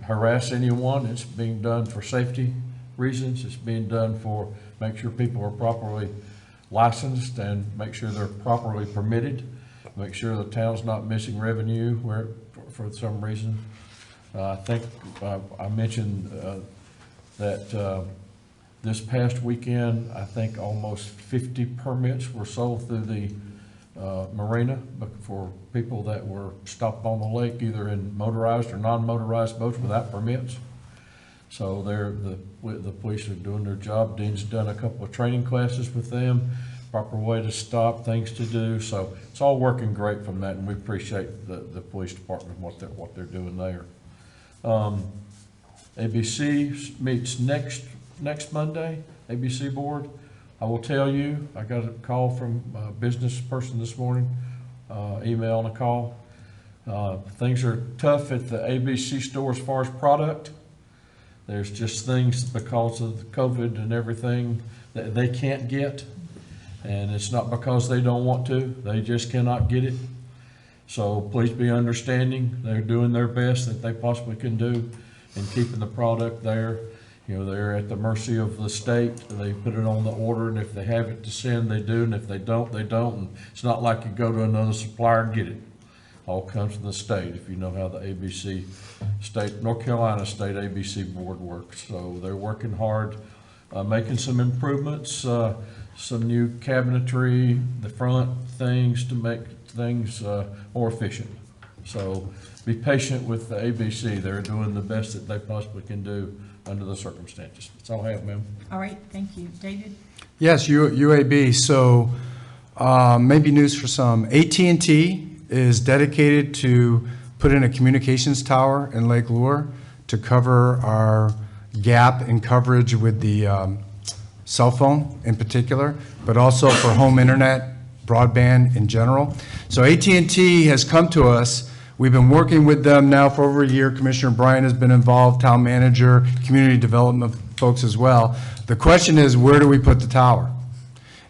harass anyone. It's being done for safety reasons. It's being done for make sure people are properly licensed and make sure they're properly permitted. Make sure the town's not missing revenue where for some reason. I think I mentioned that this past weekend, I think almost 50 permits were sold through the marina for people that were stopped on the lake, either in motorized or non-motorized boats without permits. So the police are doing their job. Dean's done a couple of training classes with them, proper way to stop, things to do. So it's all working great from that, and we appreciate the police department, what they're doing there. ABC meets next Monday, ABC board. I will tell you, I got a call from a business person this morning, email and a call. Things are tough at the ABC store as far as product. There's just things because of COVID and everything that they can't get. And it's not because they don't want to, they just cannot get it. So please be understanding. They're doing their best that they possibly can do in keeping the product there. You know, they're at the mercy of the state. They put it on the order, and if they have it to send, they do, and if they don't, they don't. And it's not like you go to another supplier and get it. All comes from the state, if you know how the ABC state, North Carolina State ABC board works. So they're working hard, making some improvements, some new cabinetry, the front things to make things more efficient. So be patient with the ABC. They're doing the best that they possibly can do under the circumstances. That's all I have, ma'am. All right, thank you. David? Yes, UAB. So maybe news for some. AT&T is dedicated to put in a communications tower in Lake Lure to cover our gap in coverage with the cell phone in particular, but also for home internet, broadband in general. So AT&T has come to us. We've been working with them now for over a year. Commissioner Bryan has been involved, town manager, community development folks as well. The question is, where do we put the tower?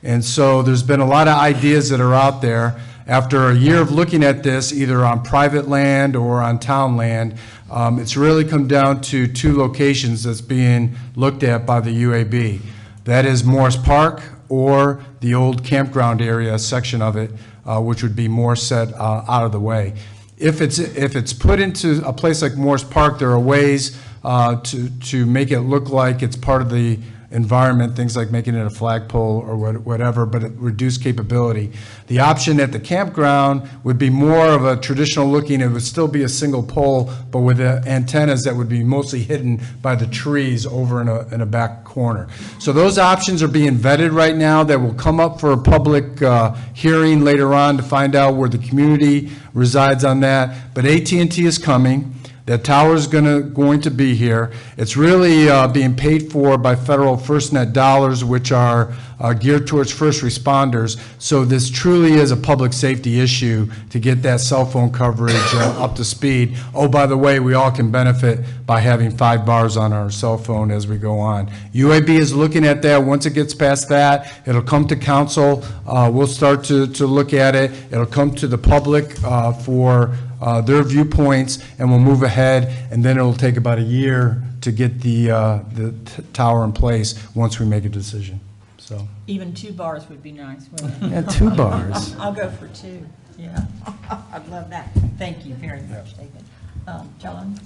And so there's been a lot of ideas that are out there. After a year of looking at this, either on private land or on town land, it's really come down to two locations that's being looked at by the UAB. That is Morris Park or the old campground area section of it, which would be more set out of the way. If it's put into a place like Morris Park, there are ways to make it look like it's part of the environment, things like making it a flagpole or whatever, but at reduced capability. The option at the campground would be more of a traditional looking, it would still be a single pole, but with antennas that would be mostly hidden by the trees over in a back corner. So those options are being vetted right now. That will come up for a public hearing later on to find out where the community resides on that. But AT&T is coming. That tower's going to be here. It's really being paid for by federal FirstNet dollars, which are geared towards first responders. So this truly is a public safety issue to get that cell phone coverage up to speed. Oh, by the way, we all can benefit by having 5 bars on our cell phone as we go on. UAB is looking at that. Once it gets past that, it'll come to council. We'll start to look at it. It'll come to the public for their viewpoints, and we'll move ahead, and then it'll take about a year to get the tower in place once we make a decision. So Even 2 bars would be nice, wouldn't it? Yeah, 2 bars. I'll go for 2, yeah. I'd love that. Thank you very much, David. John?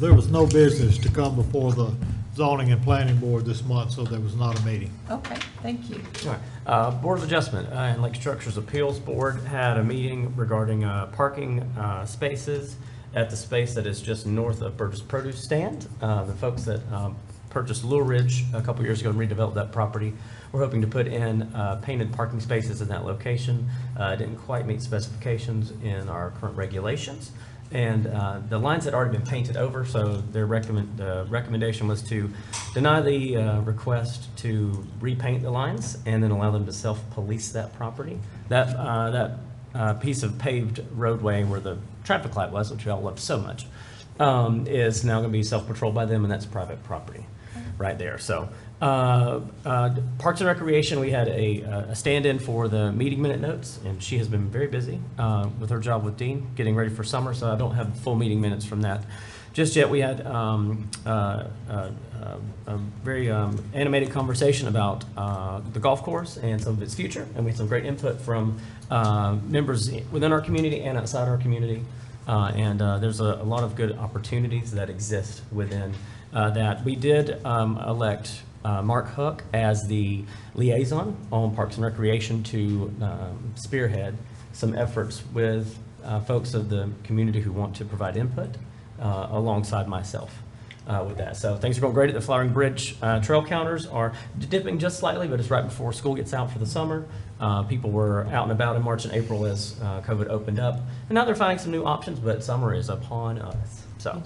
There was no business to come before the zoning and planning board this month, so there was not a meeting. Okay, thank you. All right. Board of Adjustment and Lake Structures Appeals Board had a meeting regarding parking spaces at the space that is just north of Burgess Produce Stand. The folks that purchased Lure Ridge a couple years ago and redeveloped that property, we're hoping to put in painted parking spaces in that location. Didn't quite meet specifications in our current regulations. And the lines had already been painted over, so their recommendation was to deny the request to repaint the lines and then allow them to self-police that property. That piece of paved roadway where the traffic light was, which we all loved so much, is now going to be self-patrolled by them, and that's private property right there. So Parks and Recreation, we had a stand-in for the meeting minute notes, and she has been very busy with her job with Dean, getting ready for summer, so I don't have full meeting minutes from that just yet. We had a very animated conversation about the golf course and some of its future, and we had some great input from members within our community and outside our community, and there's a lot of good opportunities that exist within that. We did elect Mark Hook as the liaison on Parks and Recreation to spearhead some efforts with folks of the community who want to provide input alongside myself with that. So things are going great at the Flowering Bridge. Trail counters are dipping just slightly, but it's right before school gets out for the summer. People were out and about in March and April as COVID opened up, and now they're finding some new options, but summer is upon us. So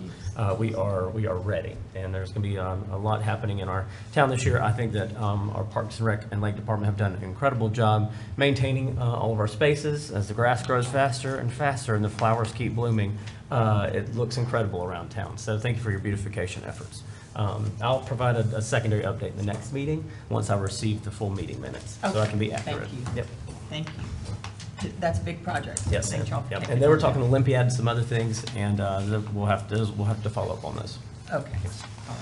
we are ready, and there's going to be a lot happening in our town this year. I think that our Parks and Rec and Lake Department have done an incredible job maintaining all of our spaces. As the grass grows faster and faster and the flowers keep blooming, it looks incredible around town. So thank you for your beautification efforts. I'll provide a secondary update in the next meeting once I receive the full meeting minutes, so I can be accurate. Thank you. Yep. Thank you. That's a big project. Yes, Thank y'all for yep. taking And they were it. talking Olympiad and some other things, and we'll have to follow up on those. Okay, all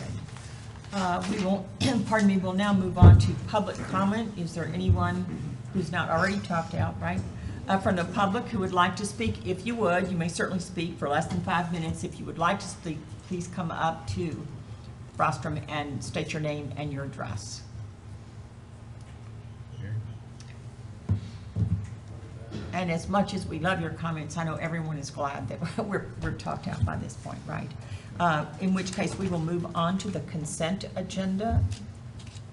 right. We will, pardon me, we'll now move on to public comment. Is there anyone who's not already talked out, right? From the public who would like to speak, if you would, you may certainly speak for less than 5 minutes. If you would like to speak, please come up to rostrum and state your name and your address. And as much as we love your comments, I know everyone is glad that we're talked out by this point, right? In which case, we will move on to the consent agenda.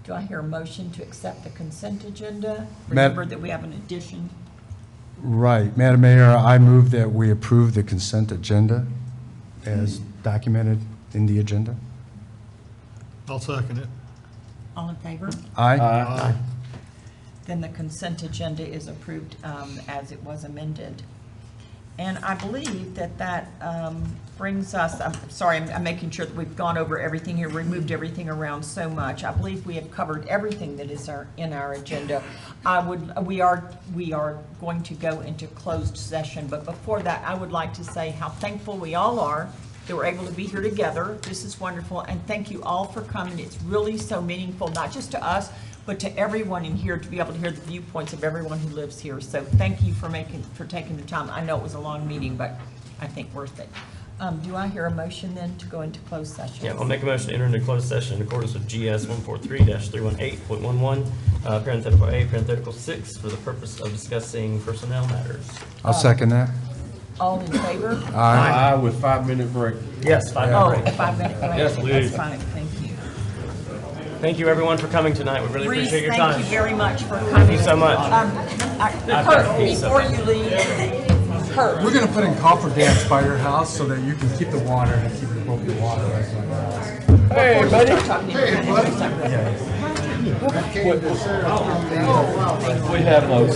Do I hear a motion to accept the consent agenda? Remember that we have an addition. Right. Madam Mayor, I move that we approve the consent agenda as documented in the agenda. I'll second it. All in favor? Aye. Aye. Then the consent agenda is approved as it was amended. And I believe that brings us, I'm sorry, I'm making sure that we've gone over everything here, removed everything around so much. I believe we have covered everything that is in our agenda. We are going to go into closed session, but before that, I would like to say how thankful we all are that we're able to be here together. This is wonderful, and thank you all for coming. It's really so meaningful, not just to us, but to everyone in here, to be able to hear the viewpoints of everyone who lives here. So thank you for taking the time. I know it was a long meeting, but I think worth it. Do I hear a motion then to go into closed session? Yeah, I'll make a motion to enter into closed session in accordance with GS 143-318.11, parenthetical A, parenthetical 6, for the purpose of discussing personnel matters. I'll second that. All in favor? Aye. With 5-minute break. Yes, 5 Oh, minute break. 5-minute break. Yes, please. That's fine, thank you. Thank you, everyone, for coming tonight. We really Reese, appreciate your time. thank you very much for coming. Thank you so much. Kurt, before you leave, Kurt. We're gonna put in cofferdams by your house so that you can keep the water and keep the appropriate water right by your house. Hey, buddy. We have those.